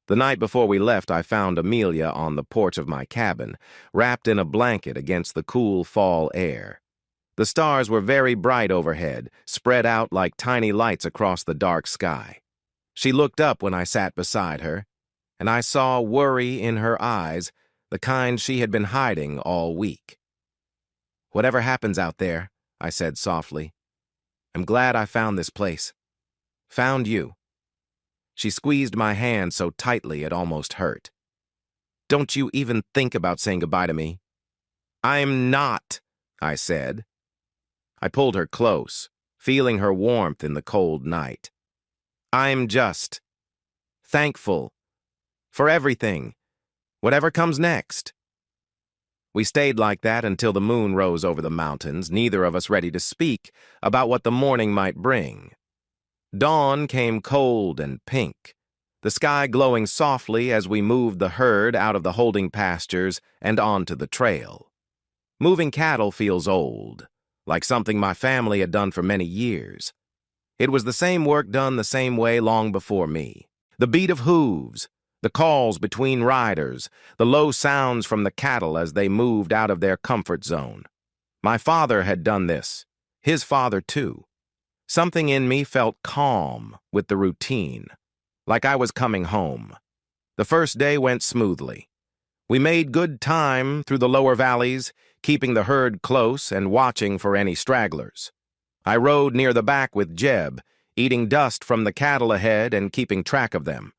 The night before we left, I found Amelia on the porch of my cabin, wrapped in a blanket against the cool fall air. The stars were very bright overhead, spread out like tiny lights across the dark sky. She looked up when I sat beside her, and I saw worry in her eyes, the kind she had been hiding all week. "Whatever happens out there," I said softly, "I'm glad I found this place. Found you." She squeezed my hand so tightly it almost hurt. "Don't you even think about saying goodbye to me." "I'm not," I said. I pulled her close, feeling her warmth in the cold night. "I'm just thankful for everything, whatever comes next." We stayed like that until the moon rose over the mountains, neither of us ready to speak about what the morning might bring. Dawn came cold and pink, the sky glowing softly as we moved the herd out of the holding pastures and onto the trail. Moving cattle feels old, like something my family had done for many years. It was the same work done the same way long before me. The beat of hooves, the calls between riders, the low sounds from the cattle as they moved out of their comfort zone. My father had done this, his father too. Something in me felt calm with the routine, like I was coming home. The first day went smoothly. We made good time through the lower valleys, keeping the herd close and watching for any stragglers. I rode near the back with Jeb, eating dust from the cattle ahead and keeping track of them.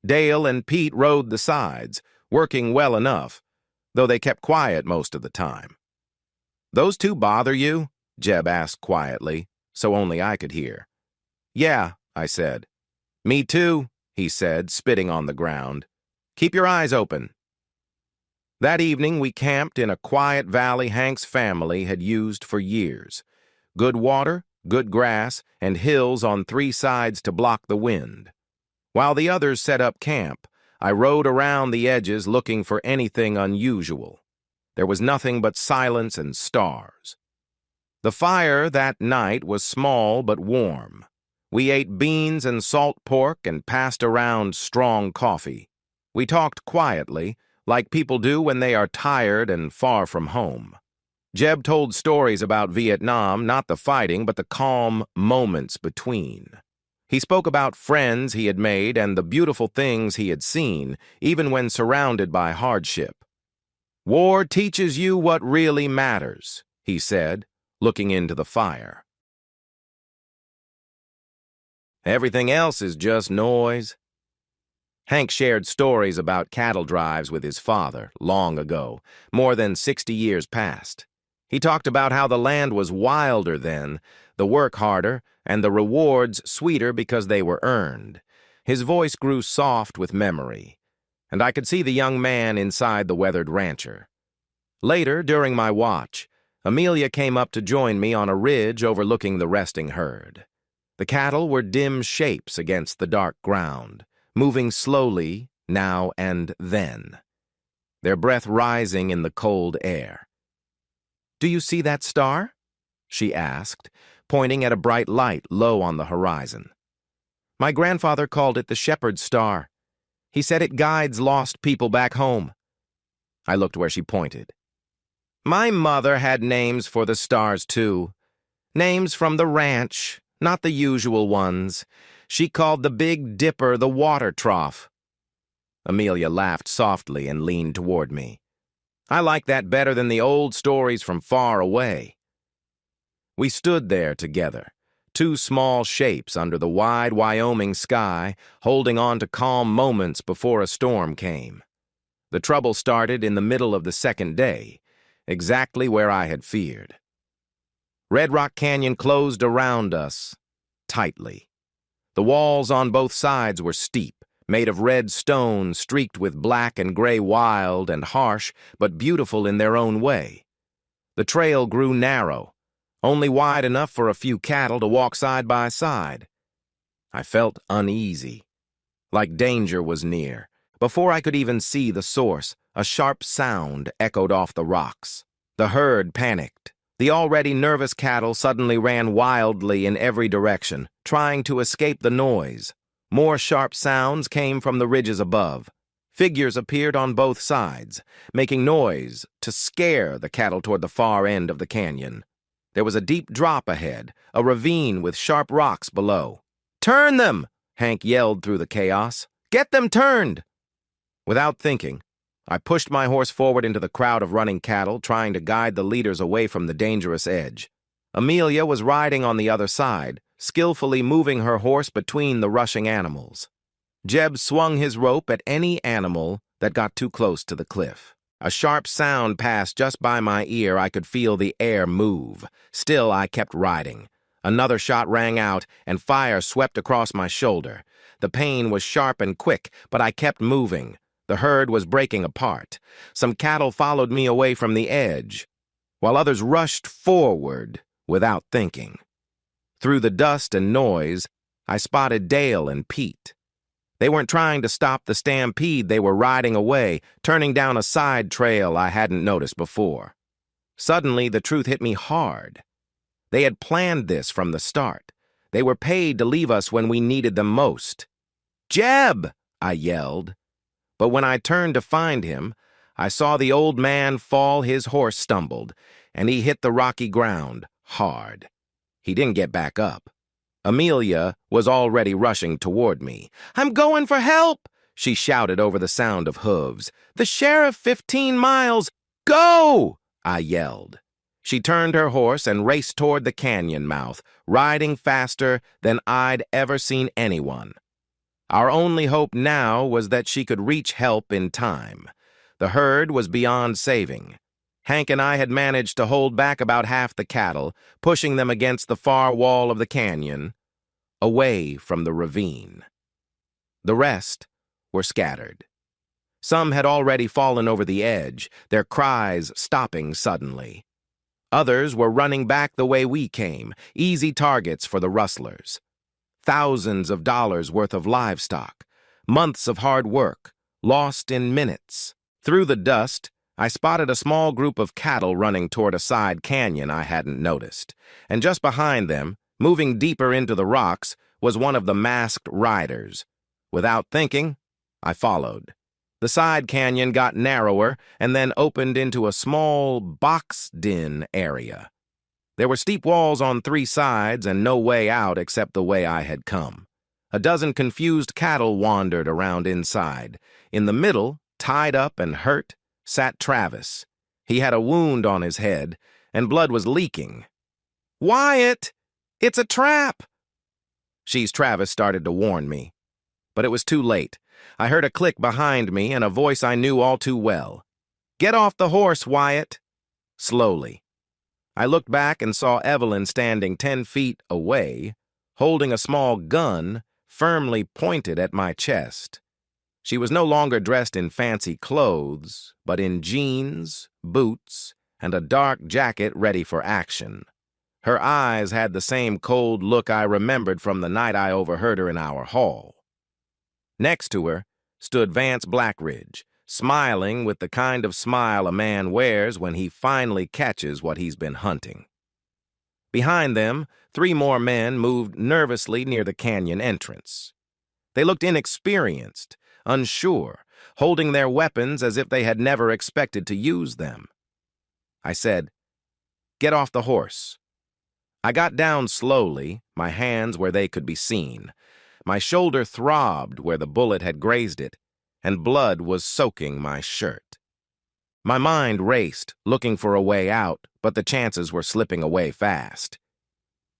Dale and Pete rode the sides, working well enough, though they kept quiet most of the time. "Those two bother you?" Jeb asked quietly, so only I could hear. "Yeah," I said. "Me too," he said, spitting on the ground. "Keep your eyes open." That evening we camped in a quiet valley Hank's family had used for years. Good water, good grass, and hills on 3 sides to block the wind. While the others set up camp, I rode around the edges looking for anything unusual. There was nothing but silence and stars. The fire that night was small but warm. We ate beans and salt pork and passed around strong coffee. We talked quietly, like people do when they are tired and far from home. Jeb told stories about Vietnam, not the fighting, but the calm moments between. He spoke about friends he had made and the beautiful things he had seen, even when surrounded by hardship. "War teaches you what really matters," he said, looking into the fire. "Everything else is just noise." Hank shared stories about cattle drives with his father long ago, more than 60 years past. He talked about how the land was wilder then, the work harder, and the rewards sweeter because they were earned. His voice grew soft with memory, and I could see the young man inside the weathered rancher. Later, during my watch, Amelia came up to join me on a ridge overlooking the resting herd. The cattle were dim shapes against the dark ground, moving slowly now and then, their breath rising in the cold air. "Do you see that star?" she asked, pointing at a bright light low on the horizon. "My grandfather called it the shepherd's star. He said it guides lost people back home." I looked where she pointed. My mother had names for the stars, too. Names from the ranch, not the usual ones. She called the Big Dipper the water trough. Amelia laughed softly and leaned toward me. "I like that better than the old stories from far away." We stood there together, two small shapes under the wide Wyoming sky, holding on to calm moments before a storm came. The trouble started in the middle of the second day, exactly where I had feared. Red Rock Canyon closed around us tightly. The walls on both sides were steep, made of red stone streaked with black and gray, wild and harsh, but beautiful in their own way. The trail grew narrow, only wide enough for a few cattle to walk side by side. I felt uneasy, like danger was near. Before I could even see the source, a sharp sound echoed off the rocks. The herd panicked. The already nervous cattle suddenly ran wildly in every direction, trying to escape the noise. More sharp sounds came from the ridges above. Figures appeared on both sides, making noise to scare the cattle toward the far end of the canyon. There was a deep drop ahead, a ravine with sharp rocks below. "Turn them!" Hank yelled through the chaos. "Get them turned!" Without thinking, I pushed my horse forward into the crowd of running cattle, trying to guide the leaders away from the dangerous edge. Amelia was riding on the other side, skillfully moving her horse between the rushing animals. Jeb swung his rope at any animal that got too close to the cliff. A sharp sound passed just by my ear. I could feel the air move. Still, I kept riding. Another shot rang out, and fire swept across my shoulder. The pain was sharp and quick, but I kept moving. The herd was breaking apart. Some cattle followed me away from the edge, while others rushed forward without thinking. Through the dust and noise, I spotted Dale and Pete. They weren't trying to stop the stampede. They were riding away, turning down a side trail I hadn't noticed before. Suddenly, the truth hit me hard. They had planned this from the start. They were paid to leave us when we needed them most. "Jeb!" I yelled. But when I turned to find him, I saw the old man fall. His horse stumbled, and he hit the rocky ground hard. He didn't get back up. Amelia was already rushing toward me. "I'm going for help!" she shouted over the sound of hooves. "The sheriff 15 miles! Go!" I yelled. She turned her horse and raced toward the canyon mouth, riding faster than I'd ever seen anyone. Our only hope now was that she could reach help in time. The herd was beyond saving. Hank and I had managed to hold back about half the cattle, pushing them against the far wall of the canyon, away from the ravine. The rest were scattered. Some had already fallen over the edge, their cries stopping suddenly. Others were running back the way we came, easy targets for the rustlers. Thousands of dollars worth of livestock, months of hard work, lost in minutes. Through the dust, I spotted a small group of cattle running toward a side canyon I hadn't noticed, and just behind them, moving deeper into the rocks, was one of the masked riders. Without thinking, I followed. The side canyon got narrower and then opened into a small box-den area. There were steep walls on 3 sides and no way out except the way I had come. A dozen confused cattle wandered around inside. In the middle, tied up and hurt, sat Travis. He had a wound on his head, and blood was leaking. "Wyatt! It's a trap!" Travis started to warn me. But it was too late. I heard a click behind me and a voice I knew all too well. "Get off the horse, Wyatt!" Slowly. I looked back and saw Evelyn standing 10 feet away, holding a small gun firmly pointed at my chest. She was no longer dressed in fancy clothes, but in jeans, boots, and a dark jacket ready for action. Her eyes had the same cold look I remembered from the night I overheard her in our hall. Next to her stood Vance Blackridge, smiling with the kind of smile a man wears when he finally catches what he's been hunting. Behind them, 3 more men moved nervously near the canyon entrance. They looked inexperienced, unsure, holding their weapons as if they had never expected to use them. I said, "Get off the horse." I got down slowly, my hands where they could be seen. My shoulder throbbed where the bullet had grazed it, and blood was soaking my shirt. My mind raced, looking for a way out, but the chances were slipping away fast.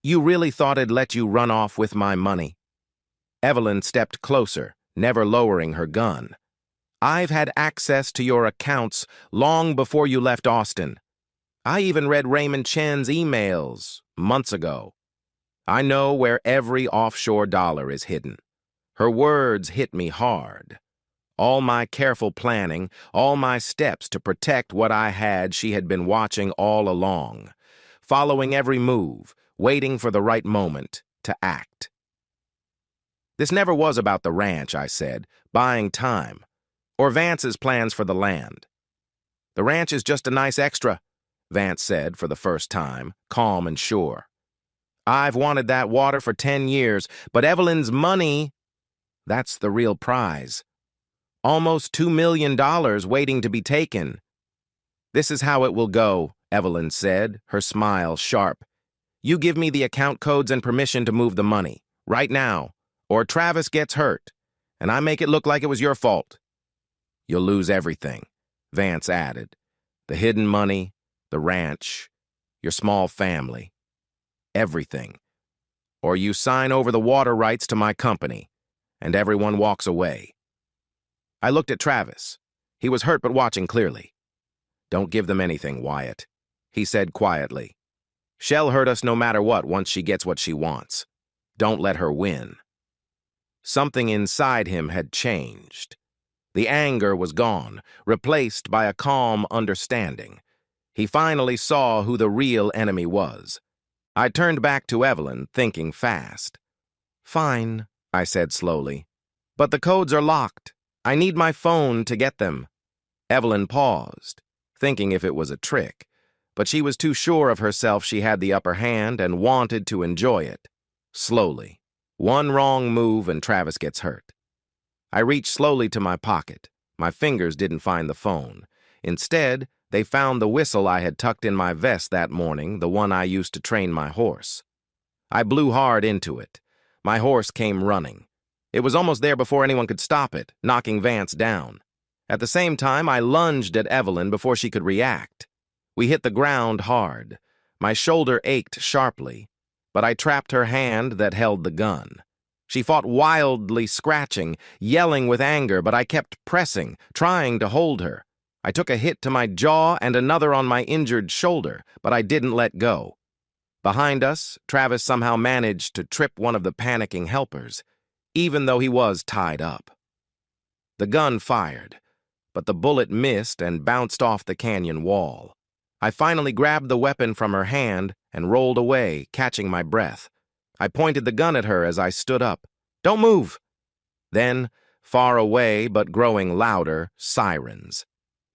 "You really thought I'd let you run off with my money?" Evelyn stepped closer, never lowering her gun. "I've had access to your accounts long before you left Austin. I even read Raymond Chen's emails months ago. I know where every offshore dollar is hidden." Her words hit me hard. All my careful planning, all my steps to protect what I had, she had been watching all along, following every move, waiting for the right moment to act. "This never was about the ranch," I said, "buying time, or Vance's plans for the land." "The ranch is just a nice extra," Vance said for the first time, calm and sure. "I've wanted that water for 10 years, but Evelyn's money, that's the real prize. Almost $2 million waiting to be taken." "This is how it will go," Evelyn said, her smile sharp. "You give me the account codes and permission to move the money, right now, or Travis gets hurt, and I make it look like it was your fault." "You'll lose everything," Vance added. "The hidden money, the ranch, your small family. Everything. Or you sign over the water rights to my company, and everyone walks away." I looked at Travis. He was hurt but watching clearly. "Don't give them anything, Wyatt," he said quietly. "She'll hurt us no matter what once she gets what she wants. Don't let her win." Something inside him had changed. The anger was gone, replaced by a calm understanding. He finally saw who the real enemy was. I turned back to Evelyn, thinking fast. "Fine," I said slowly. "But the codes are locked. I need my phone to get them." Evelyn paused, thinking if it was a trick, but she was too sure of herself she had the upper hand and wanted to enjoy it. Slowly. One wrong move and Travis gets hurt. I reached slowly to my pocket. My fingers didn't find the phone. Instead, they found the whistle I had tucked in my vest that morning, the one I used to train my horse. I blew hard into it. My horse came running. It was almost there before anyone could stop it, knocking Vance down. At the same time, I lunged at Evelyn before she could react. We hit the ground hard. My shoulder ached sharply, but I trapped her hand that held the gun. She fought wildly, scratching, yelling with anger, but I kept pressing, trying to hold her. I took a hit to my jaw and another on my injured shoulder, but I didn't let go. Behind us, Travis somehow managed to trip one of the panicking helpers, even though he was tied up. The gun fired, but the bullet missed and bounced off the canyon wall. I finally grabbed the weapon from her hand and rolled away, catching my breath. I pointed the gun at her as I stood up. "Don't move!" Then, far away but growing louder, sirens.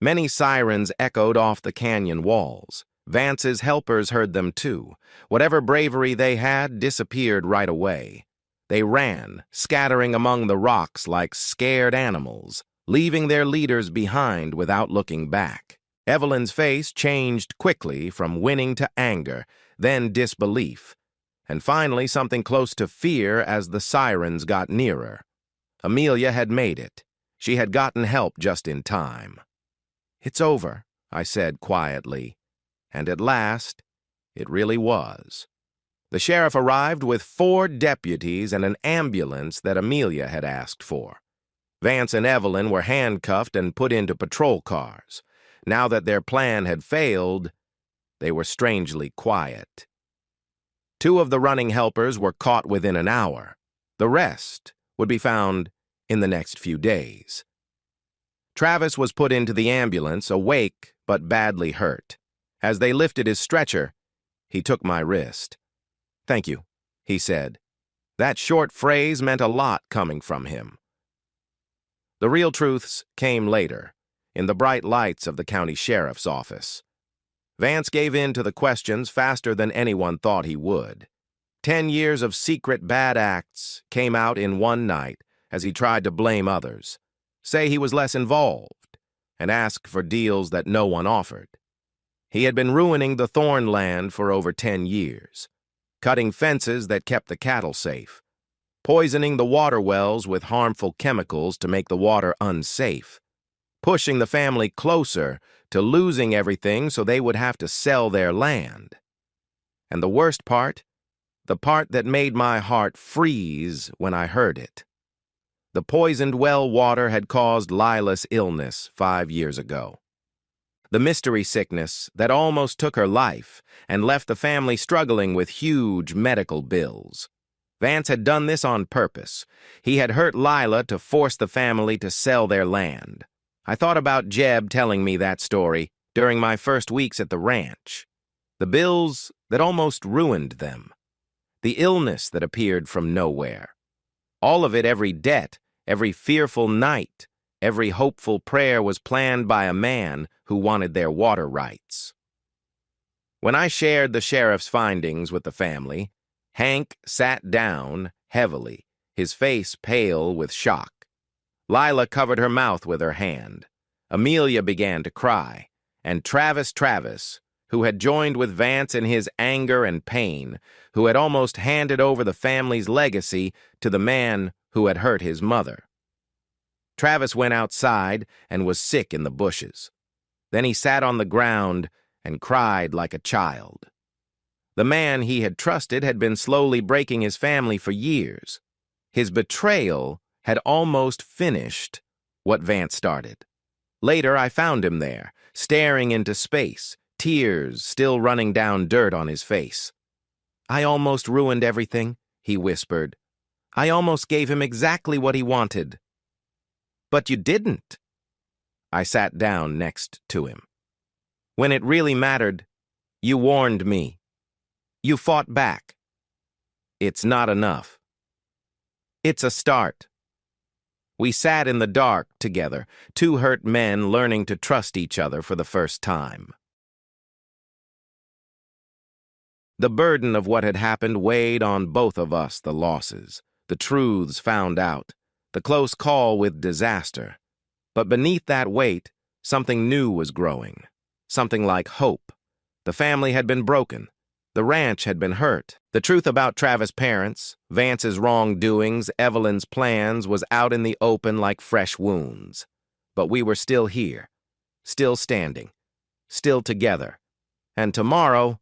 Many sirens echoed off the canyon walls. Vance's helpers heard them too. Whatever bravery they had disappeared right away. They ran, scattering among the rocks like scared animals, leaving their leaders behind without looking back. Evelyn's face changed quickly from winning to anger, then disbelief, and finally something close to fear as the sirens got nearer. Amelia had made it. She had gotten help just in time. "It's over," I said quietly. And at last, it really was. The sheriff arrived with 4 deputies and an ambulance that Amelia had asked for. Vance and Evelyn were handcuffed and put into patrol cars. Now that their plan had failed, they were strangely quiet. 2 of the running helpers were caught within an hour. The rest would be found in the next few days. Travis was put into the ambulance, awake but badly hurt. As they lifted his stretcher, he took my wrist. "Thank you," he said. That short phrase meant a lot coming from him. The real truths came later, in the bright lights of the county sheriff's office. Vance gave in to the questions faster than anyone thought he would. 10 years of secret bad acts came out in one night as he tried to blame others, say he was less involved, and ask for deals that no one offered. He had been ruining the Thorn land for over 10 years, cutting fences that kept the cattle safe, poisoning the water wells with harmful chemicals to make the water unsafe, pushing the family closer to losing everything so they would have to sell their land. And the worst part, the part that made my heart freeze when I heard it. The poisoned well water had caused Lila's illness 5 years ago. The mystery sickness that almost took her life and left the family struggling with huge medical bills. Vance had done this on purpose. He had hurt Lila to force the family to sell their land. I thought about Jeb telling me that story during my first weeks at the ranch. The bills that almost ruined them. The illness that appeared from nowhere. All of it, every debt, every fearful night, every hopeful prayer was planned by a man who wanted their water rights. When I shared the sheriff's findings with the family, Hank sat down heavily, his face pale with shock. Lila covered her mouth with her hand. Amelia began to cry, and Travis, who had joined with Vance in his anger and pain, who had almost handed over the family's legacy to the man who had hurt his mother. Travis went outside and was sick in the bushes. Then he sat on the ground and cried like a child. The man he had trusted had been slowly breaking his family for years. His betrayal had almost finished what Vance started. Later, I found him there, staring into space, tears still running down dirt on his face. "I almost ruined everything," he whispered. "I almost gave him exactly what he wanted." "But you didn't." I sat down next to him. "When it really mattered, you warned me. You fought back. It's not enough. It's a start." We sat in the dark together, 2 hurt men learning to trust each other for the first time. The burden of what had happened weighed on both of us, the losses, the truths found out, the close call with disaster. But beneath that weight, something new was growing, something like hope. The family had been broken. The ranch had been hurt. The truth about Travis' parents, Vance's wrongdoings, Evelyn's plans was out in the open like fresh wounds. But we were still here, still standing, still together. And tomorrow,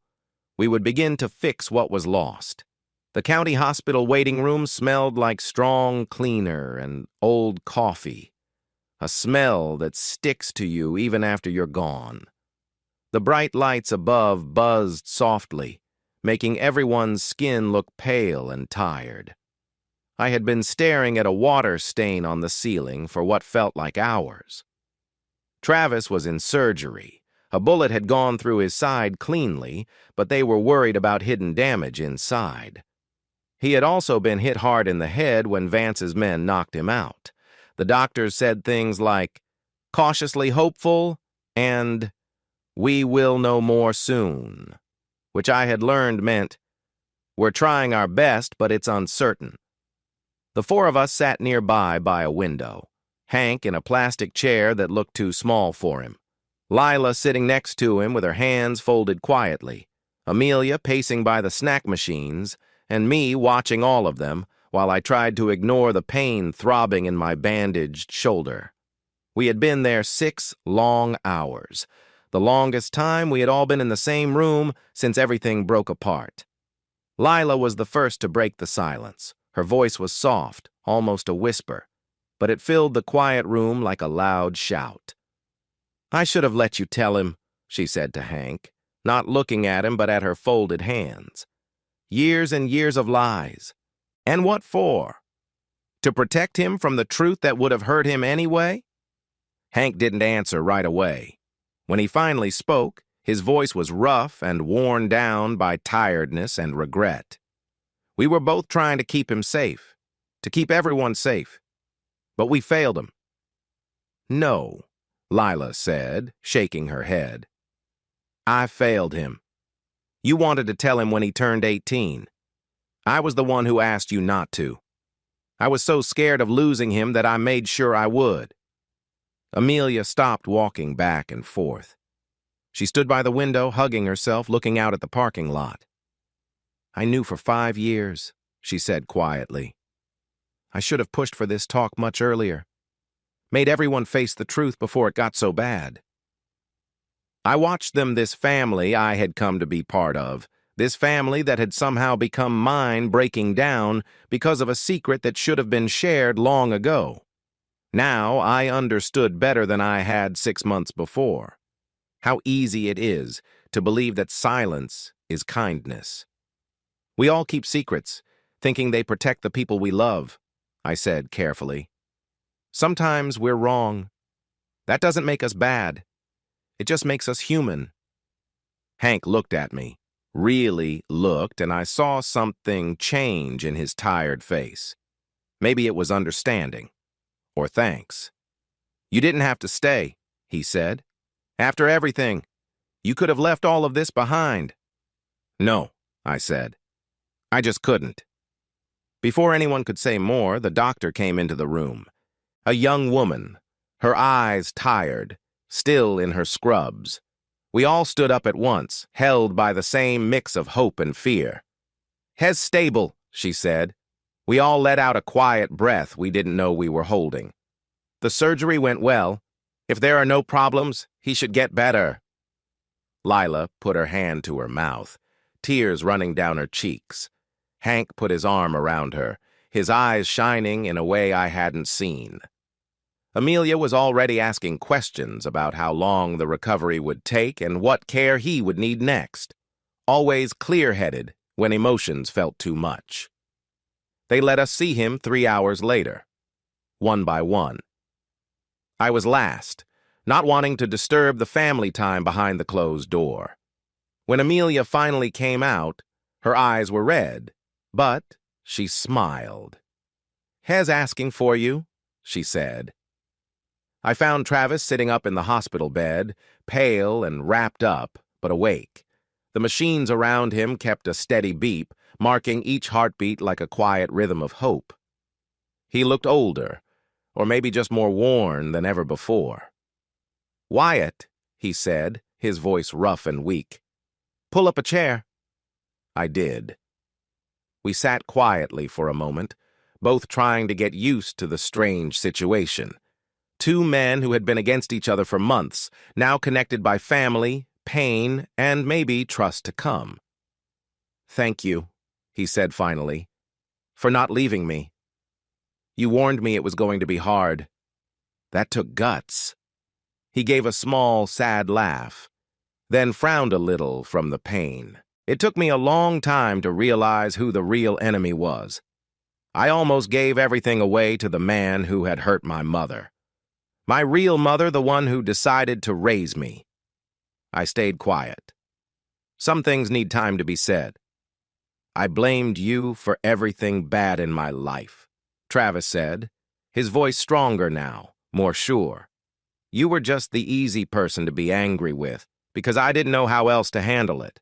we would begin to fix what was lost. The county hospital waiting room smelled like strong cleaner and old coffee, a smell that sticks to you even after you're gone. The bright lights above buzzed softly, making everyone's skin look pale and tired. I had been staring at a water stain on the ceiling for what felt like hours. Travis was in surgery. A bullet had gone through his side cleanly, but they were worried about hidden damage inside. He had also been hit hard in the head when Vance's men knocked him out. The doctors said things like, "cautiously hopeful," and "we will know more soon," which I had learned meant, "we're trying our best, but it's uncertain." The 4 of us sat nearby by a window, Hank in a plastic chair that looked too small for him, Lila sitting next to him with her hands folded quietly, Amelia pacing by the snack machines, and me watching all of them while I tried to ignore the pain throbbing in my bandaged shoulder. We had been there 6 long hours, the longest time we had all been in the same room since everything broke apart. Lila was the first to break the silence. Her voice was soft, almost a whisper. but it filled the quiet room like a loud shout. "I should have let you tell him," she said to Hank, not looking at him but at her folded hands. "Years and years of lies. And what for? To protect him from the truth that would have hurt him anyway?" Hank didn't answer right away. When he finally spoke, his voice was rough and worn down by tiredness and regret. We were both trying to keep him safe, to keep everyone safe. But we failed him. "No," Lila said, shaking her head. "I failed him. You wanted to tell him when he turned 18. I was the one who asked you not to. I was so scared of losing him that I made sure I would." Amelia stopped walking back and forth. She stood by the window, hugging herself, looking out at the parking lot. "I knew for 5 years," she said quietly. "I should have pushed for this talk much earlier. Made everyone face the truth before it got so bad." I watched them, this family I had come to be part of, this family that had somehow become mine, breaking down because of a secret that should have been shared long ago. Now I understood better than I had 6 months before. How easy it is to believe that silence is kindness. "We all keep secrets, thinking they protect the people we love," I said carefully. "Sometimes we're wrong. That doesn't make us bad. It just makes us human." Hank looked at me, really looked, and I saw something change in his tired face. Maybe it was understanding, or thanks. "You didn't have to stay," he said. "After everything, you could have left all of this behind." "No," I said. "I just couldn't." Before anyone could say more, the doctor came into the room. A young woman, her eyes tired, still in her scrubs. We all stood up at once, held by the same mix of hope and fear. "Hez stable," she said. We all let out a quiet breath we didn't know we were holding. "The surgery went well. If there are no problems, he should get better." Lila put her hand to her mouth, tears running down her cheeks. Hank put his arm around her, his eyes shining in a way I hadn't seen. Amelia was already asking questions about how long the recovery would take and what care he would need next, always clear-headed when emotions felt too much. They let us see him 3 hours later, one by one. I was last, not wanting to disturb the family time behind the closed door. When Amelia finally came out, her eyes were red, but she smiled. "Hez asking for you," she said. I found Travis sitting up in the hospital bed, pale and wrapped up, but awake. The machines around him kept a steady beep, marking each heartbeat like a quiet rhythm of hope. He looked older, or maybe just more worn than ever before. "Wyatt," he said, his voice rough and weak. "Pull up a chair." I did. We sat quietly for a moment, both trying to get used to the strange situation. 2 men who had been against each other for months, now connected by family, pain, and maybe trust to come. "Thank you," he said finally, "for not leaving me. You warned me it was going to be hard. That took guts." He gave a small, sad laugh, then frowned a little from the pain. It took me a long time to realize who the real enemy was. I almost gave everything away to the man who had hurt my mother. My real mother, the one who decided to raise me. I stayed quiet. Some things need time to be said. "I blamed you for everything bad in my life," Travis said, his voice stronger now, more sure. "You were just the easy person to be angry with, because I didn't know how else to handle it.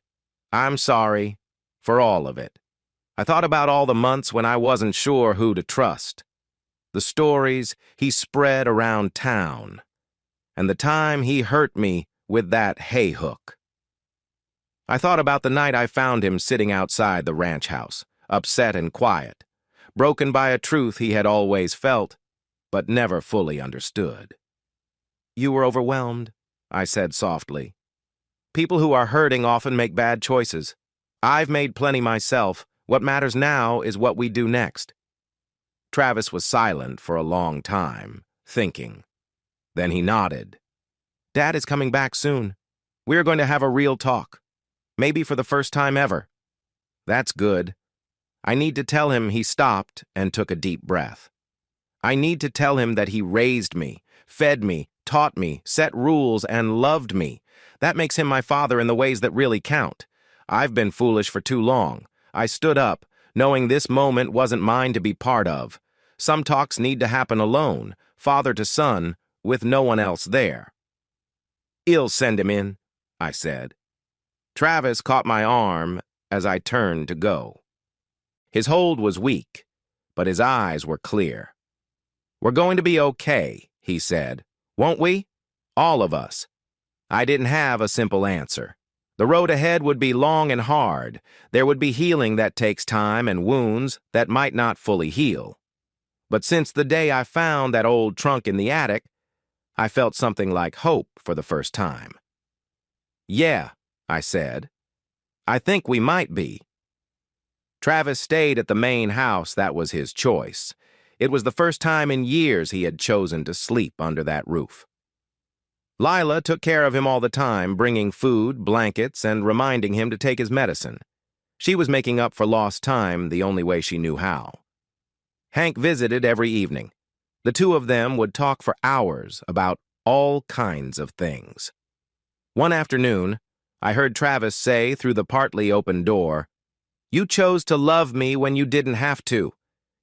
I'm sorry for all of it. I thought about all the months when I wasn't sure who to trust. The stories he spread around town, and the time he hurt me with that hay hook. I thought about the night I found him sitting outside the ranch house, upset and quiet, broken by a truth he had always felt, but never fully understood. "You were overwhelmed," I said softly. "People who are hurting often make bad choices. I've made plenty myself. What matters now is what we do next." Travis was silent for a long time, thinking. Then he nodded. Dad is coming back soon. We're going to have a real talk. Maybe for the first time ever. That's good. I need to tell him he stopped and took a deep breath. I need to tell him that he raised me, fed me, taught me, set rules, and loved me. That makes him my father in the ways that really count. I've been foolish for too long. I stood up, knowing this moment wasn't mine to be part of. Some talks need to happen alone, father to son, with no one else there. "I'll send him in," I said. Travis caught my arm as I turned to go. His hold was weak, but his eyes were clear. "We're going to be okay," he said. "Won't we? All of us." I didn't have a simple answer. The road ahead would be long and hard. There would be healing that takes time and wounds that might not fully heal. But since the day I found that old trunk in the attic, I felt something like hope for the first time. "Yeah," I said. "I think we might be." Travis stayed at the main house. That was his choice. It was the first time in years he had chosen to sleep under that roof. Lila took care of him all the time, bringing food, blankets, and reminding him to take his medicine. She was making up for lost time the only way she knew how. Hank visited every evening. The two of them would talk for hours about all kinds of things. One afternoon, I heard Travis say through the partly open door, "You chose to love me when you didn't have to.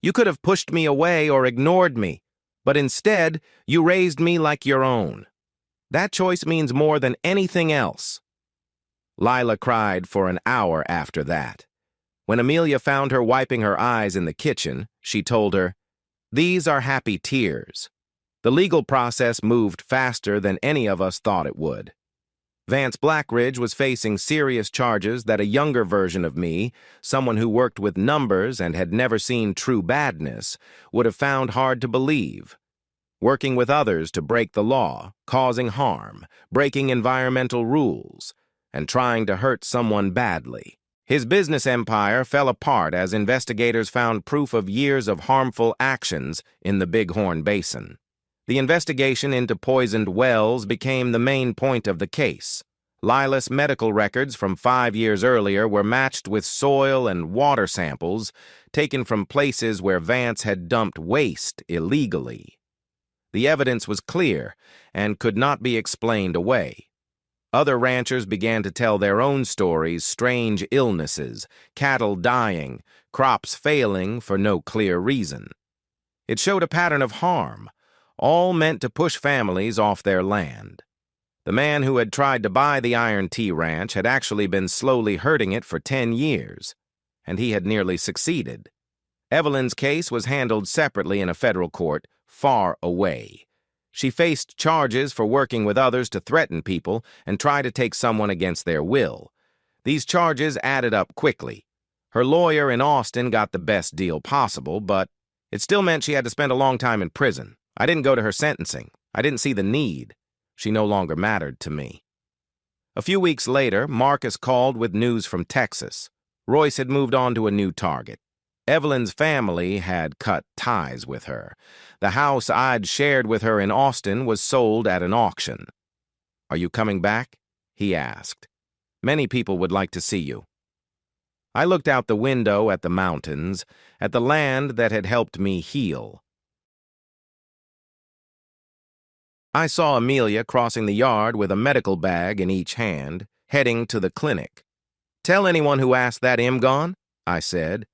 You could have pushed me away or ignored me, but instead, you raised me like your own. That choice means more than anything else." Lila cried for an hour after that. When Amelia found her wiping her eyes in the kitchen, she told her, "These are happy tears." The legal process moved faster than any of us thought it would. Vance Blackridge was facing serious charges that a younger version of me, someone who worked with numbers and had never seen true badness, would have found hard to believe. Working with others to break the law, causing harm, breaking environmental rules, and trying to hurt someone badly. His business empire fell apart as investigators found proof of years of harmful actions in the Bighorn Basin. The investigation into poisoned wells became the main point of the case. Lila's medical records from 5 years earlier were matched with soil and water samples taken from places where Vance had dumped waste illegally. The evidence was clear and could not be explained away. Other ranchers began to tell their own stories: strange illnesses, cattle dying, crops failing for no clear reason. It showed a pattern of harm, all meant to push families off their land. The man who had tried to buy the Iron T Ranch had actually been slowly hurting it for 10 years, and he had nearly succeeded. Evelyn's case was handled separately in a federal court far away. She faced charges for working with others to threaten people and try to take someone against their will. These charges added up quickly. Her lawyer in Austin got the best deal possible, but it still meant she had to spend a long time in prison. I didn't go to her sentencing. I didn't see the need. She no longer mattered to me. A few weeks later, Marcus called with news from Texas. Royce had moved on to a new target. Evelyn's family had cut ties with her. The house I'd shared with her in Austin was sold at an auction. "Are you coming back?" he asked. "Many people would like to see you." I looked out the window at the mountains, at the land that had helped me heal. I saw Amelia crossing the yard with a medical bag in each hand, heading to the clinic. "Tell anyone who asked that I'm gone," I said.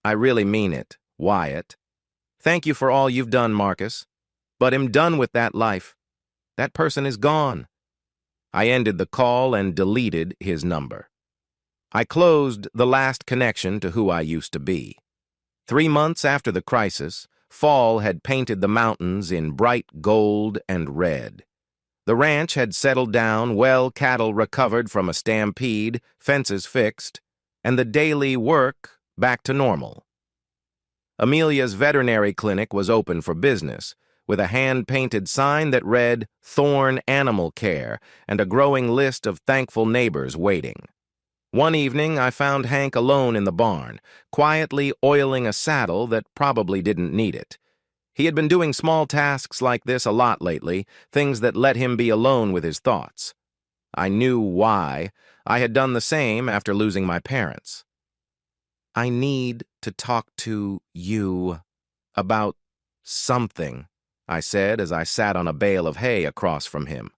"I really mean it, Wyatt. Thank you for all you've done, Marcus. But I'm done with that life. That person is gone." I ended the call and deleted his number. I closed the last connection to who I used to be. 3 months after the crisis, fall had painted the mountains in bright gold and red. The ranch had settled down, cattle recovered from a stampede, fences fixed, and the daily work back to normal. Amelia's veterinary clinic was open for business, with a hand-painted sign that read "Thorn Animal Care" and a growing list of thankful neighbors waiting. One evening, I found Hank alone in the barn, quietly oiling a saddle that probably didn't need it. He had been doing small tasks like this a lot lately, things that let him be alone with his thoughts. I knew why. I had done the same after losing my parents. "I need to talk to you about something," I said as I sat on a bale of hay across from him.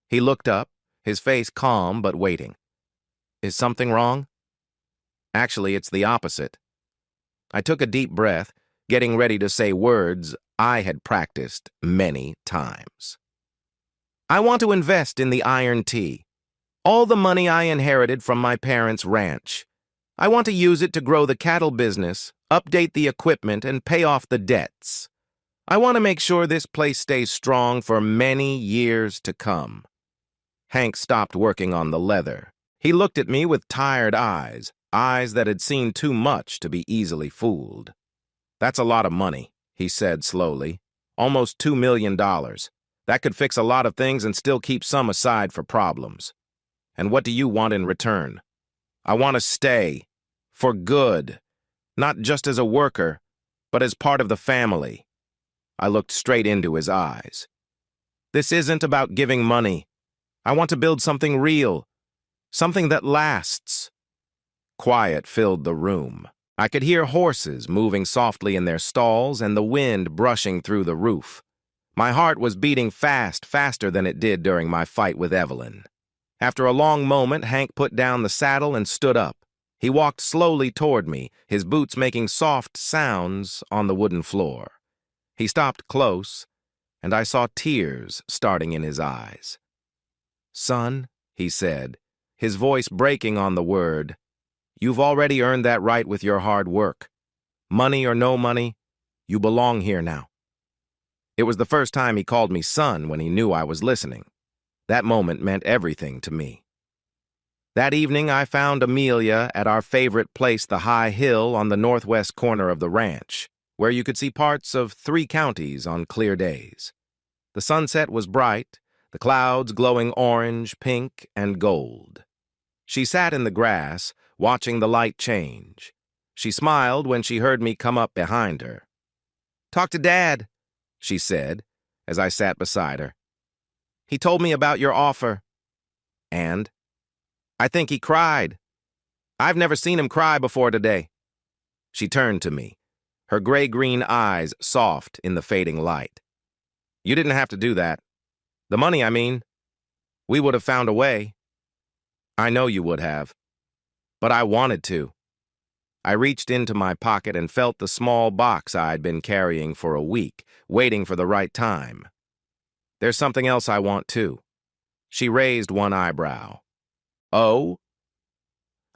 He looked up, his face calm but waiting. "Is something wrong?" "Actually, it's the opposite." I took a deep breath, getting ready to say words I had practiced many times. "I want to invest in the Iron Tea. All the money I inherited from my parents' ranch. I want to use it to grow the cattle business, update the equipment, and pay off the debts. I want to make sure this place stays strong for many years to come." Hank stopped working on the leather. He looked at me with tired eyes, eyes that had seen too much to be easily fooled. "That's a lot of money," he said slowly. "Almost $2 million. That could fix a lot of things and still keep some aside for problems. And what do you want in return?" "I want to stay. For good. Not just as a worker, but as part of the family." I looked straight into his eyes. "This isn't about giving money. I want to build something real. Something that lasts." Quiet filled the room. I could hear horses moving softly in their stalls and the wind brushing through the roof. My heart was beating fast, faster than it did during my fight with Evelyn. After a long moment, Hank put down the saddle and stood up. He walked slowly toward me, his boots making soft sounds on the wooden floor. He stopped close, and I saw tears starting in his eyes. "Son," he said, his voice breaking on the word, "you've already earned that right with your hard work. Money or no money, you belong here now." It was the first time he called me son when he knew I was listening. That moment meant everything to me. That evening, I found Amelia at our favorite place, the high hill on the northwest corner of the ranch, where you could see parts of 3 counties on clear days. The sunset was bright, the clouds glowing orange, pink, and gold. She sat in the grass, watching the light change. She smiled when she heard me come up behind her. "Talk to Dad," she said, as I sat beside her. "He told me about your offer." "And?" "I think he cried. I've never seen him cry before today." She turned to me, her gray-green eyes soft in the fading light. "You didn't have to do that. The money, I mean. We would have found a way." "I know you would have. But I wanted to." I reached into my pocket and felt the small box I'd been carrying for a week, waiting for the right time. "There's something else I want, too." She raised one eyebrow. "Oh?"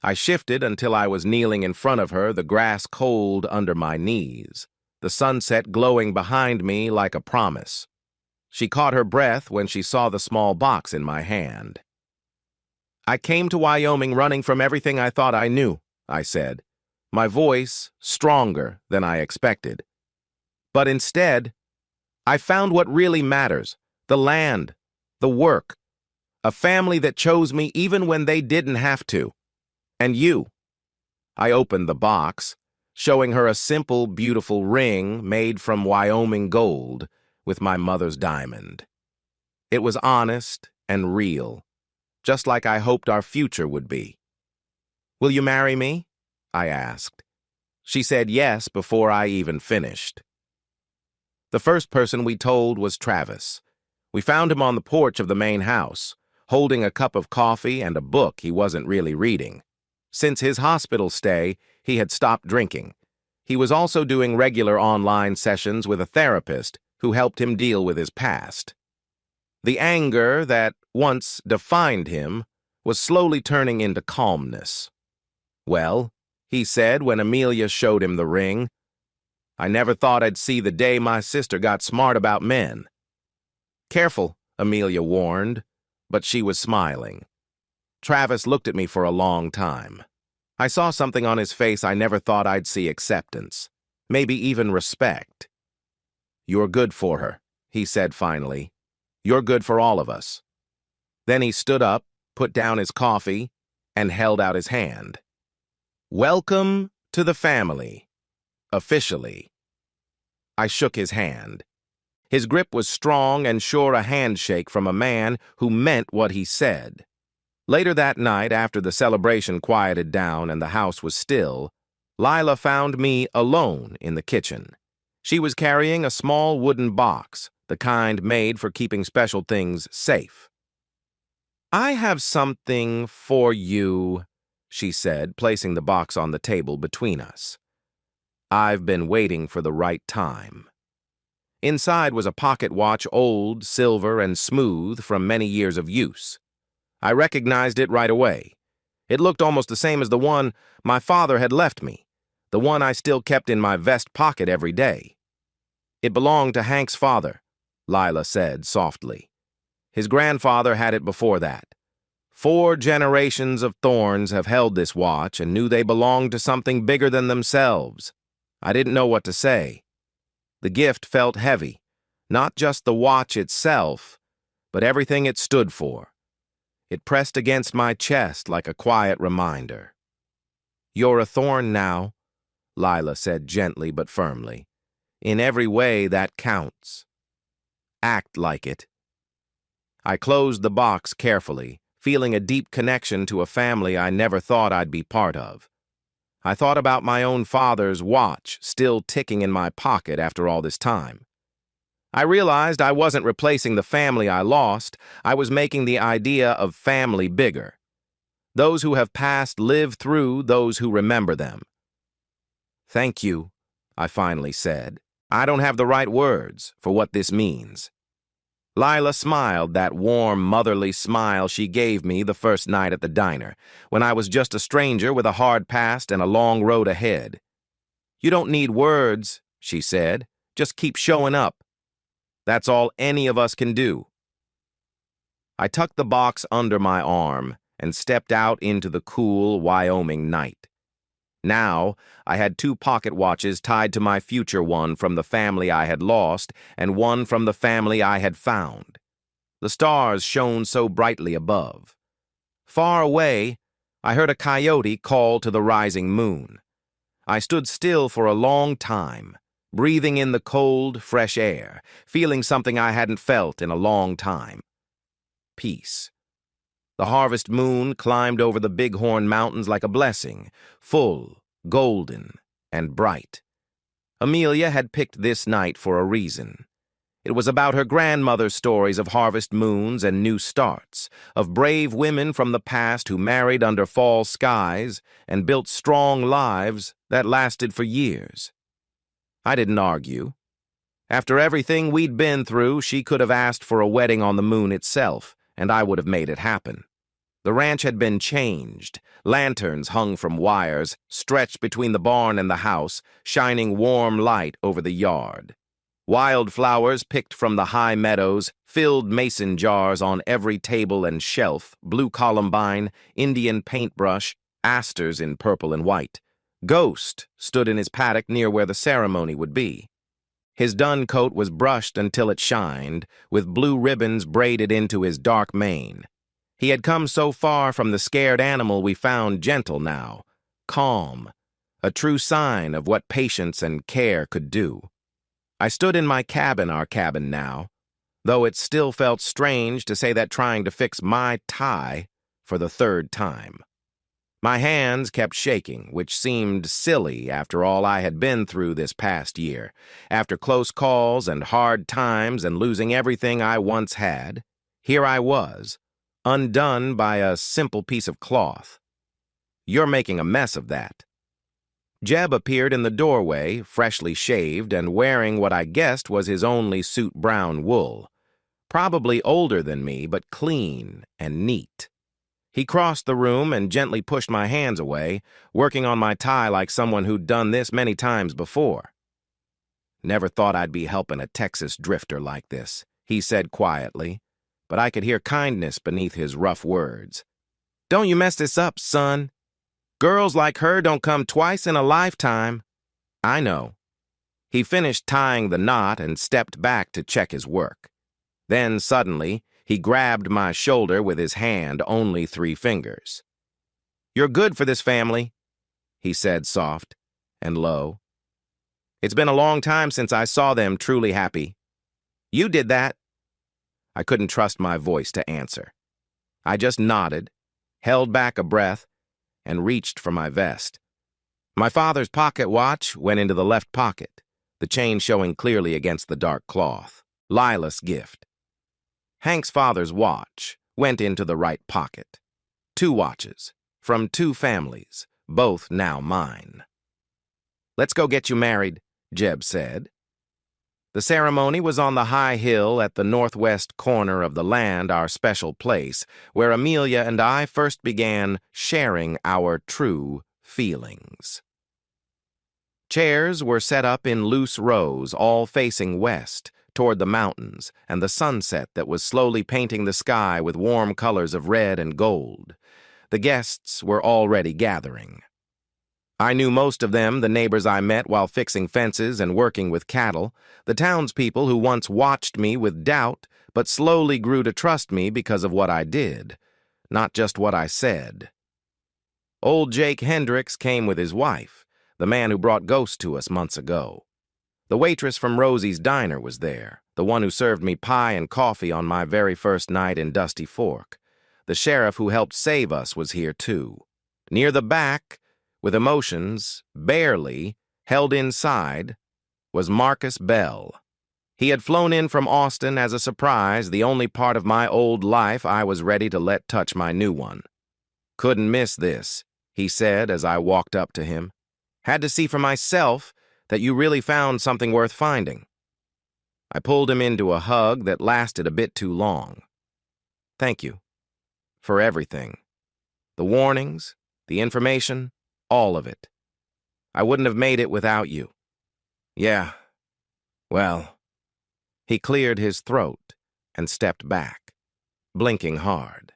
I shifted until I was kneeling in front of her, the grass cold under my knees, the sunset glowing behind me like a promise. She caught her breath when she saw the small box in my hand. "I came to Wyoming running from everything I thought I knew," I said, my voice stronger than I expected. "But instead, I found what really matters, the land, the work, a family that chose me even when they didn't have to. And you." I opened the box, showing her a simple, beautiful ring made from Wyoming gold with my mother's diamond. It was honest and real, just like I hoped our future would be. "Will you marry me?" I asked. She said yes before I even finished. The first person we told was Travis. We found him on the porch of the main house, holding a cup of coffee and a book he wasn't really reading. Since his hospital stay, he had stopped drinking. He was also doing regular online sessions with a therapist who helped him deal with his past. The anger that once defined him was slowly turning into calmness. "Well," he said when Amelia showed him the ring, "I never thought I'd see the day my sister got smart about men." "Careful," Amelia warned, but she was smiling. Travis looked at me for a long time. I saw something on his face I never thought I'd see: acceptance, maybe even respect. "You're good for her," he said finally. "You're good for all of us." Then he stood up, put down his coffee, and held out his hand. "Welcome to the family, officially." I shook his hand. His grip was strong and sure a handshake from a man who meant what he said. Later that night, after the celebration quieted down and the house was still, Lila found me alone in the kitchen. She was carrying a small wooden box, the kind made for keeping special things safe. "I have something for you," she said, placing the box on the table between us. I've been waiting for the right time. Inside was a pocket watch, old, silver, and smooth from many years of use. I recognized it right away. It looked almost the same as the one my father had left me, the one I still kept in my vest pocket every day. "It belonged to Hank's father," Lila said softly. "His grandfather had it before that. 4 generations of Thorns have held this watch and knew they belonged to something bigger than themselves." I didn't know what to say. The gift felt heavy, not just the watch itself, but everything it stood for. It pressed against my chest like a quiet reminder. "You're a Thorn now," Lila said gently but firmly. "In every way that counts. Act like it." I closed the box carefully, feeling a deep connection to a family I never thought I'd be part of. I thought about my own father's watch still ticking in my pocket after all this time. I realized I wasn't replacing the family I lost. I was making the idea of family bigger. Those who have passed live through those who remember them. "Thank you," I finally said. "I don't have the right words for what this means." Lila smiled, that warm, motherly smile she gave me the first night at the diner, when I was just a stranger with a hard past and a long road ahead. "You don't need words," she said. "Just keep showing up. That's all any of us can do." I tucked the box under my arm and stepped out into the cool Wyoming night. Now, I had 2 pocket watches tied to my future, one from the family I had lost and one from the family I had found. The stars shone so brightly above. Far away, I heard a coyote call to the rising moon. I stood still for a long time, breathing in the cold, fresh air, feeling something I hadn't felt in a long time. Peace. The harvest moon climbed over the Bighorn Mountains like a blessing, full, golden, and bright. Amelia had picked this night for a reason. It was about her grandmother's stories of harvest moons and new starts, of brave women from the past who married under fall skies and built strong lives that lasted for years. I didn't argue. After everything we'd been through, she could have asked for a wedding on the moon itself, and I would have made it happen. The ranch had been changed. Lanterns hung from wires, stretched between the barn and the house, shining warm light over the yard. Wildflowers picked from the high meadows filled mason jars on every table and shelf, blue columbine, Indian paintbrush, asters in purple and white. Ghost stood in his paddock near where the ceremony would be. His dun coat was brushed until it shined, with blue ribbons braided into his dark mane. He had come so far from the scared animal we found gentle now, calm, a true sign of what patience and care could do. I stood in my cabin, our cabin now, though it still felt strange to say that trying to fix my tie for the 3rd time. My hands kept shaking, which seemed silly after all I had been through this past year, after close calls and hard times and losing everything I once had. Here I was, undone by a simple piece of cloth. "You're making a mess of that." Jeb appeared in the doorway, freshly shaved and wearing what I guessed was his only suit brown wool. Probably older than me, but clean and neat. He crossed the room and gently pushed my hands away, working on my tie like someone who'd done this many times before. "Never thought I'd be helping a Texas drifter like this," he said quietly, but I could hear kindness beneath his rough words. "Don't you mess this up, son. Girls like her don't come twice in a lifetime." "I know." He finished tying the knot and stepped back to check his work. Then suddenly, he grabbed my shoulder with his hand, only 3 fingers. "You're good for this family," he said soft and low. "It's been a long time since I saw them truly happy. You did that." I couldn't trust my voice to answer. I just nodded, held back a breath, and reached for my vest. My father's pocket watch went into the left pocket, the chain showing clearly against the dark cloth. Lila's gift. Hank's father's watch went into the right pocket. 2 watches, from 2 families, both now mine. "Let's go get you married," Jeb said. The ceremony was on the high hill at the northwest corner of the land, our special place, where Amelia and I first began sharing our true feelings. Chairs were set up in loose rows, all facing west, toward the mountains and the sunset that was slowly painting the sky with warm colors of red and gold. The guests were already gathering. I knew most of them, the neighbors I met while fixing fences and working with cattle, the townspeople who once watched me with doubt but slowly grew to trust me because of what I did, not just what I said. Old Jake Hendricks came with his wife, the man who brought Ghost to us months ago. The waitress from Rosie's Diner was there, the one who served me pie and coffee on my very first night in Dusty Fork. The sheriff who helped save us was here too. Near the back, with emotions barely held inside, was Marcus Bell. He had flown in from Austin as a surprise, the only part of my old life I was ready to let touch my new one. "Couldn't miss this," he said as I walked up to him. "Had to see for myself that you really found something worth finding." I pulled him into a hug that lasted a bit too long. "Thank you. For everything. The warnings, the information, all of it. I wouldn't have made it without you." "Yeah, well..." He cleared his throat and stepped back, blinking hard.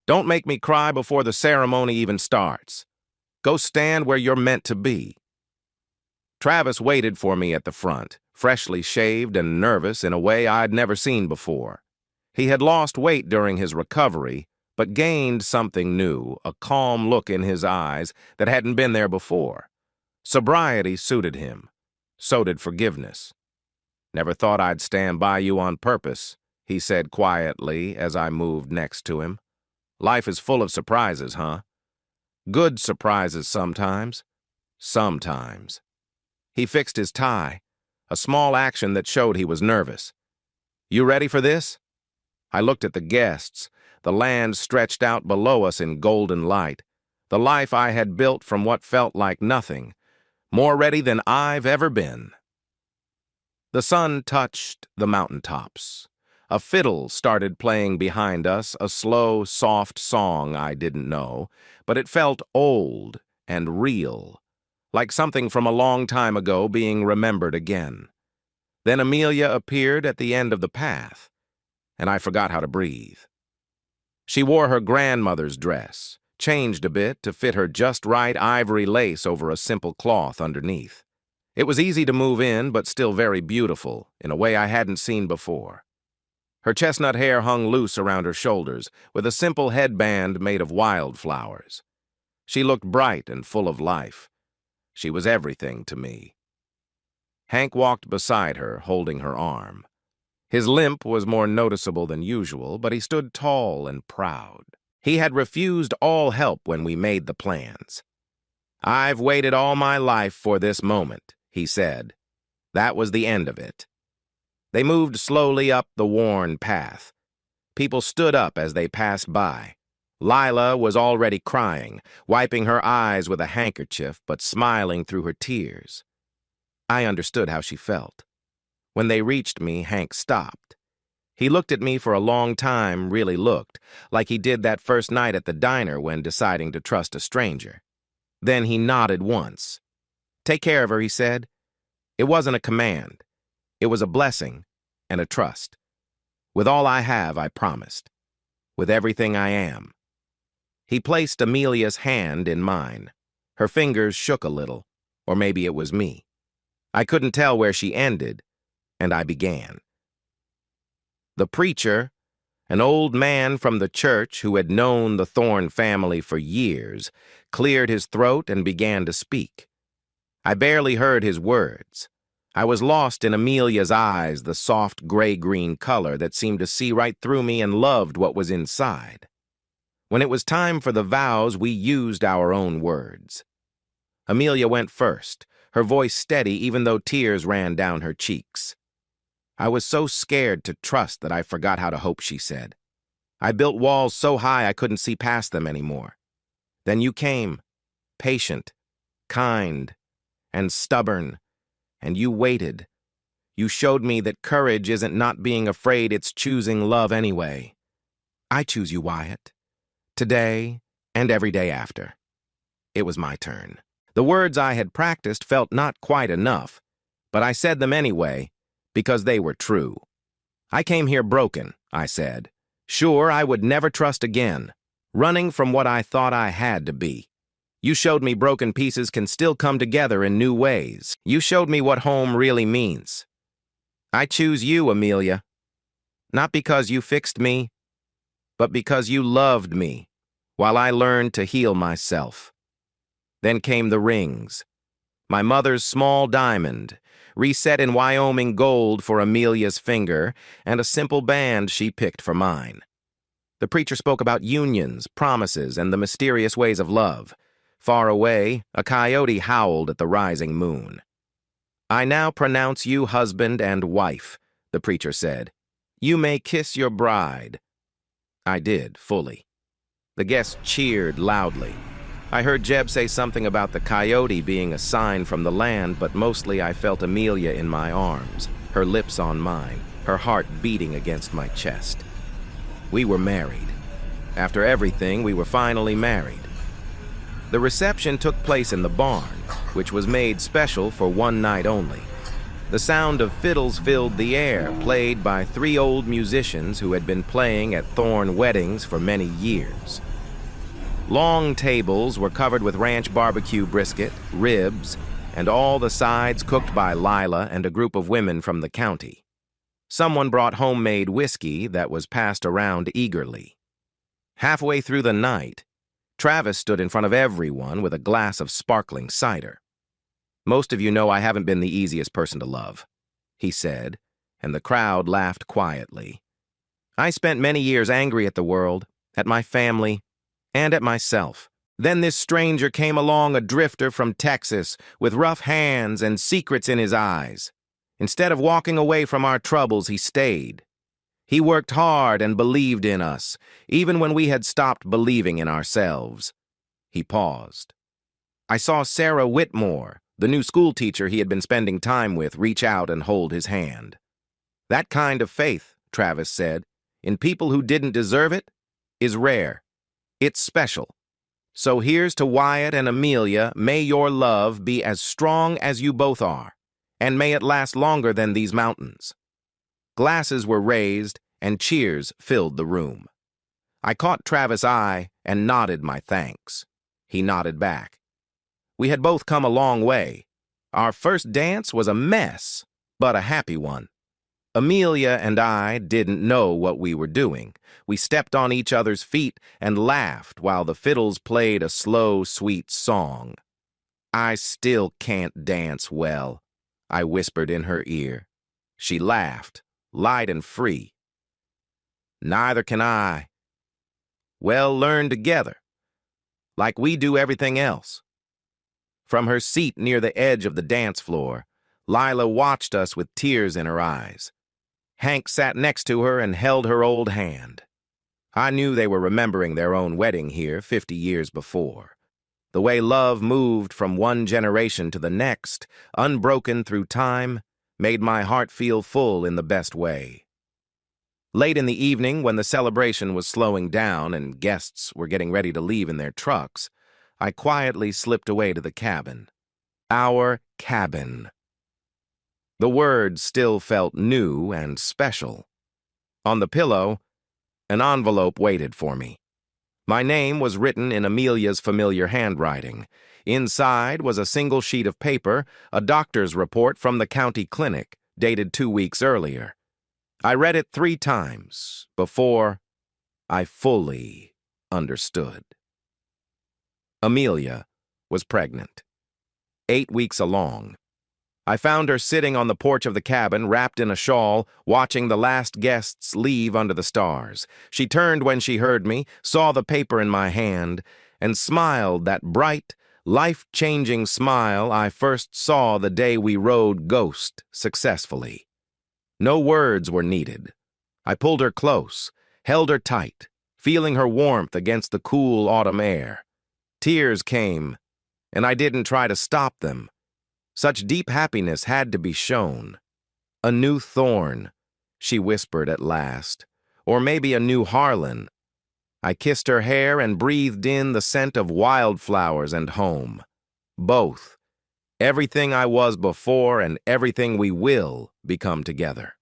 "Don't make me cry before the ceremony even starts. Go stand where you're meant to be." Travis waited for me at the front, freshly shaved and nervous in a way I'd never seen before. He had lost weight during his recovery, but gained something new, a calm look in his eyes that hadn't been there before. Sobriety suited him. So did forgiveness. "Never thought I'd stand by you on purpose," he said quietly as I moved next to him. "Life is full of surprises, huh? Good surprises sometimes. Sometimes." He fixed his tie, a small action that showed he was nervous. "You ready for this?" I looked at the guests. The land stretched out below us in golden light. The life I had built from what felt like nothing. More ready than I've ever been. The sun touched the mountaintops. A fiddle started playing behind us, a slow, soft song I didn't know, but it felt old and real, like something from a long time ago being remembered again. Then Amelia appeared at the end of the path, and I forgot how to breathe. She wore her grandmother's dress, changed a bit to fit her just right ivory lace over a simple cloth underneath. It was easy to move in, but still very beautiful, in a way I hadn't seen before. Her chestnut hair hung loose around her shoulders, with a simple headband made of wildflowers. She looked bright and full of life. She was everything to me. Hank walked beside her, holding her arm. His limp was more noticeable than usual, but he stood tall and proud. He had refused all help when we made the plans. "I've waited all my life for this moment," he said. That was the end of it. They moved slowly up the worn path. People stood up as they passed by. Lila was already crying, wiping her eyes with a handkerchief, but smiling through her tears. I understood how she felt. When they reached me, Hank stopped. He looked at me for a long time, really looked, like he did that first night at the diner when deciding to trust a stranger. Then he nodded once. "Take care of her," he said. It wasn't a command. It was a blessing and a trust. "With all I have, I promised. With everything I am." He placed Amelia's hand in mine. Her fingers shook a little, or maybe it was me. I couldn't tell where she ended, and I began. "The preacher An old man from the church who had known the Thorne family for years cleared his throat and began to speak. I barely heard his words. I was lost in Amelia's eyes, the soft gray-green color that seemed to see right through me and loved what was inside. When it was time for the vows, we used our own words. Amelia went first, her voice steady even though tears ran down her cheeks. I was so scared to trust that I forgot how to hope, she said. I built walls so high I couldn't see past them anymore. Then you came, patient, kind, and stubborn, and you waited. You showed me that courage isn't not being afraid, it's choosing love anyway. I choose you, Wyatt. Today and every day after. It was my turn. The words I had practiced felt not quite enough, but I said them anyway, because they were true. I came here broken, I said. Sure, I would never trust again, running from what I thought I had to be. You showed me broken pieces can still come together in new ways. You showed me what home really means. I choose you, Amelia. Not because you fixed me, but because you loved me, while I learned to heal myself. Then came the rings. My mother's small diamond, reset in Wyoming gold for Amelia's finger, and a simple band she picked for mine. The preacher spoke about unions, promises, and the mysterious ways of love. Far away, a coyote howled at the rising moon. I now pronounce you husband and wife, the preacher said. You may kiss your bride. I did, fully. The guests cheered loudly. I heard Jeb say something about the coyote being a sign from the land, but mostly I felt Amelia in my arms, her lips on mine, her heart beating against my chest. We were married. After everything, we were finally married. The reception took place in the barn, which was made special for one night only. The sound of fiddles filled the air, played by 3 old musicians who had been playing at Thorne weddings for many years. Long tables were covered with ranch barbecue brisket, ribs, and all the sides cooked by Lila and a group of women from the county. Someone brought homemade whiskey that was passed around eagerly. Halfway through the night, Travis stood in front of everyone with a glass of sparkling cider. Most of you know I haven't been the easiest person to love, he said, and the crowd laughed quietly. I spent many years angry at the world, at my family, and at myself. Then this stranger came along, a drifter from Texas, with rough hands and secrets in his eyes. Instead of walking away from our troubles, he stayed. He worked hard and believed in us, even when we had stopped believing in ourselves. He paused. I saw Sarah Whitmore, the new school teacher he had been spending time with, reach out and hold his hand. That kind of faith, Travis said, in people who didn't deserve it, is rare. It's special. So here's to Wyatt and Amelia. May your love be as strong as you both are, and may it last longer than these mountains. Glasses were raised, and cheers filled the room. I caught Travis' eye and nodded my thanks. He nodded back. We had both come a long way. Our first dance was a mess, but a happy one. Amelia and I didn't know what we were doing. We stepped on each other's feet and laughed while the fiddles played a slow, sweet song. I still can't dance well, I whispered in her ear. She laughed, light and free. Neither can I. Well, learn together, like we do everything else. From her seat near the edge of the dance floor, Lila watched us with tears in her eyes. Hank sat next to her and held her old hand. I knew they were remembering their own wedding here 50 years before. The way love moved from one generation to the next, unbroken through time, made my heart feel full in the best way. Late in the evening, when the celebration was slowing down and guests were getting ready to leave in their trucks, I quietly slipped away to the cabin. Our cabin. The word still felt new and special. On the pillow, an envelope waited for me. My name was written in Amelia's familiar handwriting. Inside was a single sheet of paper, a doctor's report from the county clinic, dated 2 weeks earlier. I read it 3 times, before, I fully understood. Amelia was pregnant, 8 weeks along. I found her sitting on the porch of the cabin, wrapped in a shawl, watching the last guests leave under the stars. She turned when she heard me, saw the paper in my hand, and smiled that bright, life-changing smile I first saw the day we rode Ghost successfully. No words were needed. I pulled her close, held her tight, feeling her warmth against the cool autumn air. Tears came, and I didn't try to stop them. Such deep happiness had to be shown. A new Thorn, she whispered at last, or maybe a new Harlan. I kissed her hair and breathed in the scent of wildflowers and home. Both. Everything I was before and everything we will become together.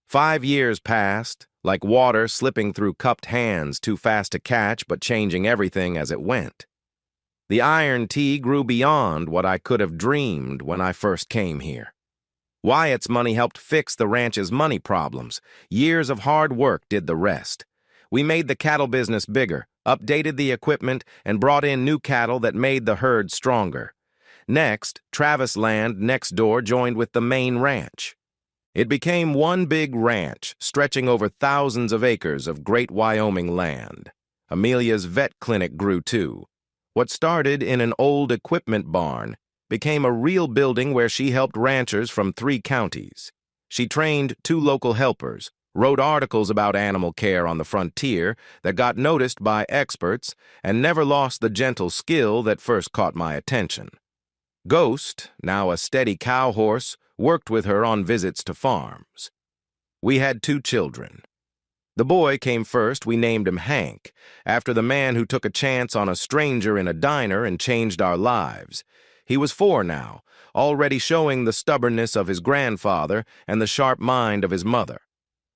5 years passed, like water slipping through cupped hands, too fast to catch but changing everything as it went. The iron tea grew beyond what I could have dreamed when I first came here. Wyatt's money helped fix the ranch's money problems. Years of hard work did the rest. We made the cattle business bigger, updated the equipment, and brought in new cattle that made the herd stronger. Next, Travis land next door joined with the main ranch. It became one big ranch, stretching over thousands of acres of great Wyoming land. Amelia's vet clinic grew too. What started in an old equipment barn became a real building where she helped ranchers from 3 counties. She trained 2 local helpers, wrote articles about animal care on the frontier that got noticed by experts, and never lost the gentle skill that first caught my attention. Ghost, now a steady cow horse, worked with her on visits to farms. We had 2 children. The boy came first. We named him Hank, after the man who took a chance on a stranger in a diner and changed our lives. He was 4 now, already showing the stubbornness of his grandfather and the sharp mind of his mother.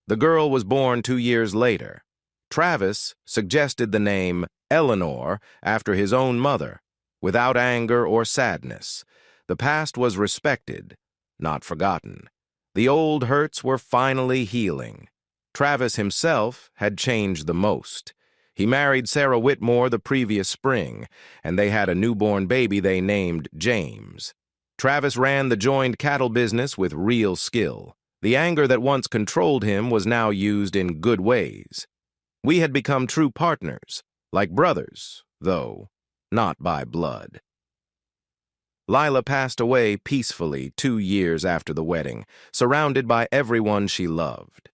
The girl was born 2 years later. Travis suggested the name Eleanor after his own mother, without anger or sadness. The past was respected, not forgotten. The old hurts were finally healing. Travis himself had changed the most. He married Sarah Whitmore the previous spring, and they had a newborn baby they named James. Travis ran the joined cattle business with real skill. The anger that once controlled him was now used in good ways. We had become true partners, like brothers, though not by blood. Lila passed away peacefully 2 years after the wedding, surrounded by everyone she loved.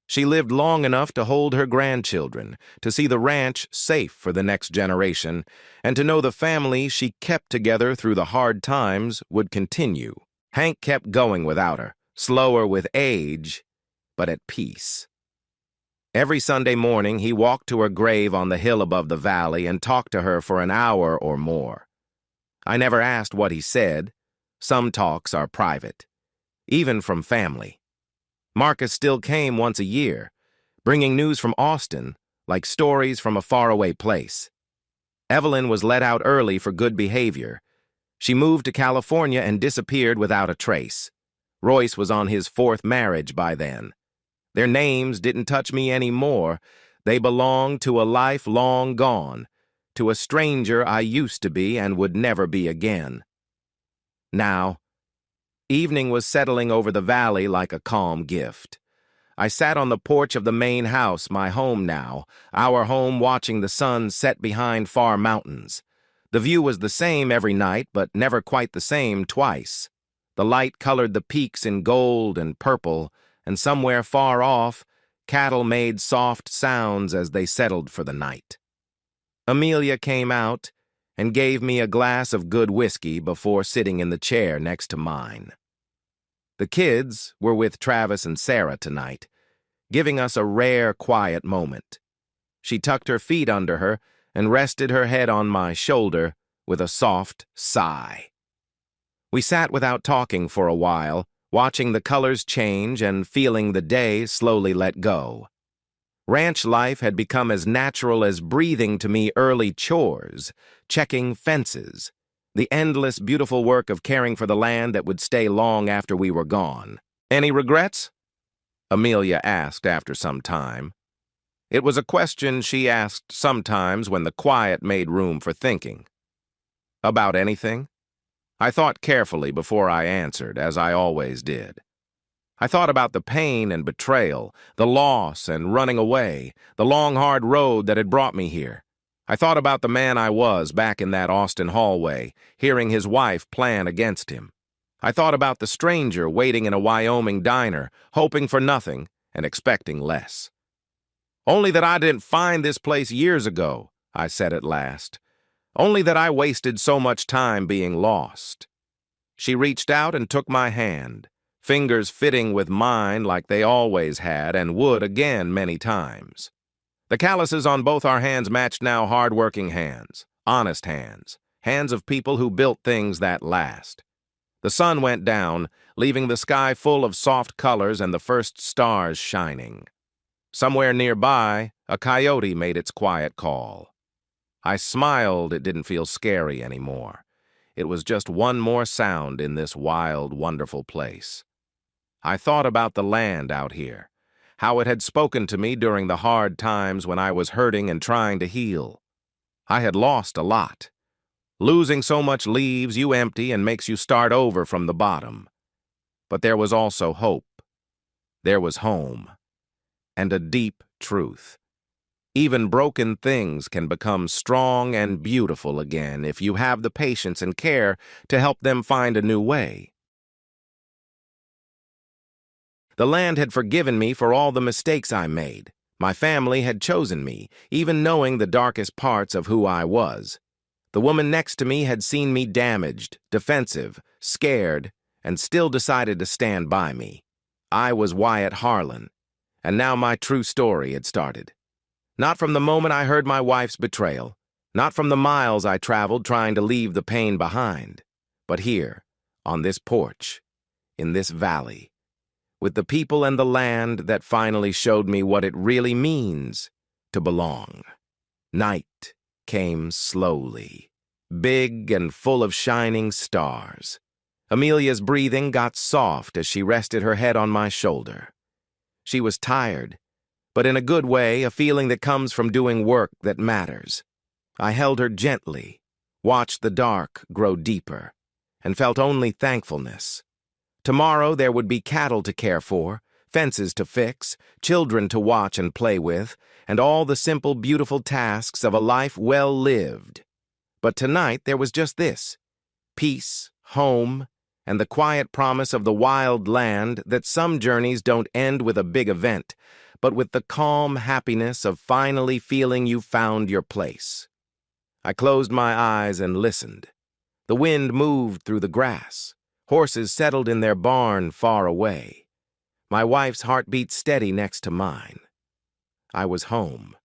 She lived long enough to hold her grandchildren, to see the ranch safe for the next generation, and to know the family she kept together through the hard times would continue. Hank kept going without her, slower with age, but at peace. Every Sunday morning, he walked to her grave on the hill above the valley and talked to her for an hour or more. I never asked what he said. Some talks are private, even from family. Marcus still came once a year, bringing news from Austin, like stories from a faraway place. Evelyn was let out early for good behavior. She moved to California and disappeared without a trace. Royce was on his 4th marriage by then. Their names didn't touch me anymore. They belonged to a life long gone, to a stranger I used to be and would never be again. Now, evening was settling over the valley like a calm gift. I sat on the porch of the main house, my home now, our home, watching the sun set behind far mountains. The view was the same every night, but never quite the same twice. The light colored the peaks in gold and purple, and somewhere far off, cattle made soft sounds as they settled for the night. Amelia came out and gave me a glass of good whiskey before sitting in the chair next to mine. The kids were with Travis and Sarah tonight, giving us a rare, quiet moment. She tucked her feet under her and rested her head on my shoulder with a soft sigh. We sat without talking for a while, watching the colors change and feeling the day slowly let go. Ranch life had become as natural as breathing to me early chores, checking fences, the endless, beautiful work of caring for the land that would stay long after we were gone. "Any regrets?" Amelia asked after some time. It was a question she asked sometimes when the quiet made room for thinking. About anything? I thought carefully before I answered, as I always did. I thought about the pain and betrayal, the loss and running away, the long, hard road that had brought me here. I thought about the man I was back in that Austin hallway, hearing his wife plan against him. I thought about the stranger waiting in a Wyoming diner, hoping for nothing and expecting less. "Only that I didn't find this place years ago," I said at last. "Only that I wasted so much time being lost." She reached out and took my hand, fingers fitting with mine like they always had and would again many times. The calluses on both our hands matched now hard-working hands, honest hands, hands of people who built things that last. The sun went down, leaving the sky full of soft colors and the first stars shining. Somewhere nearby, a coyote made its quiet call. I smiled. It didn't feel scary anymore. It was just one more sound in this wild, wonderful place. I thought about the land out here, how it had spoken to me during the hard times when I was hurting and trying to heal. I had lost a lot. Losing so much leaves you empty and makes you start over from the bottom. But there was also hope. There was home. And a deep truth. Even broken things can become strong and beautiful again if you have the patience and care to help them find a new way. The land had forgiven me for all the mistakes I made. My family had chosen me, even knowing the darkest parts of who I was. The woman next to me had seen me damaged, defensive, scared, and still decided to stand by me. I was Wyatt Harlan, and now my true story had started. Not from the moment I heard my wife's betrayal, not from the miles I traveled trying to leave the pain behind, but here, on this porch, in this valley, with the people and the land that finally showed me what it really means to belong. Night came slowly, big and full of shining stars. Amelia's breathing got soft as she rested her head on my shoulder. She was tired, but in a good way, a feeling that comes from doing work that matters. I held her gently, watched the dark grow deeper, and felt only thankfulness. Tomorrow there would be cattle to care for, fences to fix, children to watch and play with, and all the simple, beautiful tasks of a life well lived. But tonight there was just this: peace, home, and the quiet promise of the wild land that some journeys don't end with a big event, but with the calm happiness of finally feeling you found your place. I closed my eyes and listened. The wind moved through the grass. Horses settled in their barn far away. My wife's heart beat steady next to mine. I was home.